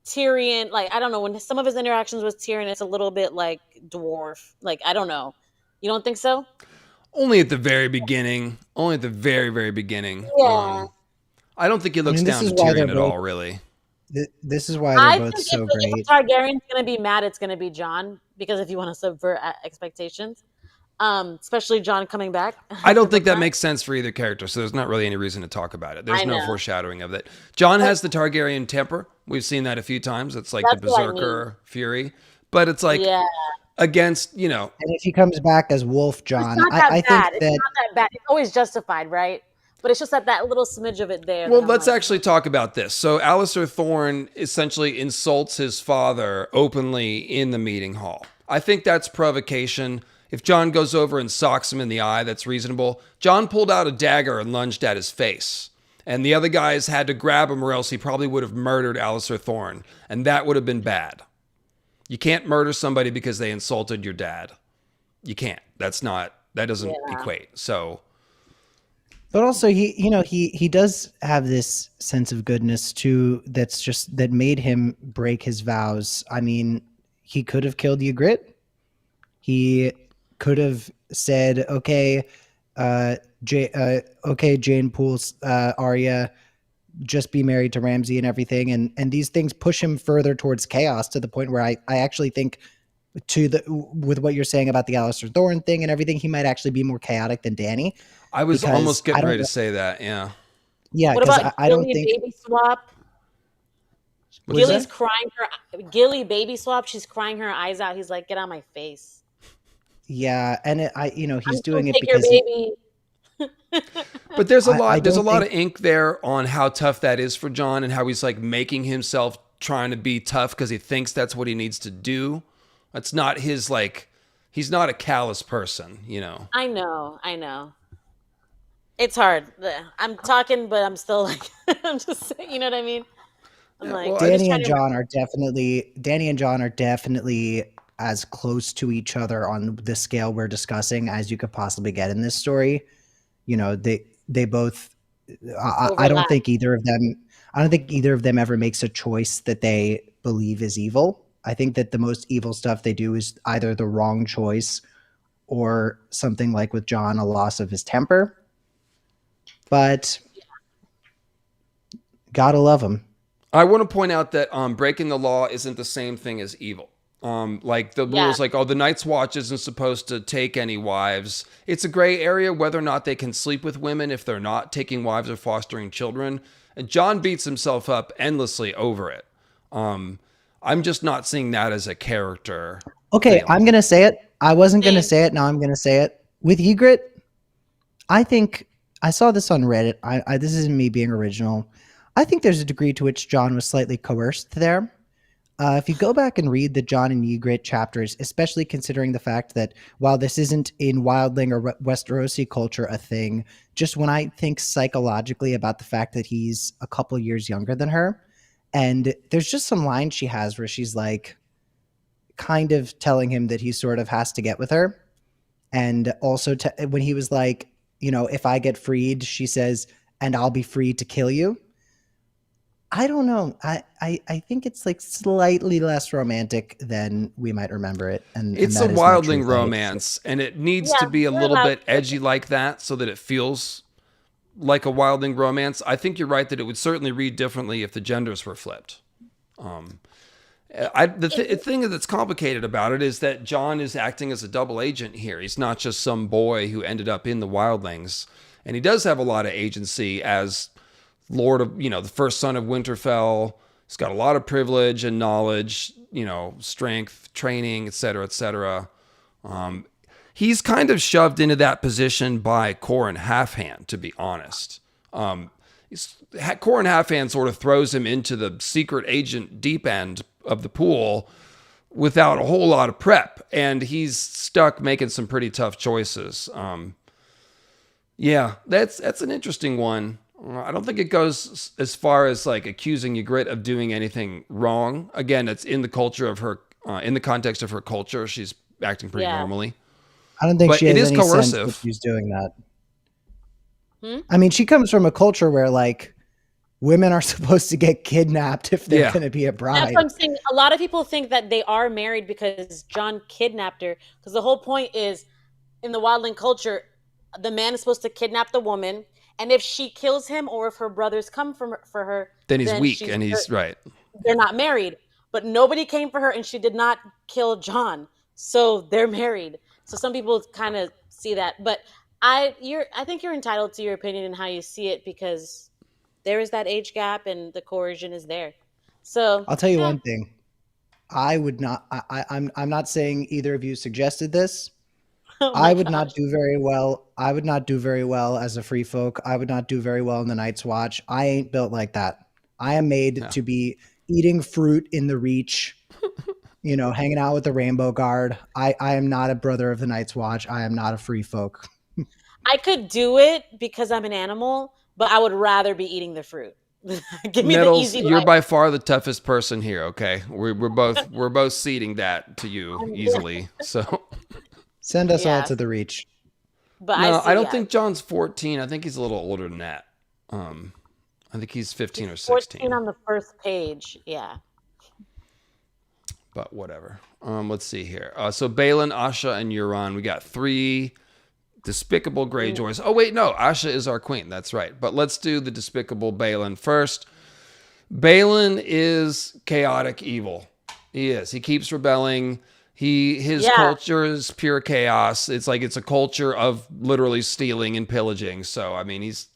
Tyrion, like I don't know, when some of his interactions with Tyrion, it's a little bit like dwarf. Like I don't know, you don't think so? Only at the very beginning. Only at the very, very beginning. Yeah. I don't think he looks down to Tyrion at all, really. This is why they're both so great. If Targaryen's gonna be mad, it's gonna be Jon, because if you want to subvert expectations, especially Jon coming back. I don't think that makes sense for either character, so there's not really any reason to talk about it. There's no foreshadowing of it. Jon has the Targaryen temper. We've seen that a few times. It's like the berserker fury, but it's like against, And if he comes back as Wolf Jon, I think that it's not that bad. It's always justified, right? But it's just that little smidge of it there. Well, let's actually talk about this. So Alistair Thorne essentially insults his father openly in the meeting hall. I think that's provocation. If Jon goes over and socks him in the eye, that's reasonable. Jon pulled out a dagger and lunged at his face. And the other guys had to grab him or else he probably would have murdered Alistair Thorne. And that would have been bad. You can't murder somebody because they insulted your dad. You can't. That doesn't equate. So... But also, he does have this sense of goodness too. That made him break his vows. I mean, he could have killed Ygritte. He could have said, "Okay, Jane Poole's Arya, just be married to Ramsay and everything." And these things push him further towards chaos to the point where I actually think with what you're saying about the Alistair Thorne thing and everything, he might actually be more chaotic than Dany. I was almost getting ready to say that, yeah. Yeah, what about I don't think baby swap? Gilly's crying Gilly baby swap. She's crying her eyes out. He's like, "Get out my face." Yeah, and he's doing it take because your baby. But there's a lot. There's a lot of ink there on how tough that is for Jon and how he's like making himself trying to be tough because he thinks that's what he needs to do. That's not his he's not a callous person, I know. It's hard. I'm talking, but I'm still like, I'm just saying, you know what I mean? Dany and Jon are definitely as close to each other on the scale we're discussing as you could possibly get in this story. They both I don't overlap. think either of them. I don't think either of them ever makes a choice that they believe is evil. I think that the most evil stuff they do is either the wrong choice or something like with Jon, a loss of his temper. But gotta love him. I want to point out that breaking the law isn't the same thing as evil. Like the rules, like, oh, the Night's Watch isn't supposed to take any wives. It's a gray area whether or not they can sleep with women if they're not taking wives or fostering children. And Jon beats himself up endlessly over it. I'm just not seeing that as a character. Okay, failing. I'm gonna say it. I wasn't gonna say it. Now I'm gonna say it. With Ygritte, I think I saw this on Reddit. This isn't me being original. I think there's a degree to which Jon was slightly coerced there. If you go back and read the Jon and Ygritte chapters, especially considering the fact that while this isn't in Wildling or Westerosi culture a thing, just when I think psychologically about the fact that he's a couple years younger than her, and there's just some lines she has where she's like kind of telling him that he sort of has to get with her. And also when he was like, if I get freed, she says, and I'll be free to kill you. I don't know. I think it's like slightly less romantic than we might remember it. And it's and a that is no wildling truth. romance, and it needs to be a little bit edgy like that so that it feels like a wildling romance. I think you're right that it would certainly read differently if the genders were flipped. The thing that's complicated about it is that Jon is acting as a double agent here. He's not just some boy who ended up in the wildlings, and he does have a lot of agency as Lord of, the first son of Winterfell. He's got a lot of privilege and knowledge, strength, training, et cetera, et cetera. He's kind of shoved into that position by Qhorin Halfhand, to be honest. Qhorin Halfhand sort of throws him into the secret agent deep end of the pool without a whole lot of prep, and he's stuck making some pretty tough choices. That's an interesting one. I don't think it goes as far as like accusing Ygritte of doing anything wrong. Again, it's in the culture of her, in the context of her culture. She's acting pretty normally. I don't think but she has it is any coercive. sense that she's doing that. I mean, she comes from a culture where like women are supposed to get kidnapped if they're going to be a bride. That's what I'm saying. A lot of people think that they are married because Jon kidnapped her. Because the whole point is, in the wildling culture, the man is supposed to kidnap the woman. And if she kills him or if her brothers come for her, then he's weak and he's right. They're not married. But nobody came for her and she did not kill Jon. So they're married. So some people kind of see that. But I think you're entitled to your opinion and how you see it because there is that age gap and the coercion is there. So I'll tell you one thing. I would not I'm not saying either of you suggested this. I would not do very well. I would not do very well as a free folk. I would not do very well in the Night's Watch. I ain't built like that. I am made to be eating fruit in the Reach, hanging out with the Rainbow Guard. I am not a brother of the Night's Watch. I am not a free folk. I could do it because I'm an animal, but I would rather be eating the fruit. Give me Nettles, the easy you're life. by far the toughest person here. Okay, we're both ceding that to you easily. So. Send us all to the Reach. But no, I don't think Jon's 14. I think he's a little older than that. I think he's 15 or 16. 14 on the first page, yeah. But whatever. Let's see here. So Balon, Asha, and Euron. We got 3 despicable Greyjoys. Oh, wait, no. Asha is our queen. That's right. But let's do the despicable Balon first. Balon is chaotic evil. He is. He keeps rebelling. His culture is pure chaos. It's like it's a culture of literally stealing and pillaging. So I mean, he's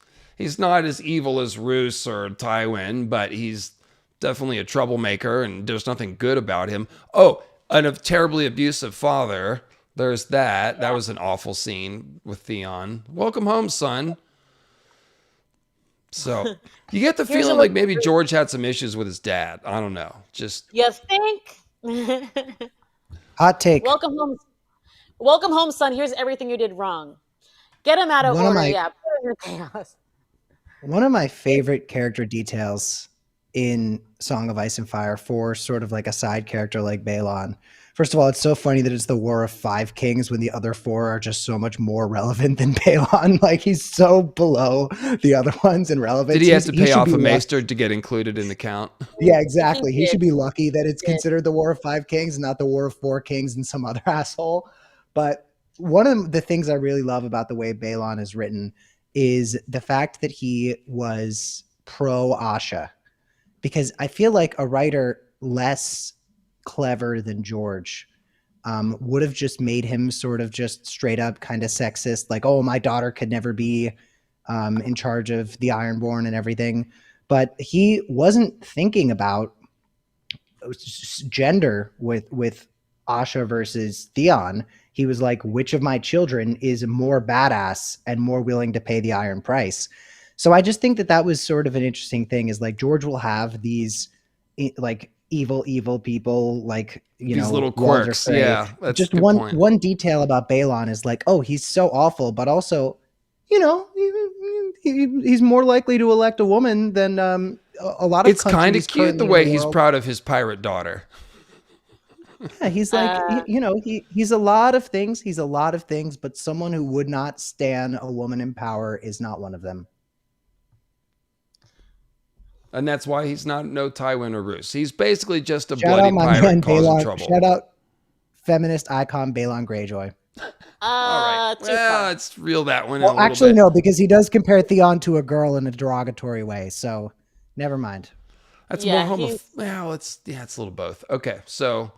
not as evil as Roose or Tywin, but he's definitely a troublemaker, and there's nothing good about him. Oh, and a terribly abusive father. There's that. That was an awful scene with Theon. Welcome home, son. So you get the feeling like maybe George had some issues with his dad. I don't know. Just you think? Hot take. Welcome home, son. Here's everything you did wrong. Get him out of order. Put him in chaos. One of my favorite character details in Song of Ice and Fire for sort of like a side character like Balon First of all, it's so funny that it's the War of Five Kings when the other four are just so much more relevant than Balon. Like, he's so below the other ones in relevance. Did he have to pay off a lucky. maester to get included in the count? Yeah, exactly. He should be lucky that it's He did. considered the War of Five Kings, not the War of Four Kings and some other asshole. But one of the things I really love about the way Balon is written is the fact that he was pro Asha. Because I feel like a writer less clever than George would have just made him sort of just straight up kind of sexist, like, oh, my daughter could never be in charge of the Ironborn and everything. But he wasn't thinking about gender with Asha versus Theon. He was like, which of my children is more badass and more willing to pay the iron price? So I just think that was sort of an interesting thing, is like George will have these like evil people, like, you These know, little quirks. Yeah, that's just a good point. one detail about Balon is like, oh, he's so awful, but also, you know, he's more likely to elect a woman than a lot of. It's kind of cute the way he's proud of his pirate daughter. Yeah, he's like, you know, he's a lot of things. He's a lot of things, but someone who would not stand a woman in power is not one of them. And that's why he's not no Tywin or Roose. He's basically just a Shout bloody out my pirate man causing Balon. trouble. Shout out feminist icon Balon Greyjoy. All right. Well, let's reel that one in a little Actually, bit. no, because he does compare Theon to a girl in a derogatory way. So never mind. That's more well, it's a little both. Okay, so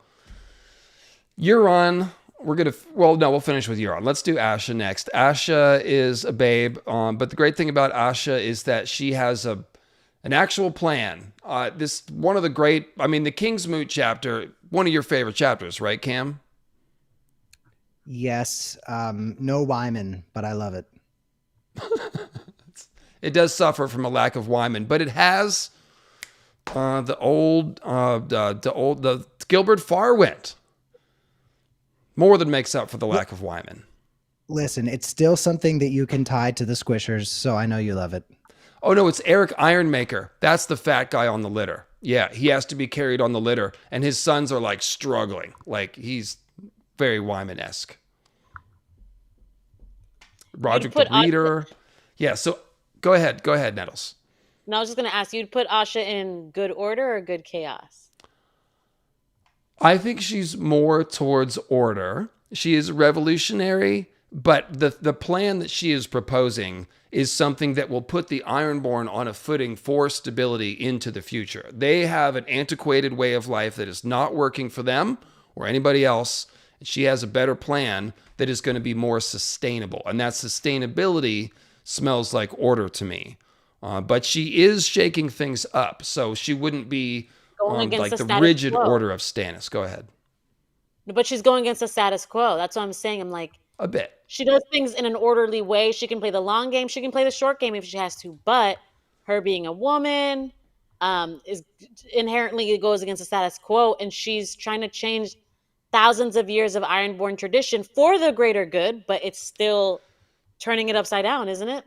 Euron, we'll finish with Euron. Let's do Asha next. Asha is a babe, but the great thing about Asha is that she has an actual plan. The Kingsmoot chapter, one of your favorite chapters, right, Cam? Yes, no Wyman, but I love it. It does suffer from a lack of Wyman, but it has the Gilbert Farwent. More than makes up for the lack of Wyman. Listen, it's still something that you can tie to the Squishers, so I know you love it. Oh, no, it's Eric Ironmaker. That's the fat guy on the litter. Yeah, he has to be carried on the litter, and his sons are, like, struggling. Like, he's very Wyman-esque. Roderick the Reader. Yeah, so go ahead, Nettles. No, I was just going to ask, you'd put Asha in good order or good chaos? I think she's more towards order. She is revolutionary, but the plan that she is proposing is something that will put the Ironborn on a footing for stability into the future. They have an antiquated way of life that is not working for them or anybody else. She has a better plan that is going to be more sustainable. And that sustainability smells like order to me. But she is shaking things up. So she wouldn't be like the rigid order of Stannis. Go ahead. But she's going against the status quo. That's what I'm saying. I'm like, a bit. She does things in an orderly way. She can play the long game. She can play the short game if she has to. But her being a woman is inherently, it goes against the status quo. And she's trying to change thousands of years of Ironborn tradition for the greater good. But it's still turning it upside down, isn't it?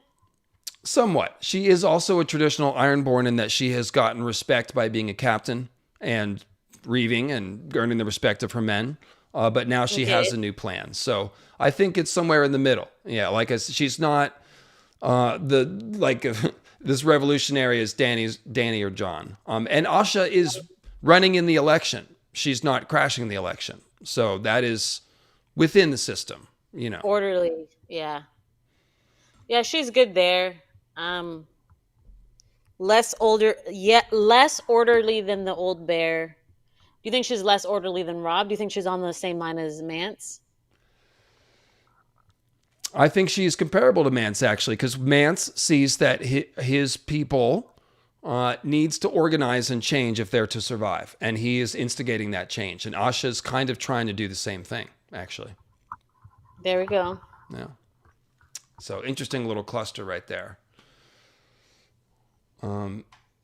Somewhat. She is also a traditional Ironborn in that she has gotten respect by being a captain and reaving and earning the respect of her men. But now she has a new plan. So I think it's somewhere in the middle. Yeah, like I said, she's not this revolutionary as Danny or Jon. And Asha is running in the election. She's not crashing the election. So that is within the system, you know. Orderly, yeah. Yeah, she's good there. Less orderly than the old bear. Do you think she's less orderly than Robb? Do you think she's on the same line as Mance? I think she's comparable to Mance, actually, because Mance sees that his people needs to organize and change if they're to survive. And he is instigating that change. And Asha's kind of trying to do the same thing, actually. There we go. Yeah. So interesting little cluster right there.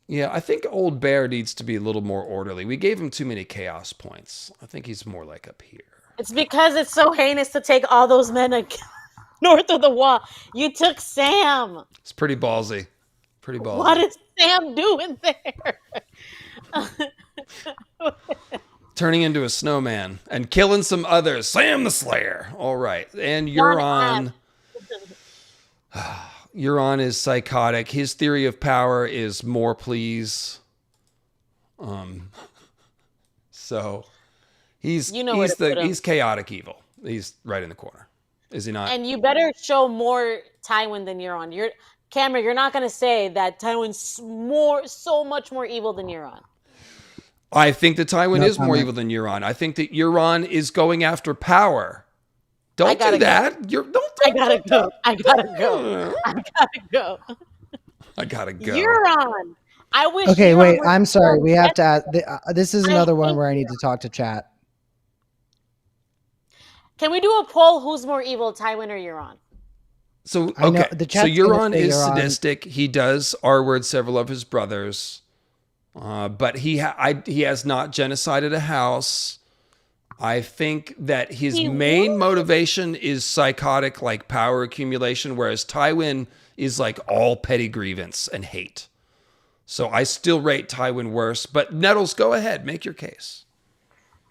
Yeah, I think Old Bear needs to be a little more orderly. We gave him too many chaos points. I think he's more like up here. It's because it's so heinous to take all those men north of the wall. You took Sam. It's pretty ballsy. Pretty ballsy. What is Sam doing there? turning into a snowman and killing some others. Sam the Slayer. All right. And Euron. Euron is psychotic. His theory of power is more please. So he's chaotic evil. He's right in the corner. Is he not? And you better show more Tywin than Euron. Cameron, you're not going to say that Tywin's so much more evil than Euron. I think that Tywin is more evil than Euron. I think that Euron is going after power. Don't do that. I gotta go. I gotta go. Euron. I wish. Okay, wait. I'm sorry. We have to add. This is another one where I need to talk to chat. Can we do a poll? Who's more evil, Tywin or Euron? So okay. So Euron is sadistic. He does R-word several of his brothers, but he has not genocided a house. I think that his main motivation is psychotic, like power accumulation, whereas Tywin is like all petty grievance and hate. So I still rate Tywin worse. But Nettles, go ahead, make your case.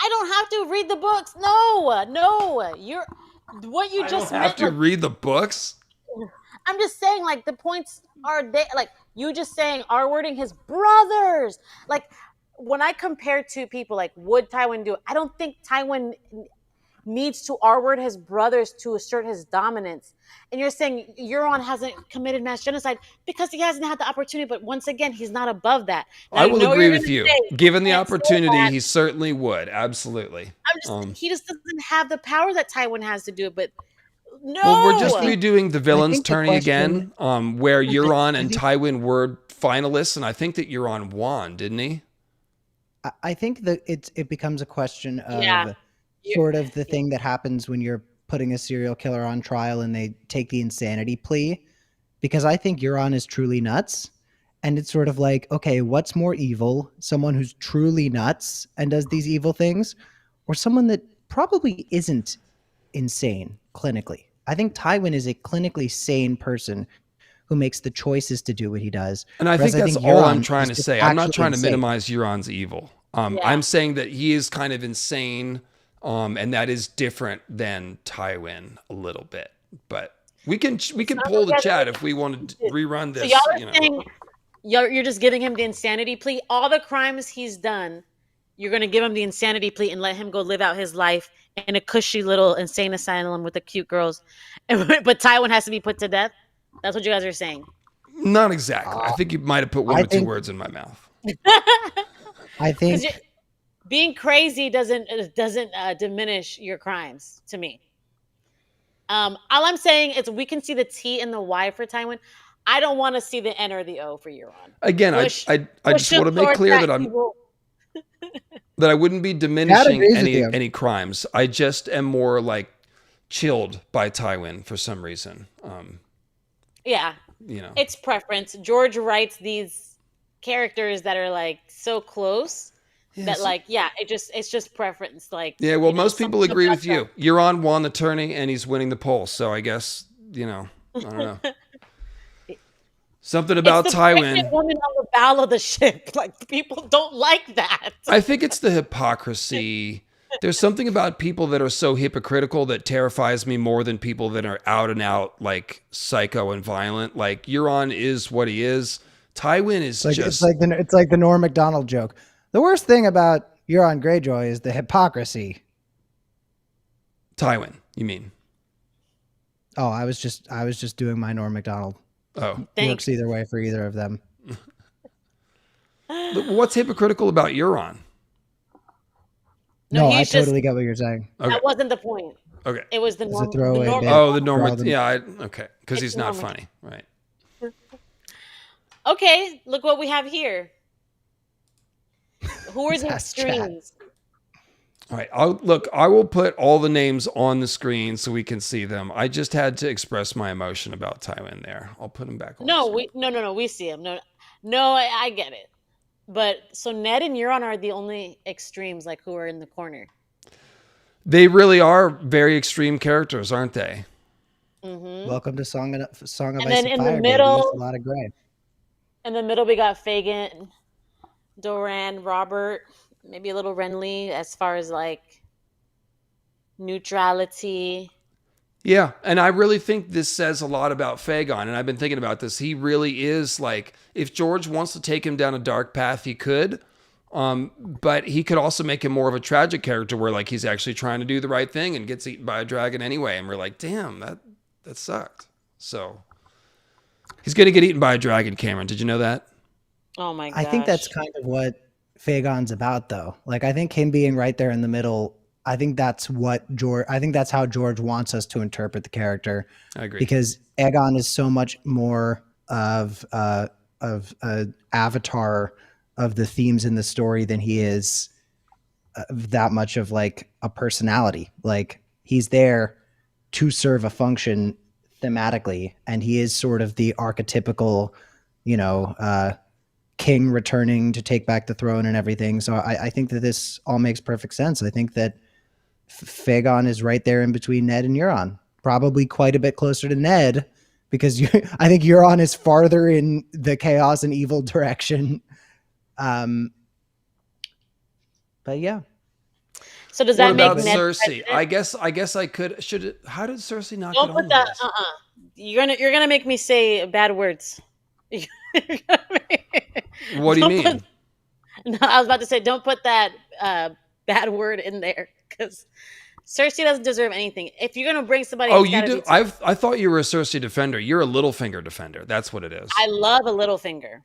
I don't have to read the books. No, you just have to read the books. I'm just saying, like, the points are there. Like, you just saying R-wording his brothers. Like, when I compare two people, like, would Tywin do it? I don't think Tywin needs to R-word his brothers to assert his dominance. And you're saying Euron hasn't committed mass genocide because he hasn't had the opportunity. But once again, he's not above that. Now, I will agree with you. Given the opportunity, he certainly would. Absolutely. He just doesn't have the power that Tywin has to do it. But no. Well, we're just redoing the villain's tourney again, where Euron and Tywin were finalists, and I think that Euron won, didn't he? I think that it becomes a question of sort of the thing that happens when you're putting a serial killer on trial and they take the insanity plea, because I think Euron is truly nuts. And it's sort of like, okay, what's more evil? Someone who's truly nuts and does these evil things, or someone that probably isn't insane clinically? I think Tywin is a clinically sane person who makes the choices to do what he does. And I think that's all I'm trying to say. I'm not trying to minimize Euron's evil. I'm saying that he is kind of insane, and that is different than Tywin a little bit. But we can poll the chat if we want to rerun this. So y'all are saying you're just giving him the insanity plea. All the crimes he's done, you're going to give him the insanity plea and let him go live out his life in a cushy little insane asylum with the cute girls. But Tywin has to be put to death. That's what you guys are saying. Not exactly. I think you might have put one or two words in my mouth. I think being crazy doesn't diminish your crimes to me. All I'm saying is we can see the T and the Y for Tywin. I don't want to see the N or the O for Euron. Again, I just want to make clear that that I wouldn't be diminishing any crimes. I just am more like chilled by Tywin for some reason. It's preference. George writes these characters that are like so close that it's just preference. Like, well, most people agree with you. Euron won the tourney and he's winning the poll. So I guess I don't know. Something about Tywin. Woman on the bow of the ship. Like, people don't like that. I think it's the hypocrisy. There's something about people that are so hypocritical that terrifies me more than people that are out and out like psycho and violent. Like, Euron is what he is. Tywin is it's like the Norm Macdonald joke. The worst thing about Euron Greyjoy is the hypocrisy. Tywin, you mean? Oh, I was just doing my Norm Macdonald. Oh, works either way for either of them. What's hypocritical about Euron? No, I totally get what you're saying. Okay. That wasn't the point. Okay. It was the normal. The normal. Yeah. Okay. Because he's not funny, right? Okay. Look what we have here. Who are the extremes? All right. I will put all the names on the screen so we can see them. I just had to express my emotion about Tywin there. I'll put him back on. No, we see him. No, I get it. But so Ned and Euron are the only extremes, like, who are in the corner. They really are very extreme characters, aren't they? Mm-hmm. Welcome to Song of Ice and Fire. In the middle, a lot of gray. In the middle, we got Fagin, Doran, Robert. maybe a little Renly as far as like neutrality. Yeah, and I really think this says a lot about Fagon, and I've been thinking about this. He really is like, if George wants to take him down a dark path, he could, but he could also make him more of a tragic character where like he's actually trying to do the right thing and gets eaten by a dragon anyway, and we're like, damn, that sucked. So he's gonna get eaten by a dragon, Cameron. Did you know that? Oh my gosh. I think that's kind of what Fagon's about, though. Like, I think him being right there in the middle, I think that's how George wants us to interpret the character. I agree. Because Aegon is so much more of a avatar of the themes in the story than he is that much of like a personality. Like, he's there to serve a function thematically, and he is sort of the archetypical, king returning to take back the throne and everything. So I think that this all makes perfect sense. I think that Fagon is right there in between Ned and Euron, probably quite a bit closer to Ned, because I think Euron is farther in the chaos and evil direction. But yeah. So does that What make about Ned Cersei? president? I guess I could. How did Cersei not Don't get put on that. this? You're gonna make me say bad words. What do you mean? No, I was about to say don't put that bad word in there because Cersei doesn't deserve anything. If you're gonna bring somebody, Oh, it's you gotta do? be Cersei. I thought you were a Cersei defender. You're a Littlefinger defender. That's what it is. I love a Littlefinger.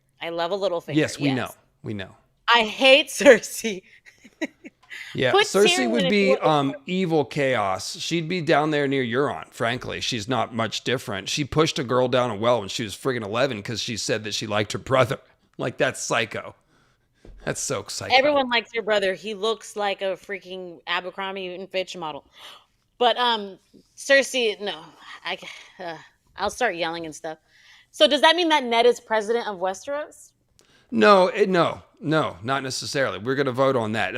Yes, we know. We know. I hate Cersei. Yeah, Put Cersei Tyrion would in be it. evil chaos. She'd be down there near Euron, frankly. She's not much different. She pushed a girl down a well when she was friggin' 11 because she said that she liked her brother. Like, that's psycho. That's so psycho. Everyone likes your brother. He looks like a freaking Abercrombie and Fitch model. But Cersei, no. I'll start yelling and stuff. So does that mean that Ned is president of Westeros? No, not necessarily. We're going to vote on that.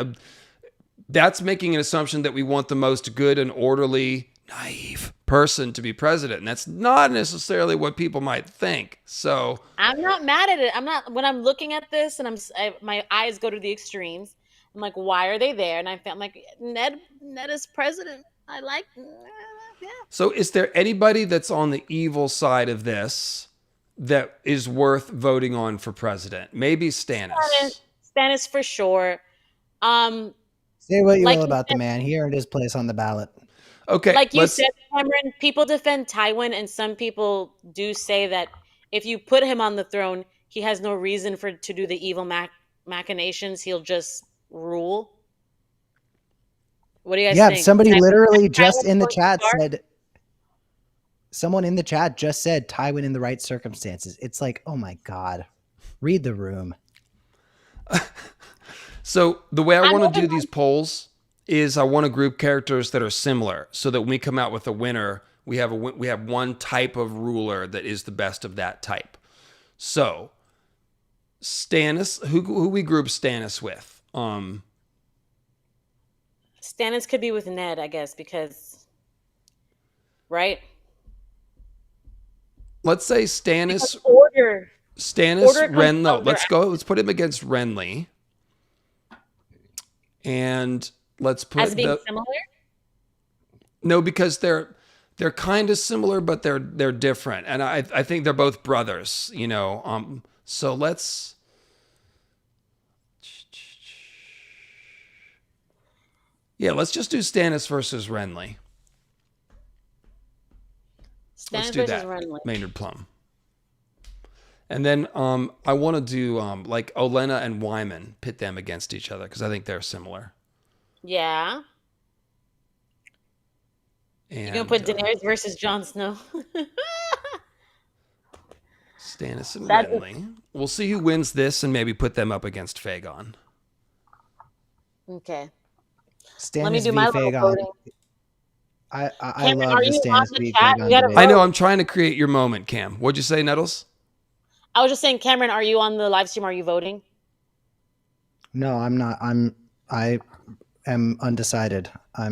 That's making an assumption that we want the most good and orderly, naive person to be president. And that's not necessarily what people might think. So I'm not mad at it. I'm not, when I'm looking at this and my eyes go to the extremes. I'm like, why are they there? And I'm like, Ned is president. I like, yeah. So is there anybody that's on the evil side of this that is worth voting on for president? Maybe Stannis. Stannis for sure. Say what you Like will you about the said- man. He earned his place on the ballot. Okay. Like you said, Cameron, people defend Tywin, and some people do say that if you put him on the throne, he has no reason to do the evil machinations. He'll just rule. What do you guys think? Yeah, somebody literally just Tywin in the goes chat Stark? said, someone in the chat just said Tywin in the right circumstances. It's like, oh my God, read the room. So the way I I'm want to do hoping- these polls is I want to group characters that are similar so that when we come out with a winner, we have one type of ruler that is the best of that type. So Stannis, who we group Stannis with? Stannis could be with Ned, I guess, because right. Let's say Stannis, Order Renly. No, comes let's put him against Renly. And let's put as being similar. No, because they're kind of similar, but they're different, and I think they're both brothers. So let's just do Stannis versus Renly. Let's Stannis do versus that. Renly. Maynard Plum. And then I want to do like Olenna and Wyman, pit them against each other because I think they're similar. Yeah. And, You're gonna put Daenerys versus Jon Snow. Stannis and That's- Renly. We'll see who wins this and maybe put them up against Fagon. Okay. Stannis Let me do v. my little Fagon. voting. I Cameron, love are the you Stannis on the v. chat? Fagon You gotta debate. I know, I'm trying to create your moment, Cam. What'd you say, Nettles? I was just saying, Cameron, are you on the live stream? Are you voting? No, I'm not. I am undecided. I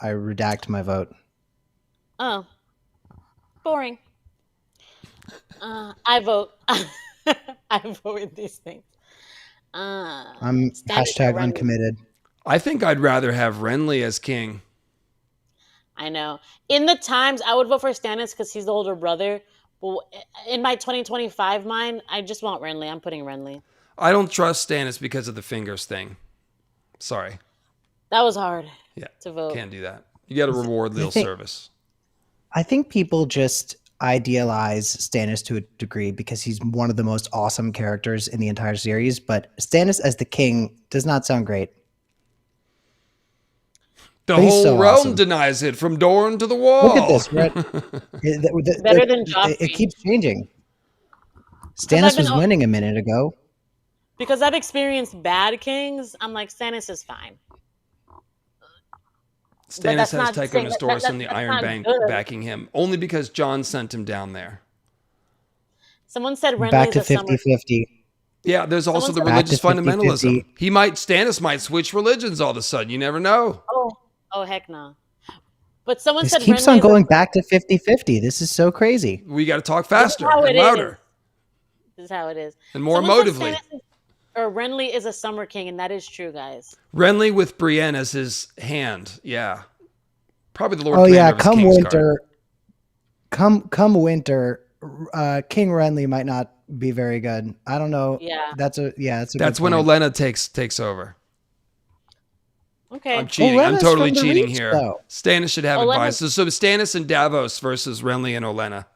redact my vote. Oh, boring. I vote. I vote with these things. I'm Stannis or Renly? #uncommitted. I think I'd rather have Renly as king. I know. In the times, I would vote for Stannis because he's the older brother. But in my 2025 mind, I just want Renly. I'm putting Renly. I don't trust Stannis because of the fingers thing. Sorry. That was hard. Yeah. To vote. Can't do that. You got to reward little service. I think people just idealize Stannis to a degree because he's one of the most awesome characters in the entire series. But Stannis as the king does not sound great. The whole realm denies it from Doran to the wall. Look at this, right? Better than Joffrey. It keeps changing. Stannis was winning a minute ago. Because I've experienced bad kings, I'm like, Stannis is fine. Stannis has Tycho Nestoris and the Iron Bank backing him, only because Jon sent him down there. Someone said Renly back to is a 50-50. Yeah, there's also the religious fundamentalism. Stannis might switch religions all of a sudden. You never know. Oh heck no. But someone this said keeps Renly on going back to 50-50. This is so crazy. We got to talk faster and louder. This is how it is. And more emotively. Or Renly is a summer king, and that is true, guys. Renly with Brienne as his hand. Yeah. Probably the Lord Commander of his come King's winter. Come winter, King Renly might not be very good. I don't know. Yeah. That's when Olenna takes over. Okay. I'm cheating. Olenna's I'm totally from the cheating Reach, here. though. Stannis should have advice. So Stannis and Davos versus Renly and Olenna.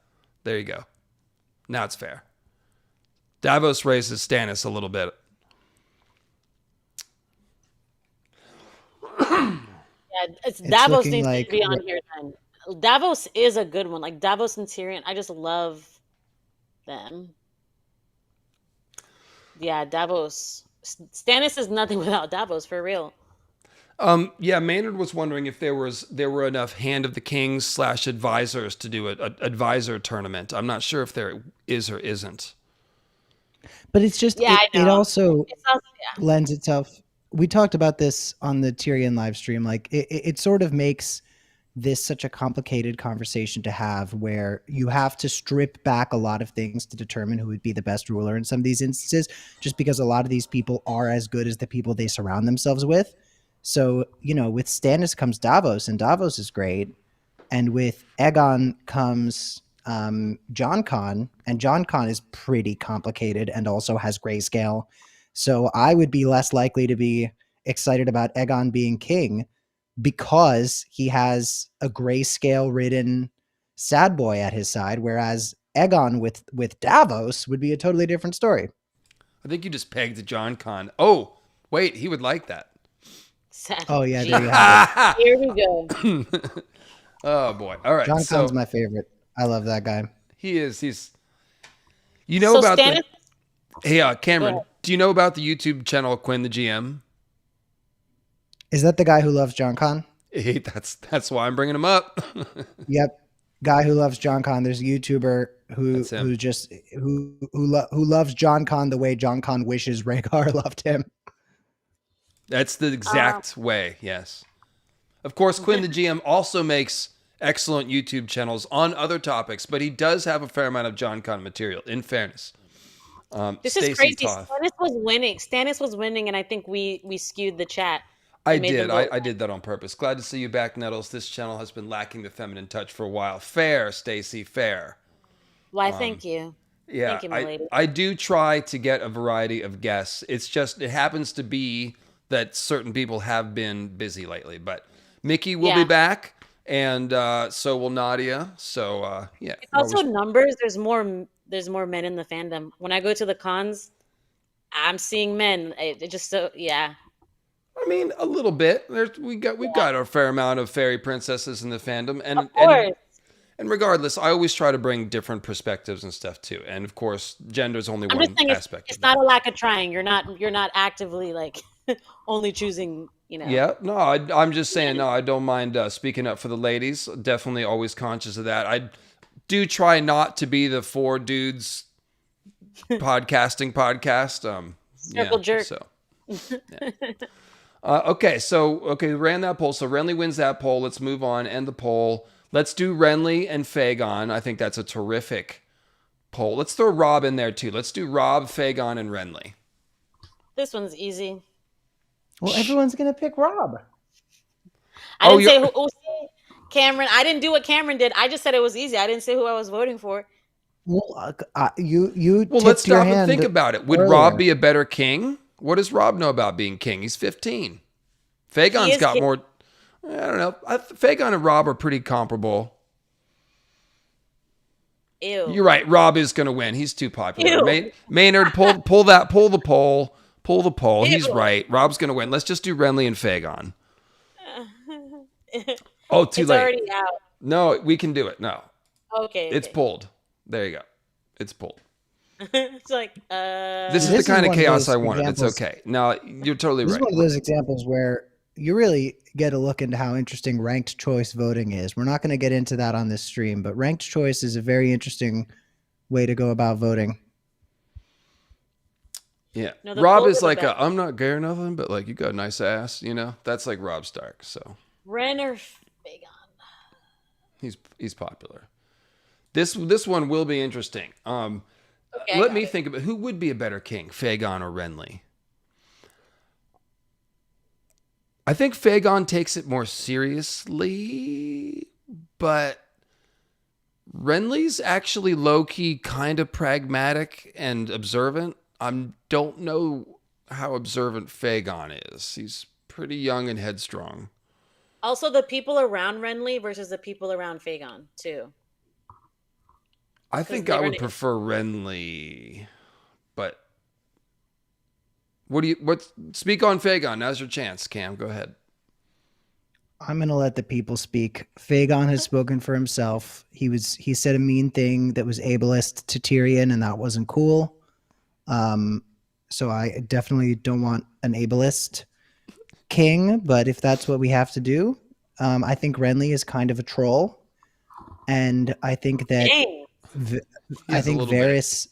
There you go. Now it's fair. Davos raises Stannis a little bit. Yeah, it's Davos needs to be on here then. Davos is a good one. Like Davos and Tyrion, I just love them. Yeah, Davos. Stannis is nothing without Davos, for real. Yeah, Maynard was wondering if there were enough Hand of the Kings / advisors to do an advisor tournament. I'm not sure if there is or isn't. But it's just, it also lends itself. We talked about this on the Tyrion live stream. Like it sort of makes this such a complicated conversation to have where you have to strip back a lot of things to determine who would be the best ruler in some of these instances, just because a lot of these people are as good as the people they surround themselves with. So, with Stannis comes Davos, and Davos is great. And with Aegon comes Jon Con, and Jon Con is pretty complicated and also has grayscale. So I would be less likely to be excited about Aegon being king because he has a grayscale-ridden sad boy at his side, whereas Aegon with Davos would be a totally different story. I think you just pegged Jon Con. Oh, wait, he would like that. Oh, yeah, there you have it. Here we go. Oh, boy. All right. Jon Con's my favorite. I love that guy. He is. You know about Stannis? Hey, Cameron, do you know about the YouTube channel Quinn the GM? Is that the guy who loves Jon Con? Hey, that's why I'm bringing him up. Yep. Guy who loves Jon Con. There's a YouTuber who loves Jon Con the way Jon Con wishes Rhaegar loved him. That's the exact way, yes. Of course, Quinn the GM also makes excellent YouTube channels on other topics, but he does have a fair amount of Jon Con material, in fairness. This is crazy. Stannis was winning, and I think we skewed the chat. I did that on purpose. Glad to see you back, Nettles. This channel has been lacking the feminine touch for a while. Fair, Stacy, fair. Why, thank you. Yeah, thank you, my lady. I do try to get a variety of guests. It's just, it happens to be that certain people have been busy lately. But Mickey will be back, and so will Nadia. So, yeah. It's also numbers. There's more men in the fandom. When I go to the cons, I'm seeing men. It just I mean, a little bit. We've got a fair amount of fairy princesses in the fandom, and regardless, I always try to bring different perspectives and stuff too. And of course, gender is only one aspect. It's not a lack of trying. You're not actively like only choosing. Yeah, no, I'm just saying. No, I don't mind speaking up for the ladies. Definitely, always conscious of that. I do try not to be the four dudes podcast. Circle jerk. So. Yeah. Okay, ran that poll. So Renly wins that poll. Let's move on, end the poll. Let's do Renly and Fagon. I think that's a terrific poll. Let's throw Robb in there too. Let's do Robb, Fagon, and Renly. This one's easy. Well, everyone's gonna pick Rob. I didn't say who Cameron. I didn't do what Cameron did. I just said it was easy. I didn't say who I was voting for. Well, Well, let's tipped your stop and hand think about it. Would earlier. Rob be a better king? What does Rob know about being king? He's 15. Fagon's got more. I don't know. Fagon and Rob are pretty comparable. Ew. You're right. Rob is going to win. He's too popular. Maynard, pull the poll. Pull the poll. Ew. He's right. Rob's going to win. Let's just do Renly and Fagon. Oh, too late. It's already out. No, we can do it. No. Okay. It's pulled. There you go. It's pulled. It's like, This is the kind of chaos I wanted. It's okay. No, you're totally right. This is one of those examples where you really get a look into how interesting ranked choice voting is. We're not going to get into that on this stream, but ranked choice is a very interesting way to go about voting. Yeah. No, Rob is like I'm not gay or nothing, but like you got a nice ass, you know? That's like Robb Stark, so. Ren or Fagon? He's popular. This one will be interesting. Okay, let me think about who would be a better king, Fagon or Renly. I think Fagon takes it more seriously, but Renly's actually low-key kind of pragmatic and observant. I don't know how observant Fagon is. He's pretty young and headstrong. Also, the people around Renly versus the people around Fagon, too. I think I would prefer Renly, but speak on Fagon. Now's your chance, Cam. Go ahead. I'm going to let the people speak. Fagon has spoken for himself. He said a mean thing that was ableist to Tyrion, and that wasn't cool. So I definitely don't want an ableist king, but if that's what we have to do, I think Renly is kind of a troll, and I think that Varys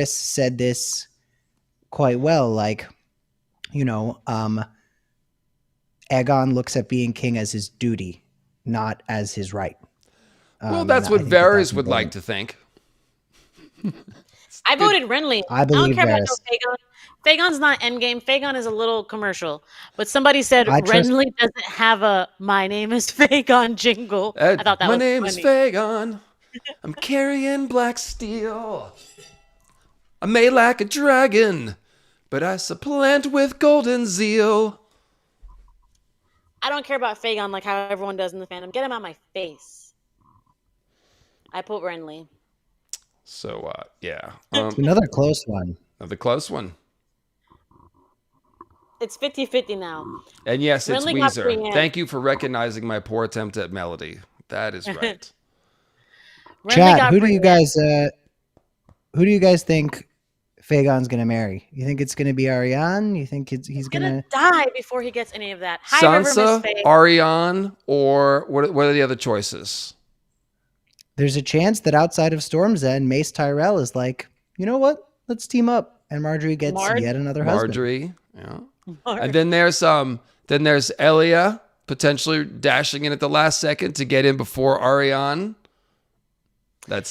said this quite well. Like, you know, Aegon looks at being king as his duty, not as his right. Well, that's what Varys would like to think. I voted Renly. I don't care about no Fagon. Fagon's not endgame. Fagon is a little commercial. But somebody said Renly doesn't have a "My name is Fagon" jingle. I thought that was funny. My name is Fagon. I'm carrying black steel. I may lack a dragon, but I supplant with golden zeal. I don't care about Fagon like how everyone does in the fandom. Get him out my face. I put Renly. So, yeah. Another close one. Another close one. It's 50-50 now. And yes, it's Renly got Weezer. Thank you for recognizing my poor attempt at melody. That is right. Chat, who do you guys think Fagon's gonna marry? You think it's gonna be Arianne? You think he's gonna die before he gets any of that? Sansa, Arianne, or what are the other choices? There's a chance that outside of Storm's End, Mace Tyrell is like, you know what? Let's team up, and Marjorie gets yet another husband. Marjorie, yeah. And then there's Elia potentially dashing in at the last second to get in before Arianne.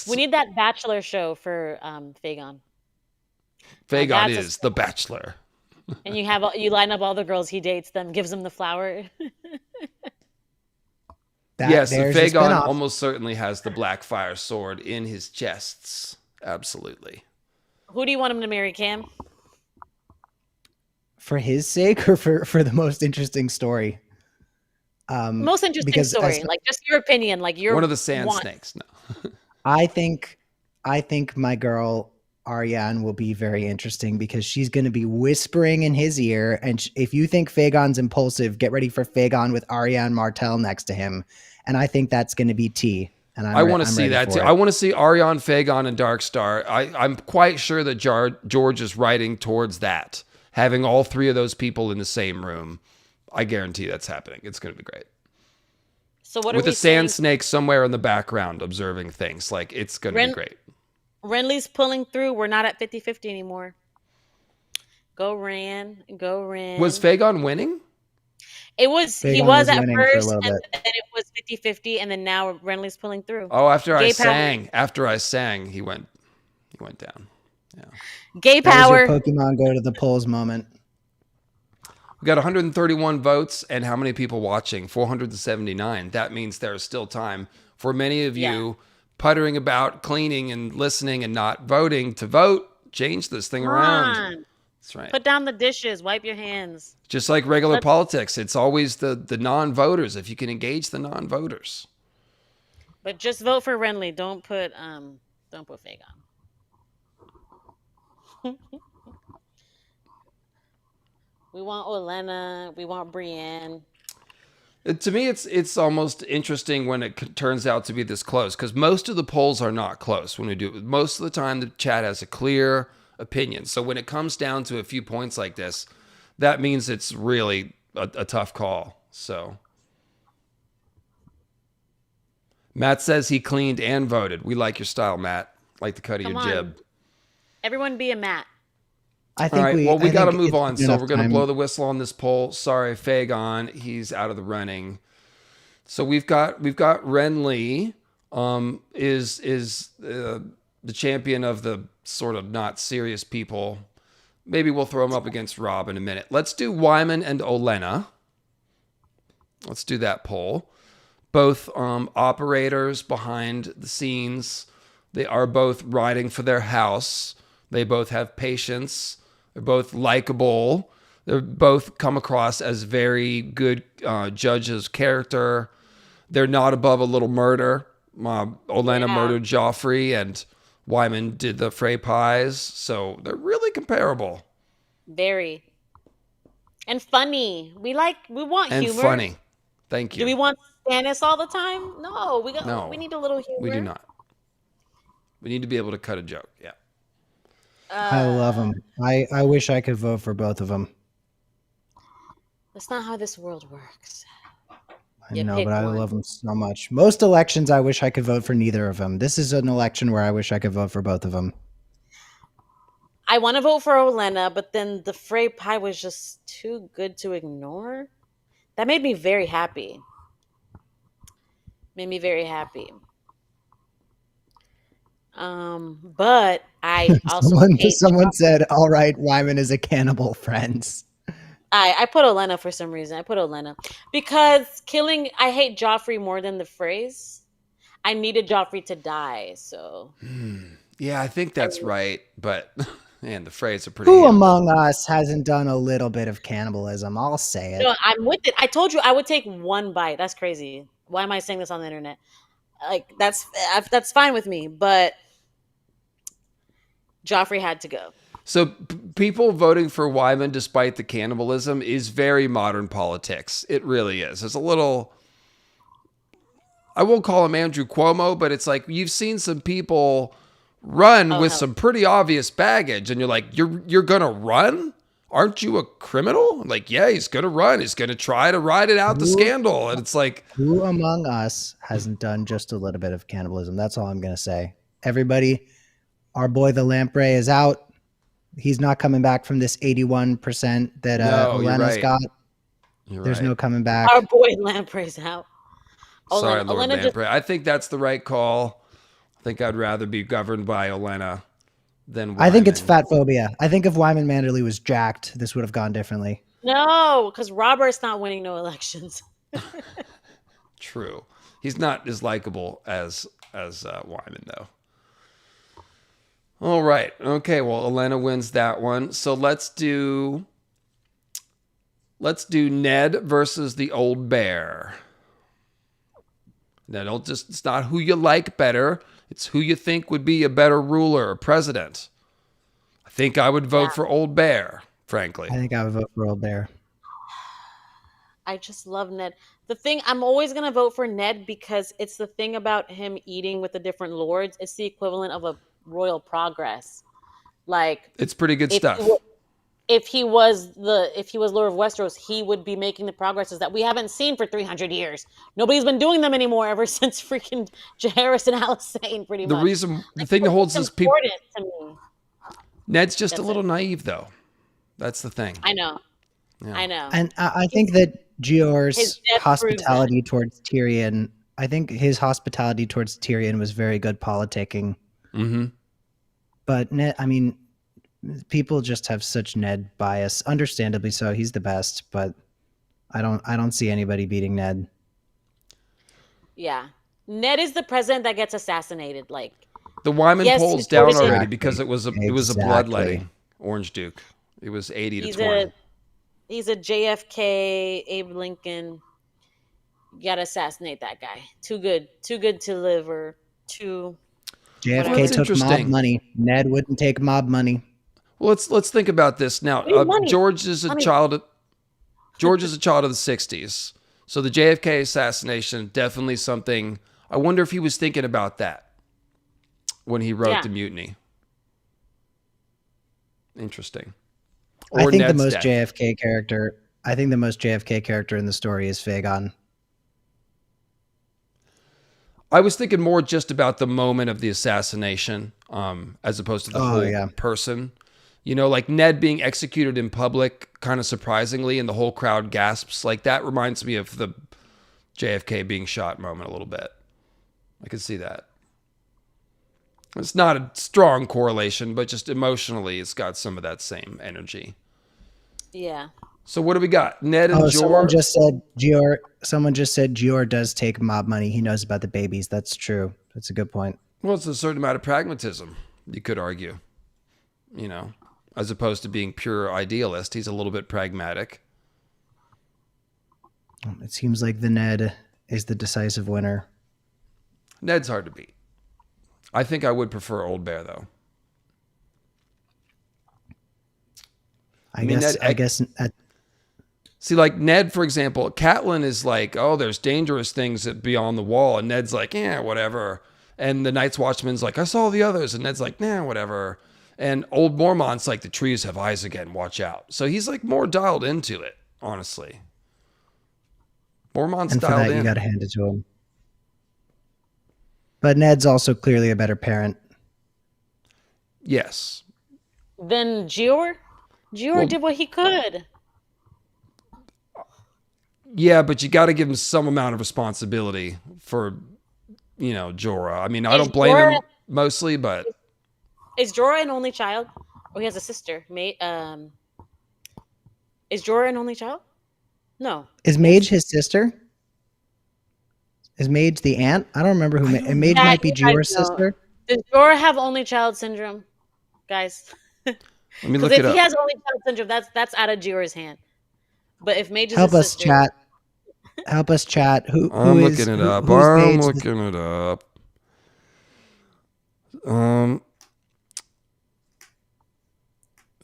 We need that Bachelor show for Fagon. Fagon is the Bachelor. And you line up all the girls he dates, them gives them the flower. Yes, Fagon almost certainly has the black fire sword in his chests. Absolutely. Who do you want him to marry, Cam? For his sake, or for the most interesting story? Most interesting story, like just your opinion, like your one of the sand snakes. No. I think my girl Arianne will be very interesting because she's going to be whispering in his ear. And if you think Fagon's impulsive, get ready for Fagon with Arianne Martell next to him. And I think that's going to be tea. And I want to see that too. I want to see Arianne, Fagon, and Darkstar. I'm quite sure that George is writing towards that. Having all three of those people in the same room. I guarantee that's happening. It's going to be great. So what with a sand snake somewhere in the background observing things. Like, it's going to be great. Renly's pulling through. We're not at 50-50 anymore. Go Ran. Was Fagon winning? He was at first, and then it was 50-50, and then now Renly's pulling through. Oh, after I sang, he went down. Gay That was power. your Pokemon go to the polls moment. We got 131 votes, and how many people watching? 479. That means there's still time for many of you puttering about, cleaning and listening and not voting to vote. Change this thing Come around. on. That's right. Put down the dishes. Wipe your hands. Just like regular politics, it's always the non-voters. If you can engage the non-voters. But just vote for Renly. Don't put Fagon. We want Olenna. We want Brienne. To me, it's almost interesting when it turns out to be this close, because most of the polls are not close when we do it. Most of the time, the chat has a clear opinion. So when it comes down to a few points like this, that means it's really a tough call. So Matt says he cleaned and voted. We like your style, Matt. Like the cut of your jib. Everyone be a Matt. I think we got to move on. So we're going to time. blow the whistle on this poll. Sorry, Fagon, he's out of the running. So we've got Renly, is the champion of the sort of not serious people. Maybe we'll throw him up against Robb in a minute. Let's do Wyman and Olenna. Let's do that poll. Both operators behind the scenes. They are both riding for their house. They both have patience. They're both likable. They both come across as very good judges of character. They're not above a little murder. Olenna murdered Joffrey, and Wyman did the Frey pies. So they're really comparable. Very. And funny. We want and humor. And funny. Thank you. Do we want Stannis all the time? No. We need a little humor. We do not. We need to be able to cut a joke. Yeah. I love them. I wish I could vote for both of them. That's not how this world works. I know, but I love them so much. Most elections, I wish I could vote for neither of them. This is an election where I wish I could vote for both of them. I want to vote for Olenna, but then the Frey pie was just too good to ignore. That made me very happy. But I also someone said, "All right, Wyman is a cannibal." Friends, I put Olenna for some reason. I put Olenna because I hate Joffrey more than the Freys. I needed Joffrey to die, so yeah, I think that's right. But man, the Freys are pretty. Who among us hasn't done a little bit of cannibalism? I'll say it. No, I'm with it. I told you I would take one bite. That's crazy. Why am I saying this on the internet? Like that's fine with me, but Joffrey had to go. So people voting for Wyman despite the cannibalism is very modern politics. It really is. It's a little, I won't call him Andrew Cuomo, but it's like you've seen some people run with some pretty obvious baggage, and you're like, you're gonna run? Aren't you a criminal? Like, yeah, he's gonna run. He's gonna try to ride it out the scandal. And it's like, who among us hasn't done just a little bit of cannibalism? That's all I'm gonna say. Everybody, our boy the Lamprey is out. He's not coming back from this 81% that Olenna's got. There's no coming back. Our boy Lamprey's out. Sorry, Lord Lamprey. I think that's the right call. I think I'd rather be governed by Olenna than Wyman. I think it's fat phobia. I think if Wyman Manderly was jacked, this would have gone differently. No, because Robert's not winning no elections. True. He's not as likable as Wyman, though. All right. Okay. Well, Olenna wins that one. So let's do Ned versus the Old Bear. Now, it's not who you like better. It's who you think would be a better ruler or president. I think I would vote for Old Bear, frankly. I think I would vote for Old Bear. I just love Ned. The thing, I'm always going to vote for Ned because it's the thing about him eating with the different lords. It's the equivalent of a royal progress. Like, it's pretty good stuff. If he was Lord of Westeros, he would be making the progresses that we haven't seen for 300 years. Nobody's been doing them anymore ever since freaking Jaehaerys and Alysanne, pretty much. The thing that holds his people. To me. Ned's just a little naive, though. That's the thing. I know. Yeah. I know. And I think that Gior's hospitality towards Tyrion, I think his hospitality towards Tyrion was very good politicking. Mm-hmm. But Ned, I mean, people just have such Ned bias. Understandably so. He's the best, but I don't see anybody beating Ned. Yeah. Ned is the president that gets assassinated. Like, The Wyman yes, poll's he's down voted in. already because it was a Exactly. bloodletting. Orange Duke. It was 80 to 20. He's a JFK, Abe Lincoln. You gotta assassinate that guy. Too good to live, or too. JFK That's took mob interesting. money. Ned wouldn't take mob money. Well, let's think about this now. Money. George is a Money. child of the 60s. So the JFK assassination, definitely something. I wonder if he was thinking about that when he wrote the mutiny. Interesting. I think Ned's the most death. JFK character. I think the most JFK character in the story is Fagon. I was thinking more just about the moment of the assassination, as opposed to the whole person. You know, like Ned being executed in public, kind of surprisingly, and the whole crowd gasps. Like, that reminds me of the JFK being shot moment a little bit. I could see that. It's not a strong correlation, but just emotionally, it's got some of that same energy. Yeah. So what do we got? Ned and Jor. Someone just said Jor does take mob money. He knows about the babies. That's true. That's a good point. Well, it's a certain amount of pragmatism, you could argue. You know, as opposed to being pure idealist, he's a little bit pragmatic. It seems like the Ned is the decisive winner. Ned's hard to beat. I think I would prefer Old Bear, though. I guess. See, like Ned, for example, Catelyn is like, oh, there's dangerous things beyond the wall. And Ned's like, yeah, whatever. And the Night's Watchman's like, I saw the others. And Ned's like, nah, whatever. And old Mormont's like, the trees have eyes again, watch out. So he's like more dialed into it, honestly. Mormont's and for dialed that, in. You got to hand it to him. But Ned's also clearly a better parent. Yes. Then Jor did what he could. Yeah, but you got to give him some amount of responsibility for, Jorah. I mean, I don't blame him mostly, but is Jorah an only child? Oh, he has a sister. Is Jorah an only child? No. Is Mage his sister? Is Mage the aunt? I don't remember who. Mage might be Jorah's sister. Does Jorah have only child syndrome, guys? Let me look it up. If he has only child syndrome, that's out of Jorah's hand. But if Mage is help his us sister, chat. Help us chat. I'm looking it up. I'm looking it up.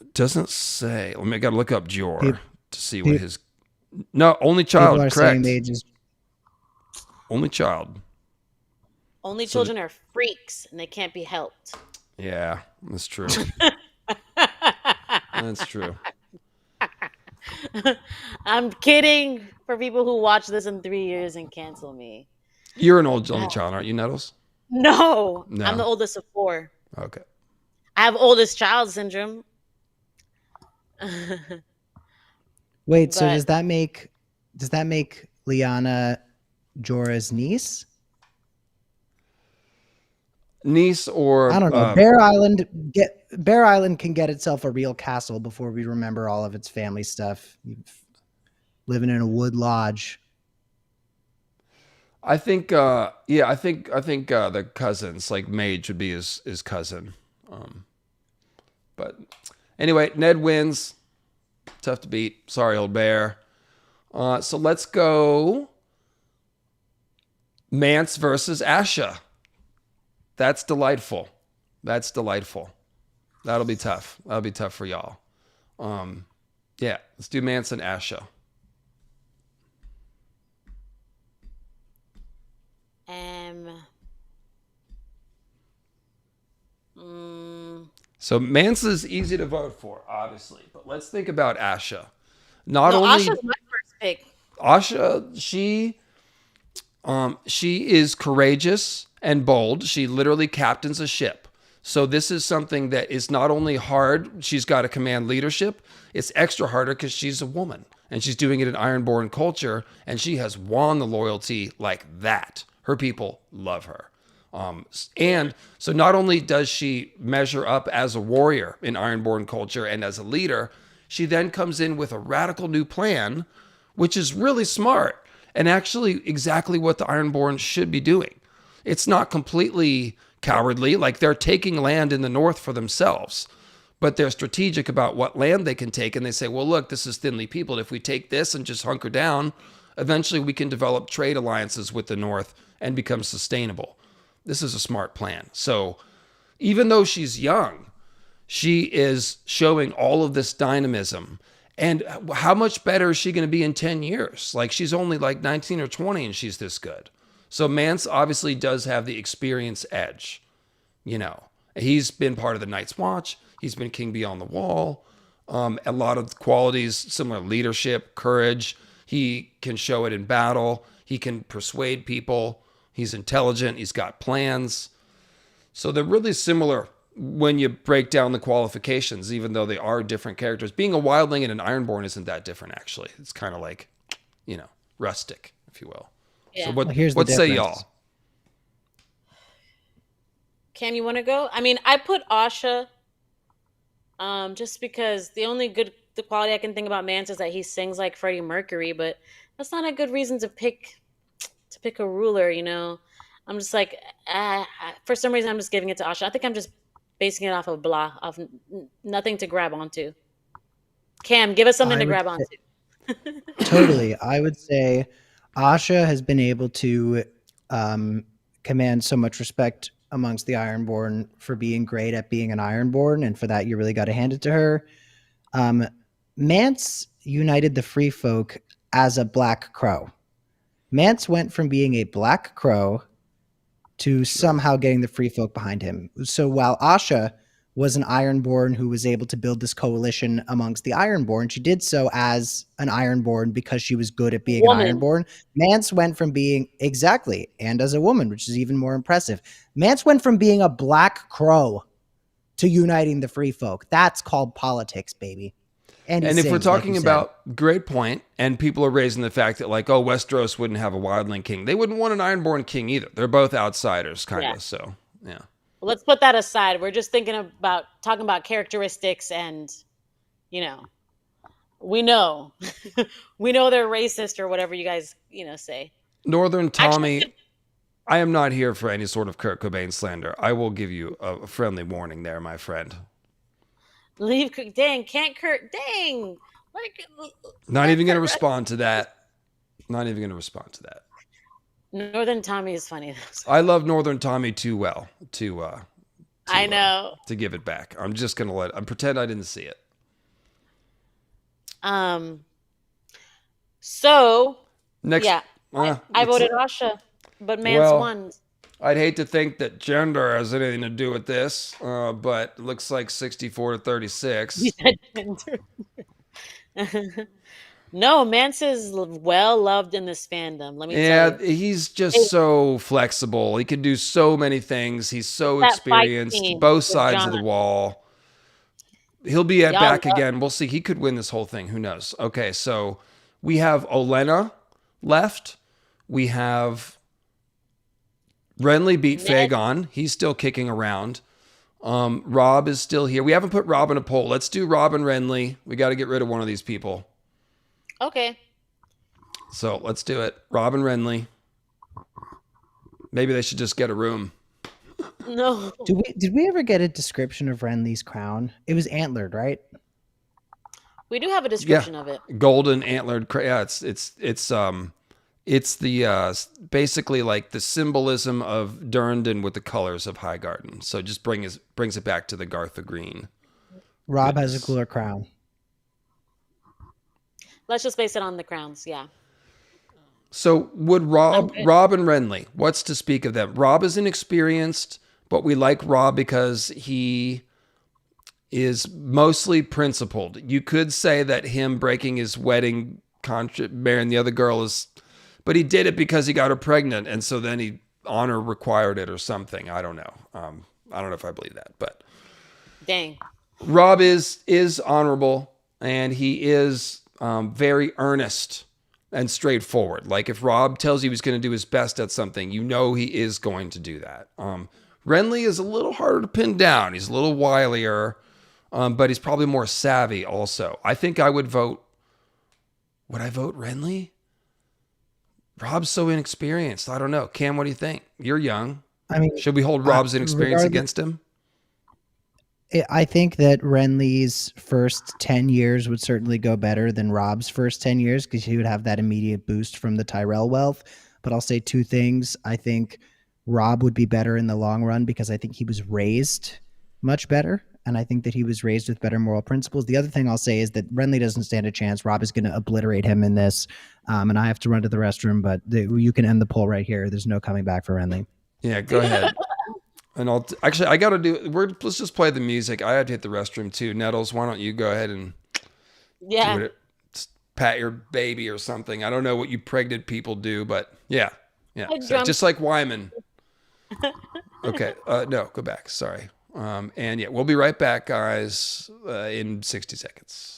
It doesn't say. I got to look up Jor to see what his. No, only child. People are correct. saying Mage is only child. Only children are freaks and they can't be helped. Yeah, that's true. That's true. I'm kidding for people who watch this in 3 years and cancel me. You're an only child, aren't you, Nettles? No, I'm the oldest of 4. Okay. I have oldest child syndrome. Wait, so does that make Lyanna Jorah's niece? Niece or I don't know. Bear Island can get itself a real castle before we remember all of its family stuff. Living in a wood lodge. I think the cousins, like Mage would be his cousin. But anyway, Ned wins. Tough to beat. Sorry, Old Bear. So let's go Mance versus Asha. That's delightful. That'll be tough. That'll be tough for y'all. Yeah, let's do Mance and Asha. So Mance is easy to vote for, obviously, but let's think about Asha. Asha's my first pick. Asha, she is courageous and bold. She literally captains a ship. So this is something that is not only hard, she's got to command leadership, it's extra harder because she's a woman and she's doing it in Ironborn culture and she has won the loyalty like that. Her people love her. And so not only does she measure up as a warrior in Ironborn culture and as a leader, she then comes in with a radical new plan, which is really smart and actually exactly what the Ironborn should be doing. It's not completely cowardly, like they're taking land in the north for themselves, but they're strategic about what land they can take. And they say, well, look, this is thinly peopled. If we take this and just hunker down, eventually we can develop trade alliances with the north and become sustainable. This is a smart plan. So even though she's young, she is showing all of this dynamism. And how much better is she going to be in 10 years? Like, she's only like 19 or 20 and she's this good. So Mance obviously does have the experience edge. You know, he's been part of the Night's Watch. He's been King Beyond the Wall. A lot of qualities, similar leadership, courage. He can show it in battle. He can persuade people. He's intelligent. He's got plans. So they're really similar when you break down the qualifications, even though they are different characters. Being a wildling and an Ironborn isn't that different, actually. It's kind of like, you know, rustic, if you will. Yeah. So what say y'all? Cam, you want to go? I mean, I put Asha just because the quality I can think about Mance is that he sings like Freddie Mercury, but that's not a good reason to pick a ruler, you know. I'm just like, for some reason, I'm just giving it to Asha. I think I'm just basing it off of nothing to grab onto. Cam, give us something to grab onto. Totally. I would say Asha has been able to command so much respect amongst the Ironborn for being great at being an Ironborn, and for that you really got to hand it to her. Mance united the Free Folk as a Black Crow. Mance went from being a Black Crow to somehow getting the Free Folk behind him. So while Asha was an Ironborn who was able to build this coalition amongst the Ironborn, she did so as an Ironborn because she was good at being an Ironborn. Mance went from being, exactly, and as a woman, which is even more impressive. Mance went from being a Black Crow to uniting the Free Folk. That's called politics, baby. And if we're talking about, great point, and people are raising the fact that, like, oh, Westeros wouldn't have a wildling king. They wouldn't want an Ironborn king either. They're both outsiders, kind of. So, yeah. Well, let's put that aside. We're just talking about characteristics, and, you know, we know they're racist or whatever you guys, you know, say. Northern Tommy, I am not here for any sort of Kurt Cobain slander. I will give you a friendly warning there, my friend. Dang, can't Kurt, dang. Not even going to respond to that. Northern Tommy is funny. I love Northern Tommy too well to I know. To give it back. I'm just going to pretend I didn't see it. So next, yeah, I voted Asha, but Mance won. I'd hate to think that gender has anything to do with this, but it looks like 64 to 36. You said gender. No, Mance is well loved in this fandom. Let me tell you. He's just so flexible. He can do so many things. He's so experienced. Both sides of the wall. He'll be back again. We'll see. He could win this whole thing. Who knows? Okay, so we have Olenna left. We have Renly beat Fagon. He's still kicking around. Robb is still here. We haven't put Robb in a poll. Let's do Robb and Renly. We got to get rid of one of these people. Okay. So let's do it. Robb and Renly. Maybe they should just get a room. No. Did we ever get a description of Renly's crown? It was antlered, right? We do have a description of it. Golden antlered. Yeah, it's the basically like the symbolism of Durndon with the colors of Highgarden. So just brings it back to the Garth of Green. Robb has a cooler crown. Let's just base it on the crowns, yeah. So would Robb and Renly, what's to speak of them? Robb is inexperienced, but we like Robb because he is mostly principled. You could say that him breaking his wedding contract, marrying the other girl but he did it because he got her pregnant, and so then honor required it or something. I don't know. I don't know if I believe that, but dang. Robb is honorable, and he is very earnest and straightforward. Like if Robb tells you he's going to do his best at something, you know he is going to do that. Renly is a little harder to pin down. He's a little wilier, but he's probably more savvy also. I think I would vote. Would I vote Renly? Robb's so inexperienced. I don't know. Cam, what do you think? You're young. I mean, should we hold Robb's inexperience against him? I think that Renly's first 10 years would certainly go better than Robb's first 10 years because he would have that immediate boost from the Tyrell wealth. But I'll say two things. I think Robb would be better in the long run because I think he was raised much better. And I think that he was raised with better moral principles. The other thing I'll say is that Renly doesn't stand a chance. Robb is going to obliterate him in this. And I have to run to the restroom, but you can end the poll right here. There's no coming back for Renly. Yeah, go ahead. And I got to do. Let's just play the music. I had to hit the restroom too. Nettles, why don't you go ahead and do it? Pat your baby or something. I don't know what you pregnant people do, but yeah. So, just like Wyman. Okay, no, go back. Sorry. And yeah, we'll be right back, guys, in 60 seconds.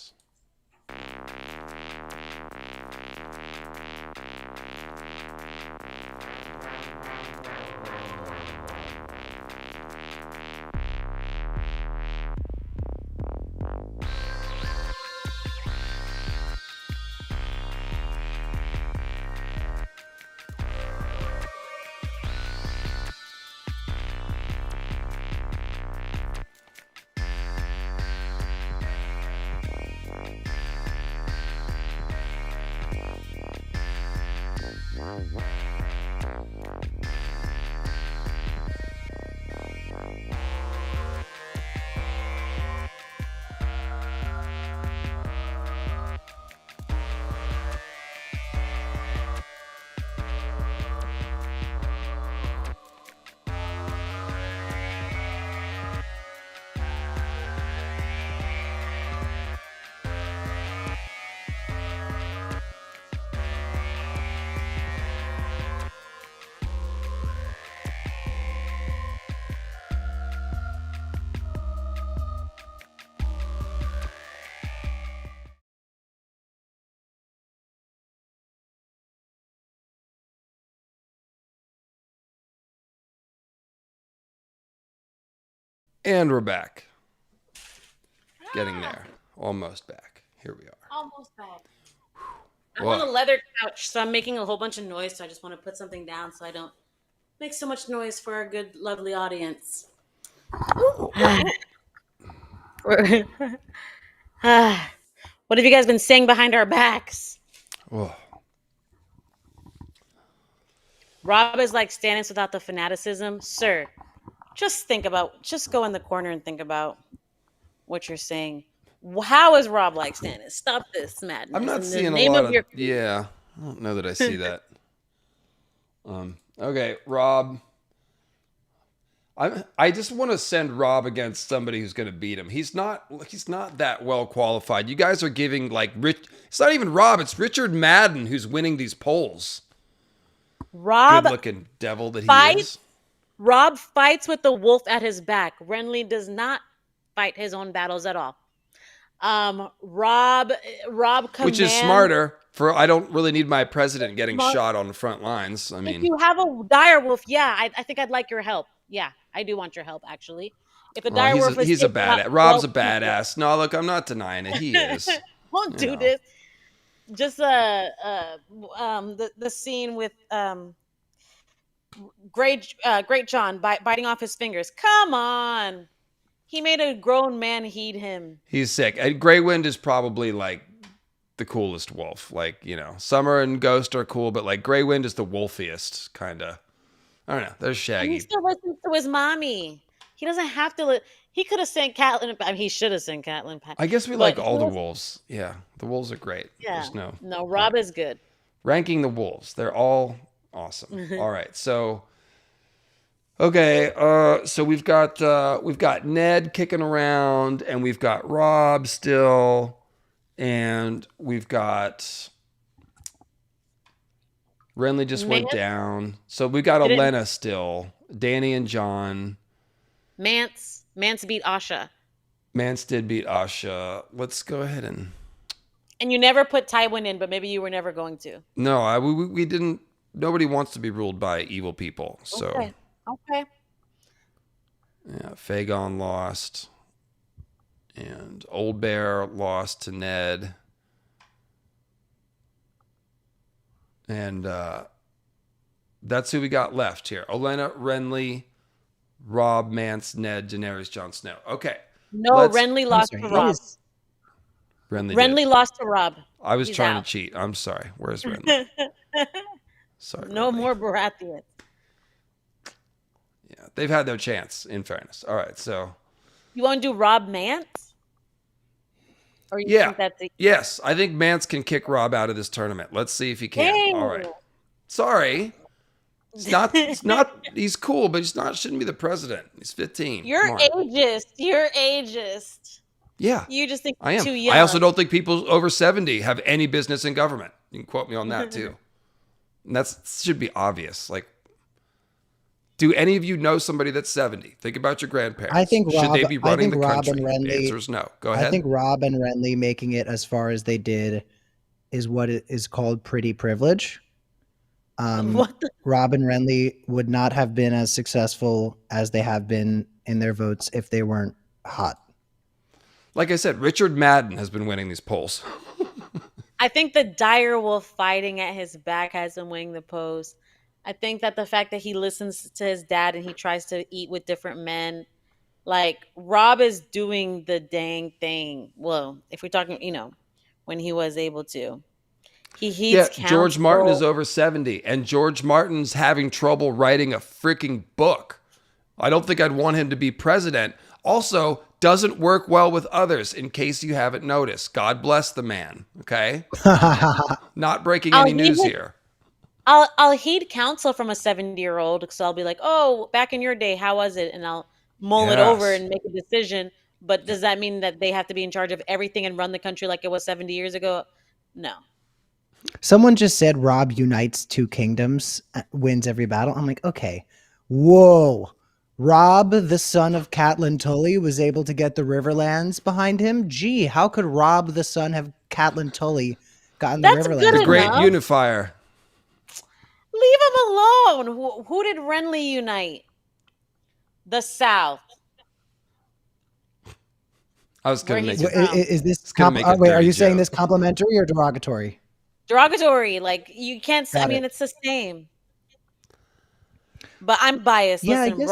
And we're back. Getting there. Almost back. Here we are. Almost back. I'm on a leather couch, so I'm making a whole bunch of noise, so I just want to put something down so I don't make so much noise for our good, lovely audience. What have you guys been saying behind our backs? Oh. Robb is like Stannis without the fanaticism. Sir, just go in the corner and think about what you're saying. How is Robb like Stannis? Stop this madness. I'm not seeing a lot of... Yeah, I don't know that I see that. Okay, Robb. I just want to send Robb against somebody who's going to beat him. He's not that well qualified. You guys are giving like it's not even Robb, it's Richard Madden who's winning these polls. Robb, good-looking devil that he is. Robb fights with the wolf at his back. Renly does not fight his own battles at all. Robb commands, which is smarter. I don't really need my president getting shot on the front lines. I mean, if you have a dire wolf, I think I'd like your help. Yeah, I do want your help actually. If a dire wolf, he's a badass. Robb's a badass. No, look, I'm not denying it. He is. Won't do this. Just the scene with Great John biting off his fingers. Come on, he made a grown man heed him. He's sick. And Grey Wind is probably like the coolest wolf. Like, Summer and Ghost are cool, but like Grey Wind is the wolfiest kind of. I don't know. There's Shaggy. And he still listens to his mommy. He doesn't have to. He could have sent Catelyn. I mean, he should have sent Catelyn. I guess we like all the wolves. Yeah, the wolves are great. Yeah. No, Robb is good. Ranking the wolves, they're all awesome. All right, so okay, so we've got Ned kicking around, and we've got Robb still, and we've got Renly just went down. So we got Olenna still, Dany and Jon. Mance beat Asha. Mance did beat Asha. Let's go ahead and And you never put Tywin in, but maybe you were never going to. No, we didn't. Nobody wants to be ruled by evil people. So, Okay. yeah, Fagon lost. And Old Bear lost to Ned. And that's who we got left here. Olenna, Renly, Robb, Mance, Ned, Daenerys, Jon Snow. Okay. No, Renly lost to Robb. Renly lost to Robb. I was trying to cheat. I'm sorry. Where's Renly? Sorry. No Renly. more Baratheon. Yeah, they've had their chance, in fairness. All right, so. You want to do Robb Mance? Or you think that's Yes, I think Mance can kick Robb out of this tournament. Let's see if he can. Dang. All right. Sorry. It's not he's cool, but shouldn't be the president. He's 15. You're ageist. Yeah. You just think I am. too young. I also don't think people over 70 have any business in government. You can quote me on that too. And that should be obvious. Like, do any of you know somebody that's 70? Think about your grandparents. I think should Robb, they be running the Robb country? And Renly, the answer is no. Go ahead. I think Robb and Renly making it as far as they did is what is called pretty privilege. Robb and Renly would not have been as successful as they have been in their votes if they weren't hot. Like I said, Richard Madden has been winning these polls. I think the dire wolf fighting at his back has him winning the polls. I think that the fact that he listens to his dad and he tries to eat with different men, like Robb is doing the dang thing. Well, if we're talking, when he was able to. He heeds counsel. George Martin is over 70, and George Martin's having trouble writing a freaking book. I don't think I'd want him to be president. Also, doesn't work well with others, in case you haven't noticed. God bless the man, okay? Not breaking any news here. I'll heed counsel from a 70-year-old, so I'll be like, oh, back in your day, how was it? And I'll mull it over and make a decision. But does that mean that they have to be in charge of everything and run the country like it was 70 years ago? No. Someone just said Robb unites two kingdoms, wins every battle. I'm like, okay. Whoa. Robb, the son of Catelyn Tully, was able to get the Riverlands behind him? Gee, how could Robb, the son of Catelyn Tully, gotten the Riverlands? The great unifier. Leave him alone. Who did Renly unite? The South. I was going to make it. Is this wait, are you saying this complimentary or derogatory? Derogatory. Like, you can't say, it's the same. But I'm biased. Yeah, listen,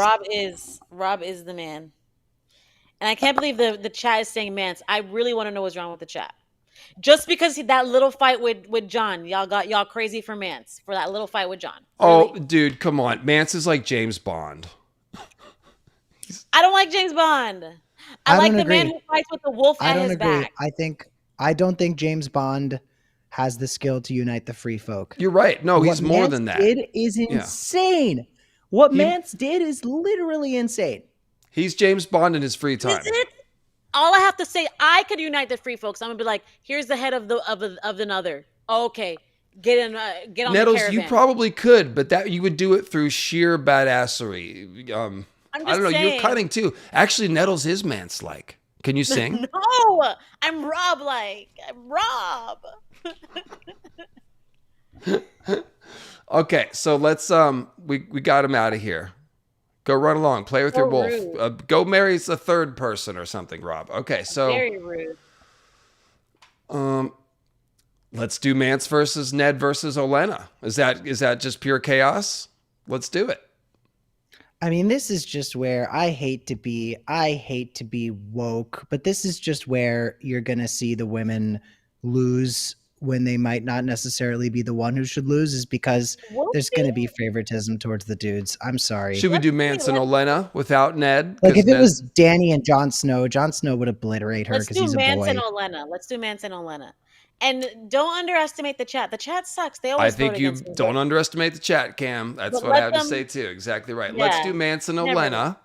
Robb is the man. And I can't believe the chat is saying Mance. I really want to know what's wrong with the chat. Just because that little fight with Jon, y'all crazy for Mance, for that little fight with Jon. Oh, really? Dude, come on. Mance is like James Bond. I don't like James Bond. I like the man who fights with the wolf at his back. I don't think James Bond has the skill to unite the free folk. You're right. No, he's more than that. It is insane. What Mance did is literally insane. He's James Bond in his free time. Is it? All I have to say, I could unite the free folks. I'm gonna be like, here's the head of another. Okay, get on Nettles, the caravan. you probably could, but that you would do it through sheer badassery. I don't know. Saying. You're cutting too. Actually, Nettles is Mance-like. Can you sing? No, I'm Robb-like. I'm Robb. Okay, so let's we got him out of here. Go run along, play with your wolf. Go marry a third person or something, Robb. Okay, so very rude. Let's do Mance versus Ned versus Olenna. Is that just pure chaos? Let's do it. I mean, this is just where I hate to be woke, but this is just where you're gonna see the women lose when they might not necessarily be the one who should lose, is because there's going to be favoritism towards the dudes. I'm sorry. Should we do Mance and Olenna without Ned? Like, if it was Dany and Jon Snow would obliterate her because he's a boy. Let's do Mance and Olenna. And don't underestimate the chat. The chat sucks. They always I think you don't underestimate the chat, Cam. That's what I have to say too. Exactly right. Yeah, let's do Mance and Olenna,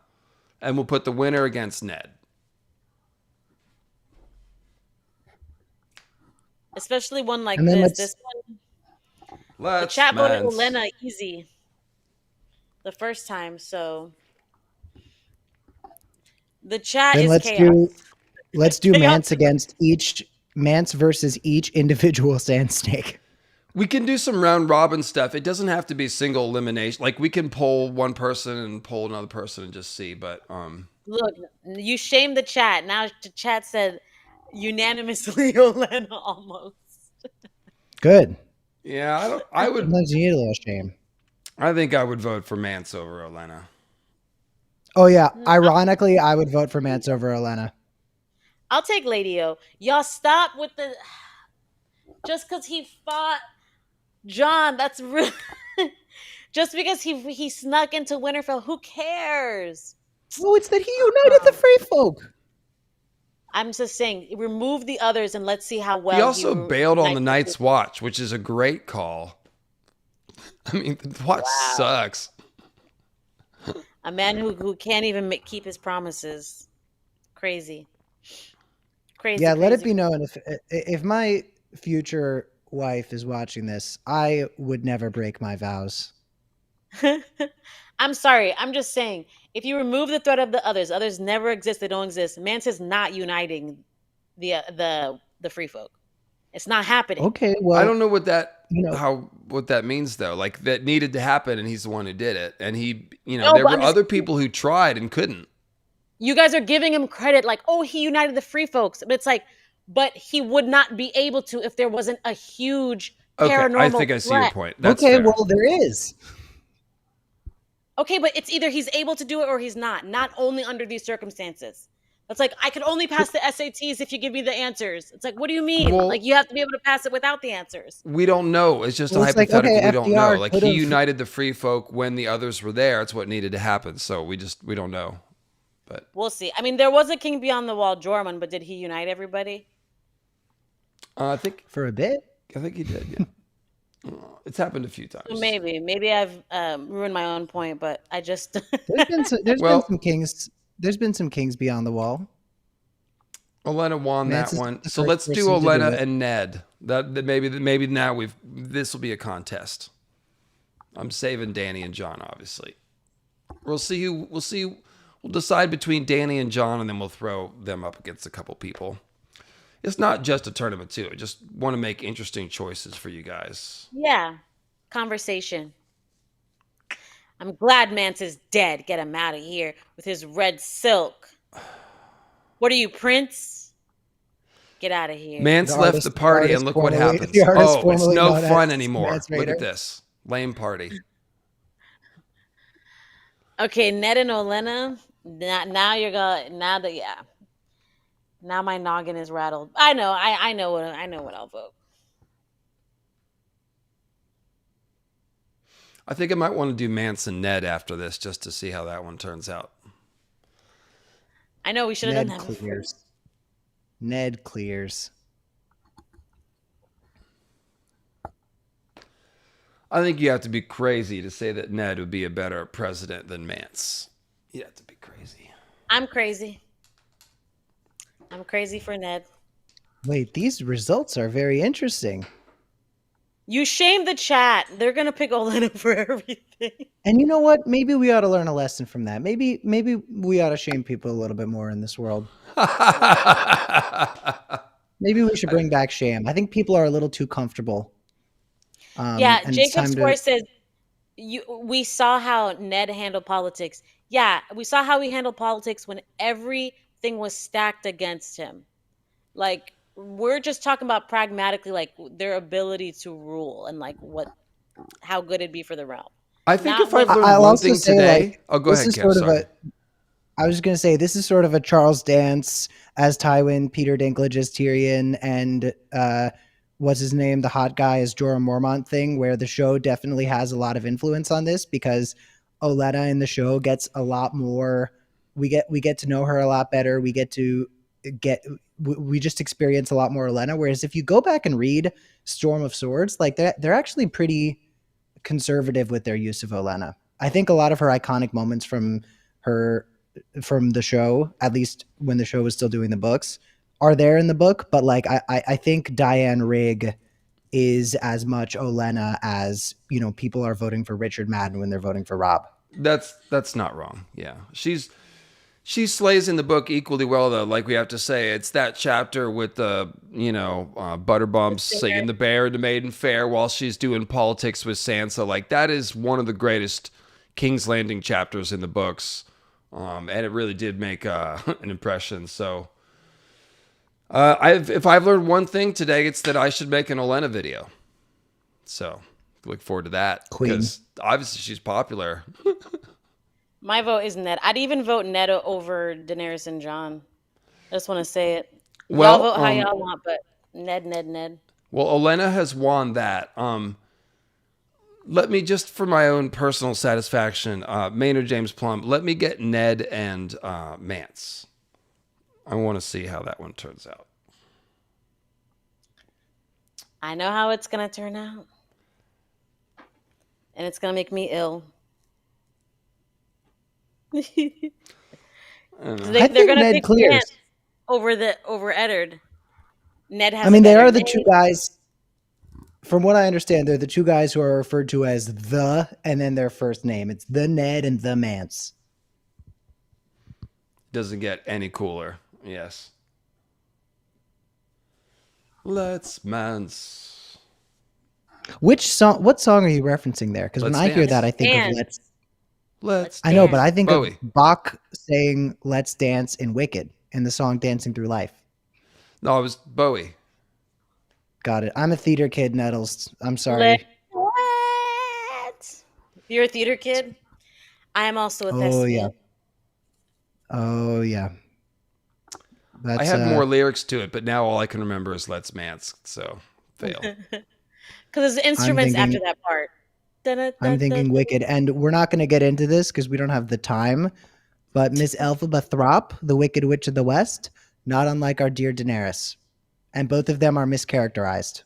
and we'll put the winner against Ned. Especially one like this. This one, the chat voted Olenna easy the first time, so the chat is chaos. Let's do Mance against each Mance versus each individual sand snake. We can do some round robin stuff. It doesn't have to be single elimination. Like we can poll one person and poll another person and just see. But Look, you shamed the chat. Now the chat said unanimously Olenna almost. Good. yeah, I would. Sometimes you need a little shame. I think I would vote for Mance over Olenna. Oh yeah. Ironically, I would vote for Mance over Olenna. I'll take Lady O. Y'all stop with the just because he fought Jon. That's real. Just because he snuck into Winterfell, who cares? Oh, it's that he united the Free Folk. I'm just saying, remove the others and let's see how well. He also bailed on the Night's Watch, which is a great call. I mean, the watch sucks. A man who can't even keep his promises. Crazy. Crazy. Yeah, let it crazy. be known if my future wife is watching this, I would never break my vows. I'm sorry. I'm just saying, if you remove the threat of the others never exist. They don't exist. Mance is not uniting the free folk. It's not happening. Okay, well, I don't know what that what that means though. Like that needed to happen, and he's the one who did it. And he, there were other people who tried and couldn't. You guys are giving him credit, like, oh, he united the free folks. But it's like, but he would not be able to if there wasn't a huge paranormal I think I see your point. That's okay, fair. well, there is. Okay, but it's either he's able to do it or he's not only under these circumstances. It's like, I could only pass the SATs if you give me the answers. It's like, what do you mean? Well, like, you have to be able to pass it without the answers. We don't know. It's just a hypothetical. We don't know. Like, he united the free folk when the others were there. It's what needed to happen. So we don't know. But we'll see. I mean, there was a king beyond the wall, Jormund, but did he unite everybody? I think for a bit. I think he did. Yeah. It's happened a few times. So maybe I've ruined my own point, but I just been some kings. There's been some kings beyond the wall. Olenna won that one, so let's do Olenna and Ned. That maybe now this will be a contest. I'm saving Dany and Jon, obviously. We'll see. We'll decide between Dany and Jon, and then we'll throw them up against a couple people. It's not just a tournament, too. I just want to make interesting choices for you guys. Yeah. Conversation. I'm glad Mance is dead. Get him out of here with his red silk. What are you, Prince? Get out of here. Mance left the party, and look what happens. It's no fun anymore. Look at this. Lame party. Okay, Ned and Olenna. Now my noggin is rattled. I know what I'll vote. I think I might want to do Mance and Ned after this, just to see how that one turns out. I know we should have done that before. Ned clears. I think you have to be crazy to say that Ned would be a better president than Mance. You have to be crazy. I'm crazy. I'm crazy for Ned. Wait, these results are very interesting. You shamed the chat. They're gonna pick Olenna for everything. And you know what? Maybe we ought to learn a lesson from that. Maybe we ought to shame people a little bit more in this world. Maybe we should bring back shame. I think people are a little too comfortable. Yeah, Jacob Square says we saw how Ned handled politics. Yeah, we saw how he handled politics when everything was stacked against him. Like, we're just talking about pragmatically, like their ability to rule and like how good it'd be for the realm. I think if I've learned one thing today, go ahead, Cam. I was going to say, this is sort of a Charles Dance as Tywin, Peter Dinklage as Tyrion, and what's his name, the hot guy as Jorah Mormont thing, where the show definitely has a lot of influence on this because Olenna in the show gets a lot more. We get to know her a lot better. We just experience a lot more Olenna. Whereas if you go back and read Storm of Swords, like they're actually pretty conservative with their use of Olenna. I think a lot of her iconic moments from the show, at least when the show was still doing the books, are there in the book. But like I think Diane Rigg is as much Olenna as, people are voting for Richard Madden when they're voting for Robb. That's not wrong. Yeah. She's She slays in the book equally well, though. Like we have to say, it's that chapter with the, Butterbumps singing the Bear and the Maiden Fair while she's doing politics with Sansa. Like, that is one of the greatest King's Landing chapters in the books. And it really did make an impression. So, if I've learned one thing today, it's that I should make an Olenna video. So, look forward to that. Queen. Because obviously she's popular. My vote is Ned. I'd even vote Ned over Daenerys and Jon. I just want to say it. Well, y'all vote how y'all want, but Ned. Well, Olenna has won that. Let me, just for my own personal satisfaction, Maynard James Plum, let me get Ned and Mance. I want to see how that one turns out. I know how it's going to turn out. And it's going to make me ill. They're going to pick Ned over Eddard. Ned has. I mean, they are the two guys. From what I understand, they're the two guys who are referred to as the, and then their first name. It's the Ned and the Mance. Doesn't get any cooler. Yes. Let's Mance. Which song? What song are you referencing there? Because when I hear that, I think of Let's. I know, but I think Bowie. of Bach saying "Let's Dance" in Wicked in the song "Dancing Through Life." No, it was Bowie. Got it. I'm a theater kid, Nettles. I'm sorry. What? You're a theater kid? I am also a thespian. Oh, yeah. I had more lyrics to it, but now all I can remember is Let's Mance, so fail. Because there's instruments after that part. I'm thinking Wicked, and we're not going to get into this because we don't have the time, but Miss Elphaba Throp, the Wicked Witch of the West, not unlike our dear Daenerys. And both of them are mischaracterized.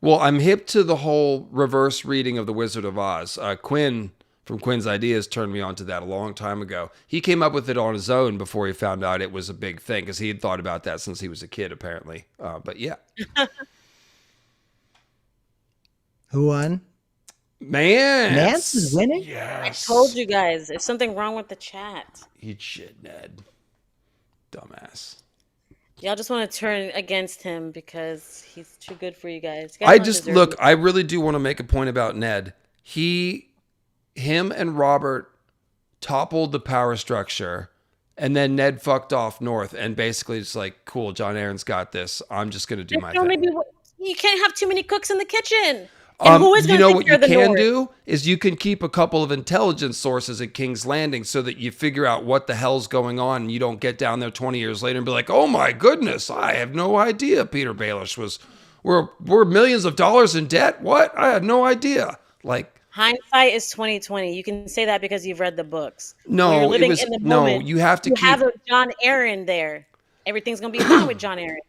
Well, I'm hip to the whole reverse reading of The Wizard of Oz. Quinn from Quinn's Ideas turned me on to that a long time ago. He came up with it on his own before he found out it was a big thing, because he had thought about that since he was a kid, apparently. But yeah. Who won? Mance is winning? Yes. I told you guys, there's something wrong with the chat. Eat shit, Ned. Dumbass. Y'all just want to turn against him because he's too good for you guys. I really do want to make a point about Ned. Him and Robert toppled the power structure, and then Ned fucked off north and basically just like, cool, John Aaron's got this. I'm just going to do my thing. You can't have too many cooks in the kitchen. And who is going to take care of the north? What you can do is you can keep a couple of intelligence sources at King's Landing so that you figure out what the hell's going on, and you don't get down there 20 years later and be like, oh my goodness, I have no idea Peter Baelish we're millions of dollars in debt. What? I had no idea. Like, hindsight is 2020. You can say that because you've read the books. No, in the moment, you have to have a John Aaron there. Everything's going to be fine with John Aaron.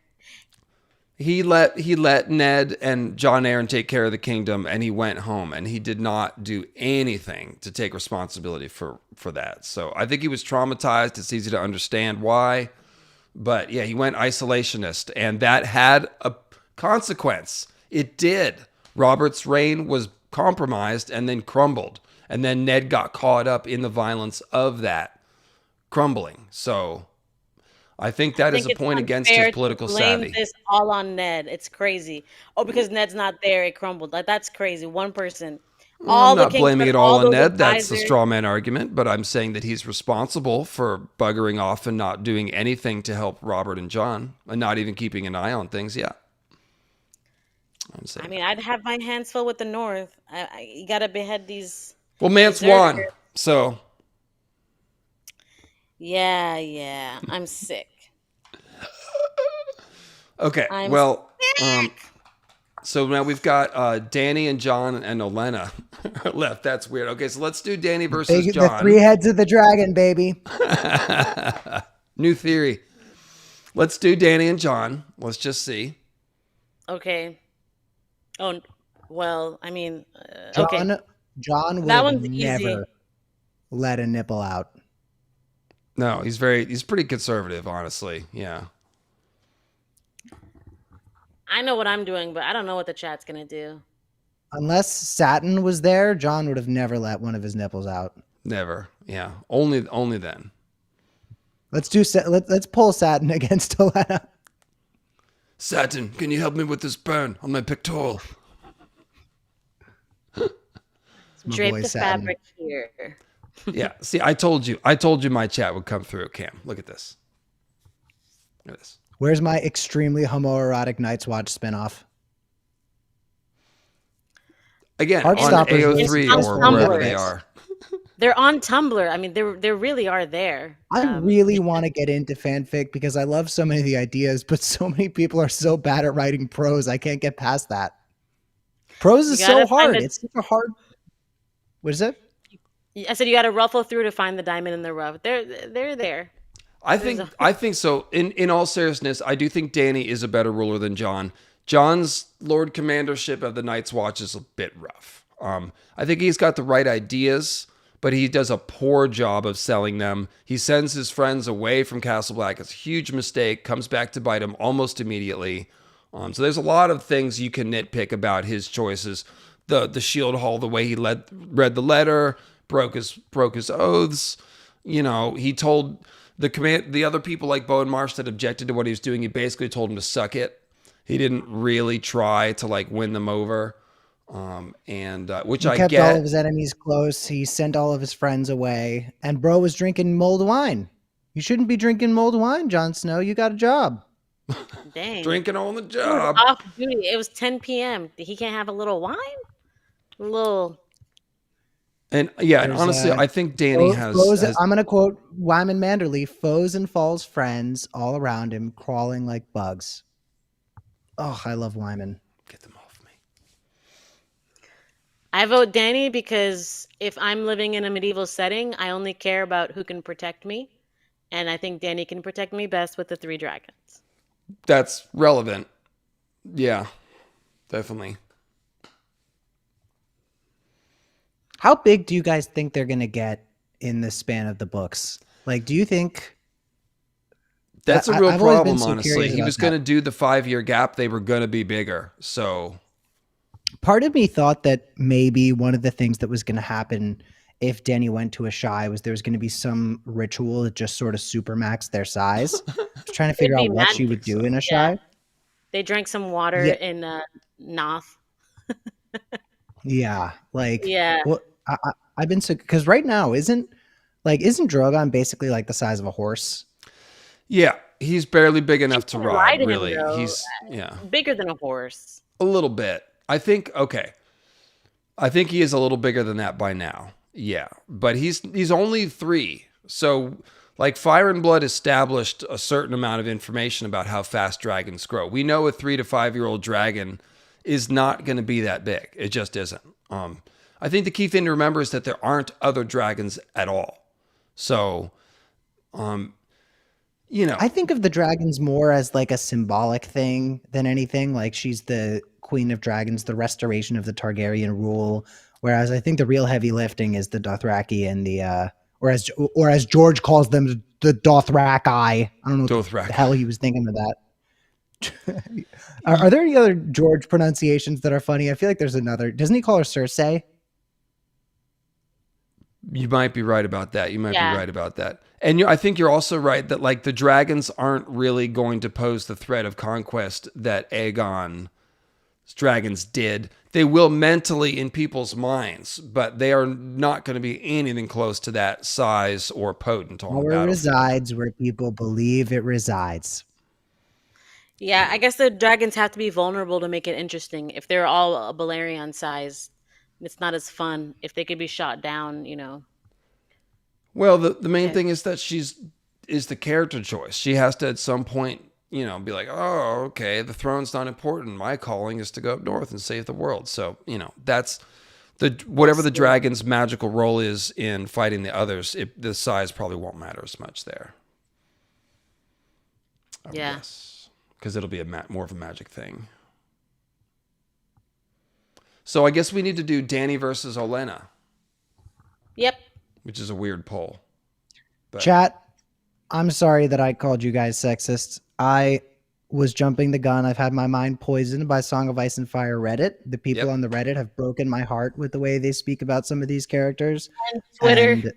He let Ned and John Aaron take care of the kingdom, and he went home, and he did not do anything to take responsibility for that. So I think he was traumatized. It's easy to understand why, but yeah, he went isolationist, and that had a consequence. It did. Robert's reign was compromised and then crumbled, and then Ned got caught up in the violence of that crumbling. So I think that is a point against his political savvy. Blame this all on Ned. It's crazy. Oh, because Ned's not there, it crumbled. Like, that's crazy. One person. I'm not blaming it all on Ned. That's a straw man argument, but I'm saying that he's responsible for buggering off and not doing anything to help Robert and John, and not even keeping an eye on things. Yeah. I mean, I'd have my hands full with the North. You got to behead these. Well, Mance won, so. Yeah. I'm sick. Okay. So now we've got Dany and Jon and Olenna left. That's weird. Okay, so let's do Dany versus Jon. The three heads of the dragon, baby. New theory. Let's do Dany and Jon. Let's just see. Okay. Oh, well, I mean, Jon would never let a nipple out. No, he's pretty conservative, honestly. Yeah. I know what I'm doing, but I don't know what the chat's going to do. Unless Satin was there, Jon would have never let one of his nipples out. Never. Yeah. Only then. Let's pull Satin against Olenna. Satin, can you help me with this burn on my pectoral? Drape the Satin. fabric here. Yeah. See, I told you my chat would come through, Cam. Look at this. Look at this. Where's my extremely homoerotic Night's Watch spinoff? Again, on Heartstoppers AO3 is or Tumblr. wherever they are. They're on Tumblr. I mean, they really are there. I really want to get into fanfic because I love so many of the ideas, but so many people are so bad at writing prose. I can't get past that. Prose is so hard. It's such a hard. What is it? I said you got to ruffle through to find the diamond in the rough. They're there. I think so. In all seriousness, I do think Dany is a better ruler than Jon. Jon's Lord Commandership of the Night's Watch is a bit rough. I think he's got the right ideas, but he does a poor job of selling them. He sends his friends away from Castle Black. It's a huge mistake. Comes back to bite him almost immediately. So there's a lot of things you can nitpick about his choices. The Shield Hall, the way he read the letter, broke his oaths. You know, he told the other people like Bo and Marsh that objected to what he was doing. He basically told them to suck it. He didn't really try to like win them over. Which I get. He kept all of his enemies close. He sent all of his friends away. And bro was drinking mulled wine. You shouldn't be drinking mulled wine, Jon Snow. You got a job. Dang. Drinking on the job. Off duty. It was 10 p.m. He can't have a little wine? A little. And yeah, and honestly, I think Dany has. I'm going to quote Wyman Manderly: foes and false friends all around him, crawling like bugs. Oh, I love Wyman. Get them off me. I vote Dany because if I'm living in a medieval setting, I only care about who can protect me. And I think Dany can protect me best with the 3 dragons. That's relevant. Yeah, definitely. How big do you guys think they're going to get in the span of the books? Like, do you think... That's a real problem, honestly. He was going to do the 5-year gap. They were going to be bigger. So part of me thought that maybe one of the things that was going to happen if Dany went to Ashai was there was going to be some ritual that just sort of supermaxed their size. I was trying to figure out what she would do in Ashai. Yeah. They drank some water in Noth. Yeah. Like, yeah. Well, I've been so, because right now isn't Drogon basically like the size of a horse? Yeah, he's barely big enough to ride, really. He's bigger than a horse. A little bit. I think he is a little bigger than that by now. Yeah, but he's only 3. So like Fire and Blood established a certain amount of information about how fast dragons grow. We know a 3 to 5-year-old dragon is not going to be that big. It just isn't. I think the key thing to remember is that there aren't other dragons at all. So, you know, I think of the dragons more as like a symbolic thing than anything. Like she's the queen of dragons, the restoration of the Targaryen rule. Whereas I think the real heavy lifting is the Dothraki and the, or as George calls them, the Dothraki. I don't know what the hell he was thinking of that. Are there any other George pronunciations that are funny? I feel like there's another. Doesn't he call her Cersei? You might be right about that. And I think you're also right that like the dragons aren't really going to pose the threat of conquest that Aegon's dragons did. They will mentally in people's minds, but they are not going to be anything close to that size or potent on the battlefield. Power resides where people believe it resides. Yeah, I guess the dragons have to be vulnerable to make it interesting. If they're all a Balerion size, it's not as fun. If they could be shot down, you know. Well, the main thing is that is the character choice. She has to at some point, you know, be like, oh, okay, the throne's not important. My calling is to go up north and save the world. So, you know, that's whatever the dragon's magical role is in fighting the others. The size probably won't matter as much there. Yes, because it'll be more of a magic thing. So I guess we need to do Dany versus Olenna. Yep. Which is a weird poll. But. Chat, I'm sorry that I called you guys sexist. I was jumping the gun. I've had my mind poisoned by Song of Ice and Fire Reddit. The people on the Reddit have broken my heart with the way they speak about some of these characters. And Twitter.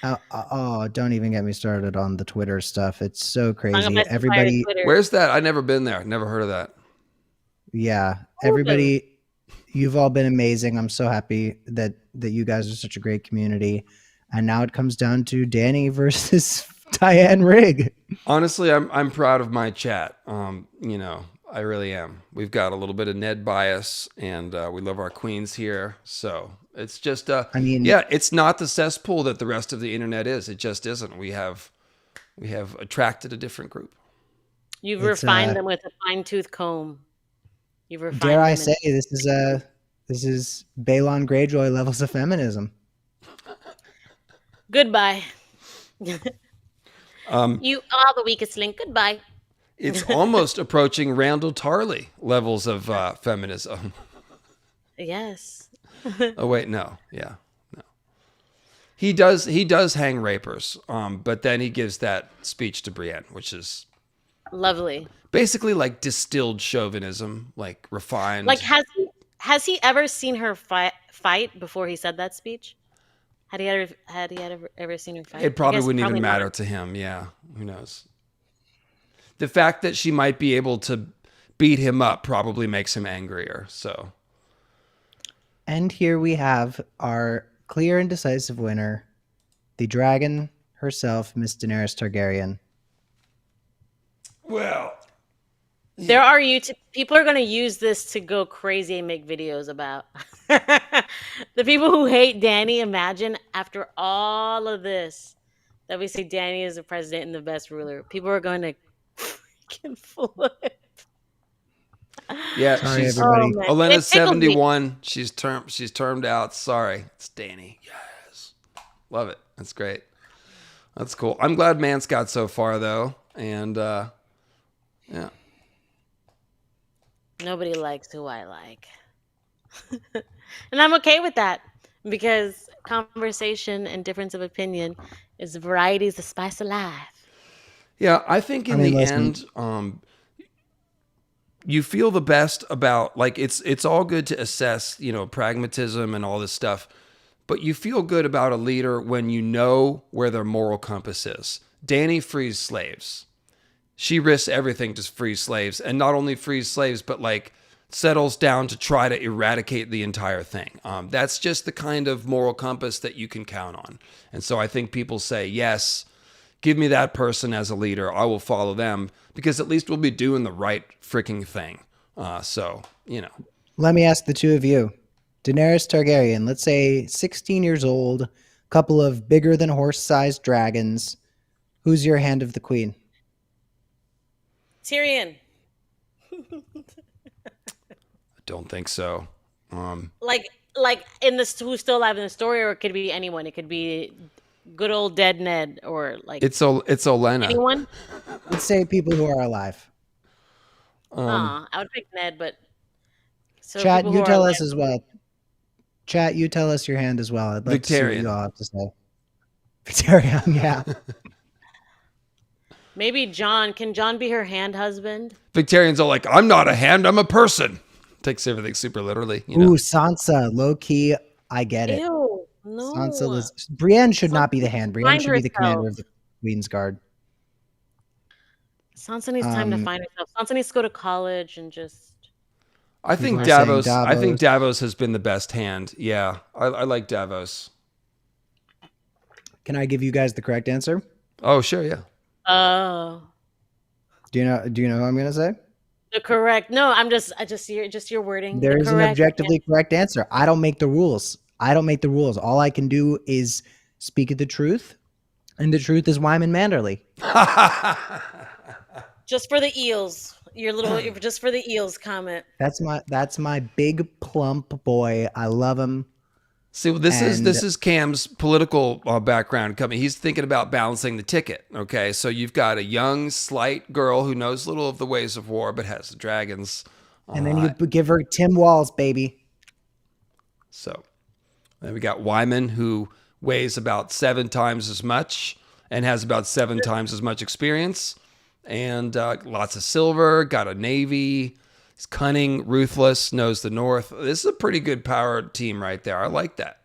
Don't even get me started on the Twitter stuff. It's so Song of crazy. Ice and Fire Everybody, Twitter. Where's that? I've never been there. Never heard of that. yeah, everybody, you've all been amazing. I'm so happy that you guys are such a great community. And now it comes down to Danny versus Diane Rigg. Honestly, I'm proud of my chat. I really am. We've got a little bit of Ned bias, and we love our queens here. So it's just, it's not the cesspool that the rest of the internet is. It just isn't. We have attracted a different group. You've refined them with a fine-tooth comb. You've refined dare I them say this is Balon Greyjoy levels of feminism. Goodbye. You are the weakest link. Goodbye. It's almost approaching Randall Tarley levels of feminism. Yes. Oh wait, no. Yeah. No. He does hang rapers. But then he gives that speech to Brienne, which is lovely. Basically like distilled chauvinism, like refined. Like has he ever seen her fight before he said that speech? Had he ever seen her fight? It probably wouldn't even matter to him. Yeah. Who knows? The fact that she might be able to beat him up probably makes him angrier. So. And here we have our clear and decisive winner, the dragon herself, Miss Daenerys Targaryen. Well, there are people are going to use this to go crazy and make videos about. The people who hate Dany, imagine after all of this that we say Dany is the president and the best ruler. People are going to freaking flip. Yeah, sorry, everybody. Olenna's 71. She's termed out. Sorry, it's Dany. Yes, love it. That's great. That's cool. I'm glad Mance got so far though, and yeah. Nobody likes who I like. And I'm okay with that because conversation and difference of opinion is variety is the spice of life. Yeah, I think in the end, you feel the best about, like, it's all good to assess, pragmatism and all this stuff, but you feel good about a leader when you know where their moral compass is. Dany frees slaves. She risks everything to free slaves, and not only frees slaves, but like settles down to try to eradicate the entire thing. That's just the kind of moral compass that you can count on. And so I think people say, yes, give me that person as a leader. I will follow them because at least we'll be doing the right freaking thing. Let me ask the two of you. Daenerys Targaryen, let's say 16 years old, couple of bigger than horse-sized dragons. Who's your hand of the queen? Tyrion. I don't think so. Like in this, who's still alive in the story, or it could be anyone. It could be good old dead Ned, or like it's Olenna. Anyone? Let's say people who are alive. I would pick Ned, but chat, you tell us as well. Chat, you tell us your hand as well. I'd like to see what you all have to say. Victorian, yeah. Maybe Jon. Can Jon be her hand husband? Victorians are like, I'm not a hand, I'm a person. Takes everything super literally. Ooh, Sansa, low key. I get it. Ew, no. Sansa Brienne should not be the hand. Brienne should be the commander of the Queen's Guard. Sansa needs time to find herself. Sansa needs to go to college and just. I think Davos. I think Davos has been the best hand. Yeah, I like Davos. Can I give you guys the correct answer? Oh, sure, yeah. Oh. Do you know who I'm gonna say? The correct. No, I'm just your wording. There is an objectively correct answer. I don't make the rules. All I can do is speak the truth, and the truth is Wyman Manderly. Just for the eels. Just for the eels comment. That's my big plump boy. I love him. See, this is Cam's political background coming. He's thinking about balancing the ticket. Okay, so you've got a young, slight girl who knows little of the ways of war, but has dragons. And then you give her Tim Walls, baby. So then we got Wyman, who weighs about 7 times as much and has about 7 times as much experience, and lots of silver. Got a navy. He's cunning, ruthless, knows the North. This is a pretty good power team right there. I like that.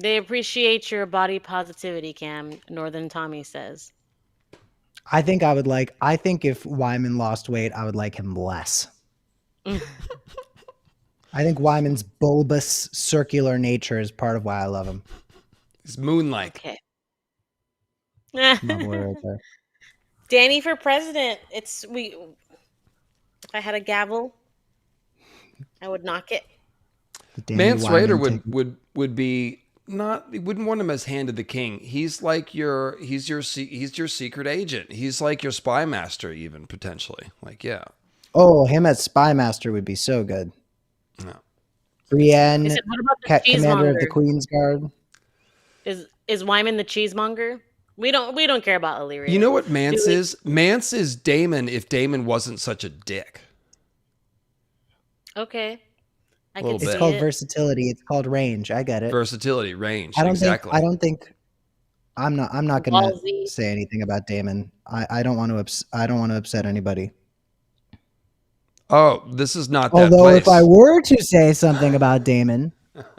They appreciate your body positivity, Cam. Northern Tommy says. I think if Wyman lost weight, I would like him less. I think Wyman's bulbous, circular nature is part of why I love him. It's moon-like. Okay. My boy right there. Danny for president. If I had a gavel, I would knock it. Mance Rayder would be not. You wouldn't want him as hand of the king. He's like your secret agent. He's like your spy master, even potentially. Like, yeah. Oh, him as spy master would be so good. No. Brienne, What about the commander of the cheesemonger? Queen's Guard. Is Wyman the cheesemonger? We don't care about Illyria. You know what Mance is? Mance is Daemon if Daemon wasn't such a dick. Okay. It's called versatility. It's called range. I get it. Versatility, range. I'm not going to say anything about Daemon. I don't want to upset anybody. Oh, this is not that Although place. if I were to say something about Daemon,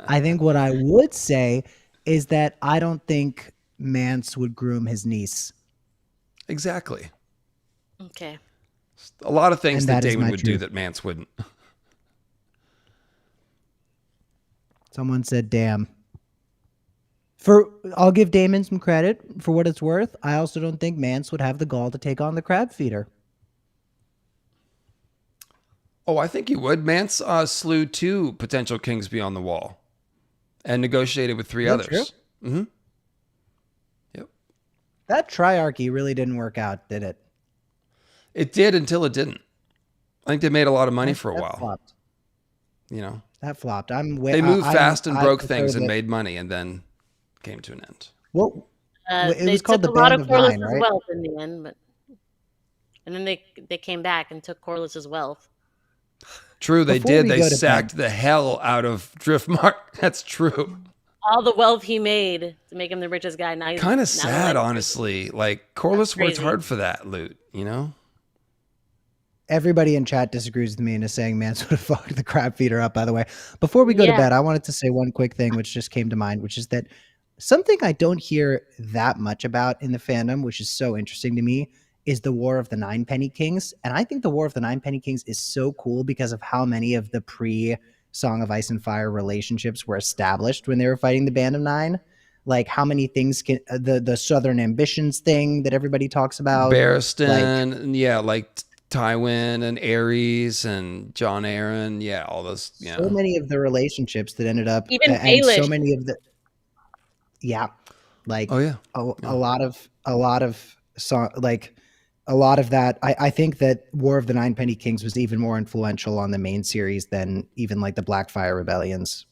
I think what I would say is that I don't think Mance would groom his niece. Exactly. Okay. A lot of things that Daemon would do truth. that Mance wouldn't. Someone said, damn. I'll give Daemon some credit for what it's worth. I also don't think Mance would have the gall to take on the crab feeder. Oh, I think he would. Mance slew 2 potential kings beyond the wall and negotiated with 3 others. True? Mm-hmm. Yep. That triarchy really didn't work out, did it? It did until it didn't. I think they made a lot of money for a while. Flopped. You know, that flopped. They moved fast and broke things and made money, and then came to an end. Well, it they was called took the a lot Band of of Corlys's Nine, right? wealth in the end, and then they came back and took Corlys's wealth. True, they Before did. we They go to sacked the hell out of Driftmark. That's true. All the wealth he made to make him the richest guy. Now Kind of sad, honestly. Like, Corlys worked hard for that loot, you know? Everybody in chat disagrees with me and is saying Mance would have fucked the crab feeder up, by the way. Before we go to bed, I wanted to say one quick thing which just came to mind, which is that something I don't hear that much about in the fandom, which is so interesting to me, is the War of the Nine Penny Kings. And I think the War of the Nine Penny Kings is so cool because of how many of the pre-Song of Ice and Fire relationships were established when they were fighting the Band of Nine. Like how many things can the Southern Ambitions thing that everybody talks about. Barristan, like Tywin and Aerys and Jon Arryn. Yeah, all those. Yeah. So many of the relationships that ended up. Even and Baelish. So many of the. Yeah. Like. Oh, yeah. A lot of that. I think that War of the Nine Penny Kings was even more influential on the main series than even like the Blackfire Rebellions.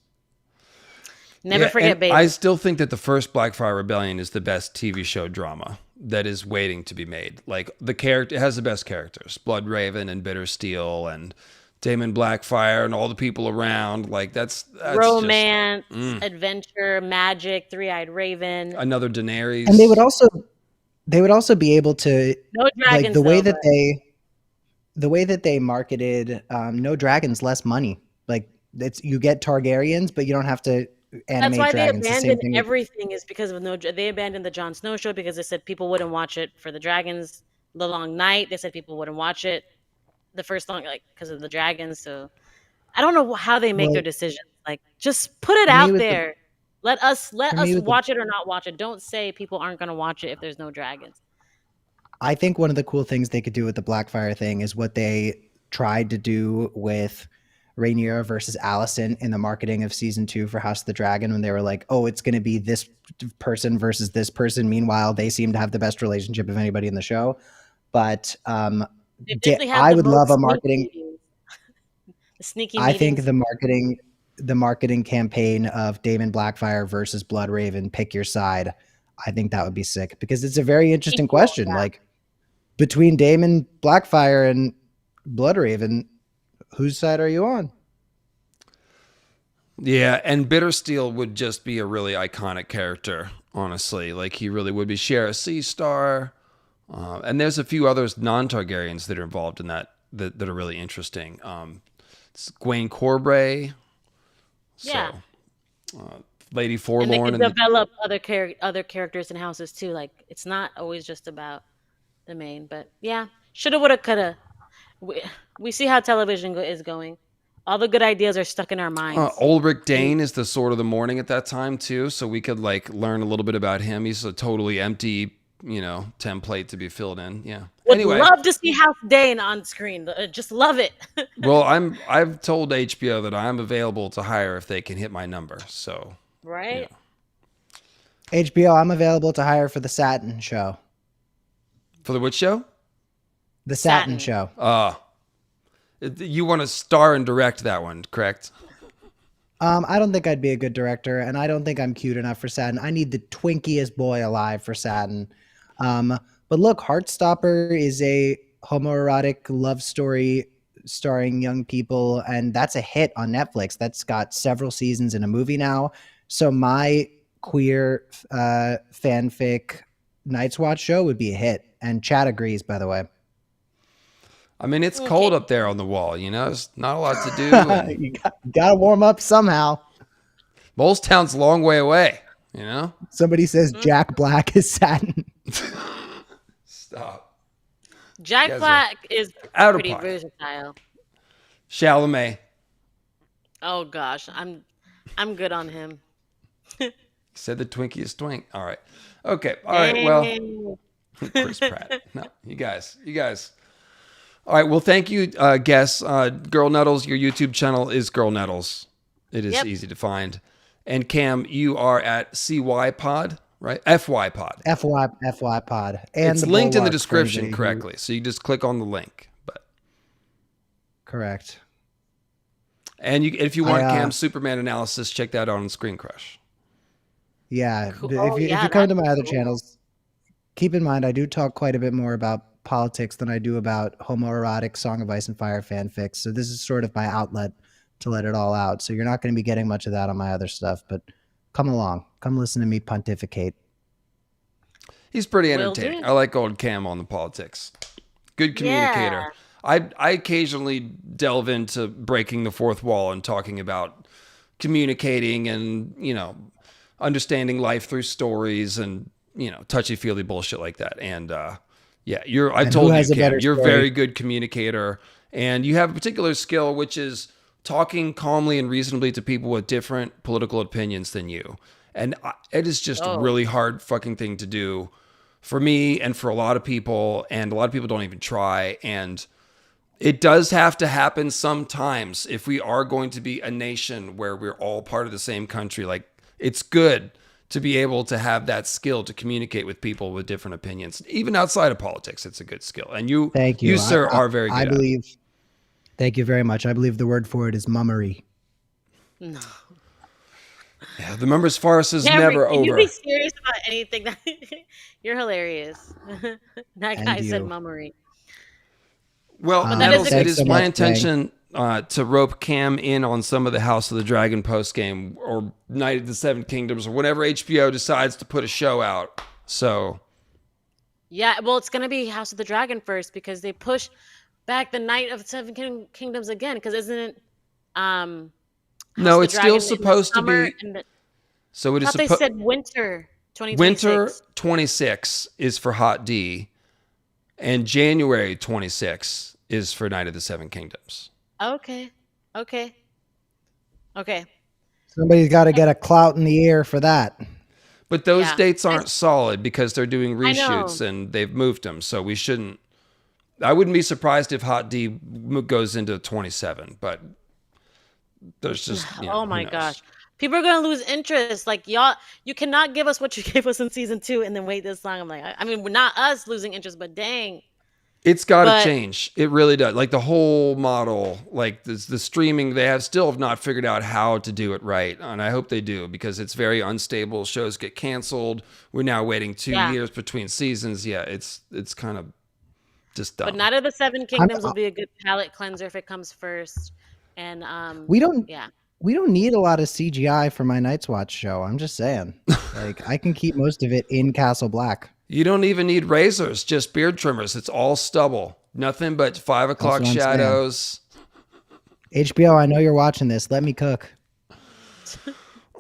Never forget Baelish. I still think that the first Blackfire Rebellion is the best TV show drama that is waiting to be made. Like it has the best characters, Bloodraven and Bittersteel and Daemon Blackfire and all the people around. Like that's romance, adventure, magic, Three-Eyed Raven, another Daenerys, and they would also be able to no dragons. Like the way that they marketed no dragons, less money. Like you get Targaryens, but you don't have to animate That's why dragons. they abandoned everything is because of they abandoned the Jon Snow show because they said people wouldn't watch it for the dragons. The Long Night, they said people wouldn't watch it the first long because of the dragons. So I don't know how they make their decisions. Like just put it out there. Let us watch it or not watch it. Don't say people aren't going to watch it if there's no dragons. I think one of the cool things they could do with the Blackfire thing is what they tried to do with Rhaenyra versus Alicent in the marketing of season 2 for House of the Dragon, when they were like, oh, it's going to be this person versus this person. Meanwhile, they seem to have the best relationship of anybody in the show. But I would love a marketing. Sneaky I think the marketing campaign of Daemon Blackfire versus Bloodraven, pick your side. I think that would be sick because it's a very interesting question. Yeah. Like between Daemon Blackfire and Bloodraven, whose side are you on? Yeah, and Bittersteel would just be a really iconic character, honestly. Like he really would be. Shara Seastar. And there's a few others non-Targaryens that are involved in that are really interesting. It's Gwaine Corbray. Yeah. Lady And they Forlorn can and develop other characters and houses too. Like it's not always just about the main. But yeah, shoulda, woulda, coulda. We see how television is going. All the good ideas are stuck in our minds. Ulrich And Dane is the Sword of the Morning at that time too, so we could like learn a little bit about him. He's a totally empty, template to be filled in. Yeah. would Anyway, love to see House Dane on screen. Just love it. well, I've told HBO that I'm available to hire if they can hit my number. So, Right? HBO, I'm available to hire for the Satin show. For the which show? The Satin Satin. show. You want to star and direct that one, correct? I don't think I'd be a good director, and I don't think I'm cute enough for Satin. I need the twinkiest boy alive for Satin. But look, Heartstopper is a homoerotic love story starring young people, and that's a hit on Netflix. That's got several seasons in a movie now. So my queer fanfic Night's Watch show would be a hit, and Chad agrees, by the way. I mean, it's cold up there on the wall, There's not a lot to do. And You gotta warm up somehow. Molestown's a long way away, Somebody says Jack Black is Satin. Stop. Jack guys are Black is out of pretty pocket. versatile. Chalamet. Oh gosh, I'm good on him. Said the twinkiest twink. All right. Okay. All right. Well, Dang. Chris Pratt. No, you guys. All right. Well, thank you, guests. Girl Nettles, your YouTube channel is Girl Nettles. It is easy to find. And Cam, you are at FYPod, right? FYPod. FYPod. And It's the linked in the Bulwark description for correctly. So you just click on the link. But Correct. and if you want Cam's Superman analysis, check that out on Screen Crush. Yeah. Cool. If you come to my other channels, keep in mind I do talk quite a bit more about politics than I do about homoerotic Song of Ice and Fire fanfics. So this is sort of my outlet to let it all out. So you're not going to be getting much of that on my other stuff, but come along. Come listen to me pontificate. He's pretty Will entertaining. do. I like old Cam on the politics. Good communicator. I occasionally delve into breaking the fourth wall and talking about communicating and, understanding life through stories and, touchy-feely bullshit like that. And I've told you, Cam, you're a very good communicator, and you have a particular skill, which is talking calmly and reasonably to people with different political opinions than you. And it is just a really hard fucking thing to do for me and for a lot of people, and a lot of people don't even try. And it does have to happen sometimes if we are going to be a nation where we're all part of the same country. Like, it's good to be able to have that skill to communicate with people with different opinions. Even outside of politics, it's a good skill. And you, Thank you. sir, are very good. I believe. Thank you very much. I believe the word for it is mummery. No. Yeah, the members farce is Cameron, never can over. you be serious about anything? You're hilarious. That And guy said you. mummery. Well, that Nettles, is it thanks is so my much, intention to rope Cam in on some of the House of the Dragon post game or Night of the Seven Kingdoms or whenever HBO decides to put a show out. So Yeah, well, it's gonna be House of the Dragon first because they push back the Night of the Seven Kingdoms again. Because isn't it? no, of it's the still Dragon in the supposed to summer be. and So it I is thought they said winter 2026. winter 26 is for Hot D, and January 26 is for Night of the Seven Kingdoms. Okay. Somebody's got to get a clout in the ear for that. But those Yeah. dates aren't solid because they're doing I know. reshoots and they've moved them. So we shouldn't. I wouldn't be surprised if Hot D goes into 27, but there's just. Oh who my knows? gosh. People are gonna lose interest. Like y'all, you cannot give us what you gave us in season 2 and then wait this long. I'm like, I mean, we're not us losing interest, but dang. It's got to But- change. It really does. Like the whole model, like the streaming, they still have not figured out how to do it right. And I hope they do because it's very unstable. Shows get canceled. We're now waiting 2 Yeah. years between seasons. Yeah, it's kind of just dumb. But Night of the Seven Kingdoms will be a good palate cleanser if it comes first. And We don't yeah. we don't need a lot of CGI for my Night's Watch show. I'm just saying. Like I can keep most of it in Castle Black. You don't even need razors, just beard trimmers. It's all stubble. Nothing but 5 o'clock what I'm saying. shadows. HBO, I know you're watching this. Let me cook.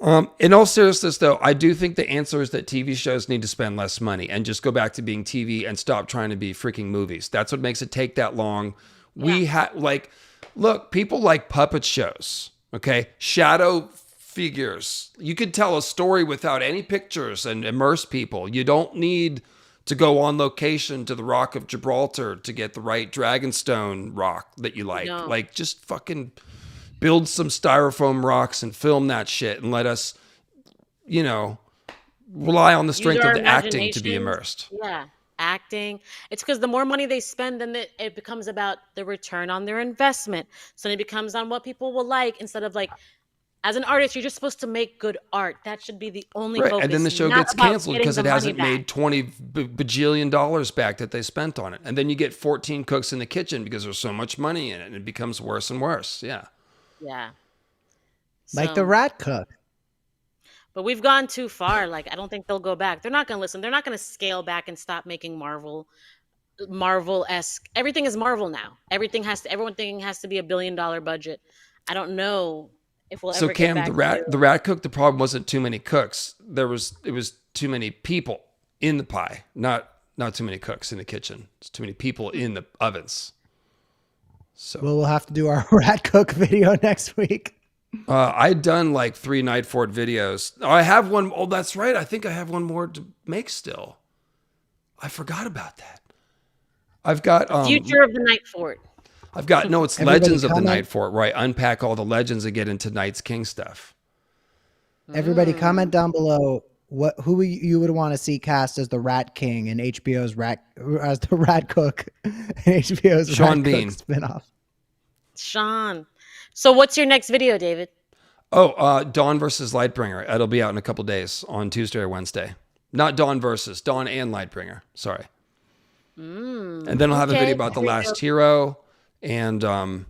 In all seriousness, though, I do think the answer is that TV shows need to spend less money and just go back to being TV and stop trying to be freaking movies. That's what makes it take that long. We look, people like puppet shows, okay? Shadow figures. You could tell a story without any pictures and immerse people. You don't need to go on location to the Rock of Gibraltar to get the right Dragonstone rock that you like. No. Like, just fucking build some styrofoam rocks and film that shit and let us, rely on the strength of the acting to be immersed. Yeah, acting. It's because the more money they spend, then it becomes about the return on their investment. So it becomes on what people will like instead of like, as an artist, you're just supposed to make good art. That should be the only focus. And then the show not gets about canceled getting because the it money hasn't back. made $20 bajillion back that they spent on it. And then you get 14 cooks in the kitchen because there's so much money in it, and it becomes worse and worse. Yeah. Yeah. Like the rat cook. But we've gone too far. Like, I don't think they'll go back. They're not going to listen. They're not going to scale back and stop making Marvel-esque. Everything is Marvel now. Everything has to be $1 billion budget. I don't know if we'll ever get Cam, back the rat cook, the problem wasn't too many cooks. It was too many people in the pie, not too many cooks in the kitchen. It's too many people in the ovens. So Well, we'll have to do our rat cook video next week. I'd done like 3 Night Fort videos. I have one. Oh, that's right. I think I have one more to make still. I forgot about that. I've got Future of the Night Fort. I've got it's Everybody Legends of the comment. Night Fort, where I unpack all the legends and get into Night's King stuff. Everybody comment down below who you would want to see cast as the Rat King in HBO's as the Rat Cook in HBO's Sean Rat Bean. Cook spinoff. Sean. So what's your next video, David? Dawn versus Lightbringer. It'll be out in a couple days on Tuesday or Wednesday. Not Dawn versus Dawn and Lightbringer. Sorry. And then I'll have a video about The Last Hero. And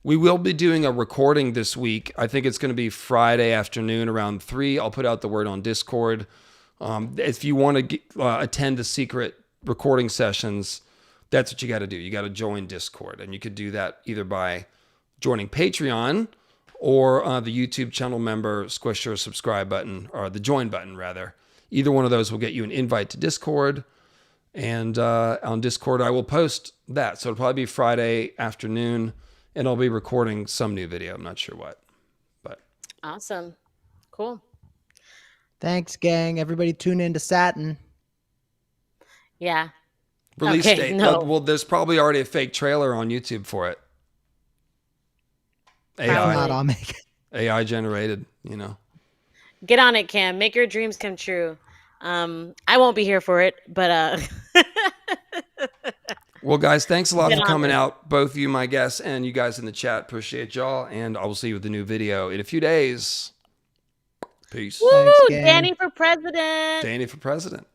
we will be doing a recording this week. I think it's going to be Friday afternoon around 3. I'll put out the word on Discord. If you want to attend the secret recording sessions, that's what you got to do. You got to join Discord. And you could do that either by joining Patreon or the YouTube channel member, squish your subscribe button, or the join button, rather. Either one of those will get you an invite to Discord. And on Discord, I will post that. So it'll probably be Friday afternoon, and I'll be recording some new video. I'm not sure what. But Awesome. Cool. Thanks, gang. Everybody tune in to Satin. Yeah. release Okay, date. no. Well, there's probably already a fake trailer on YouTube for it. I'm Probably. not on make. AI generated, Get on it, Cam. Make your dreams come true. I won't be here for it, but Well, guys, thanks a lot Get for on coming it. out. Both you, my guests, and you guys in the chat. Appreciate y'all. And I will see you with the new video in a few days. Peace. woo, Thanks, gang. Danny for president. Danny for president.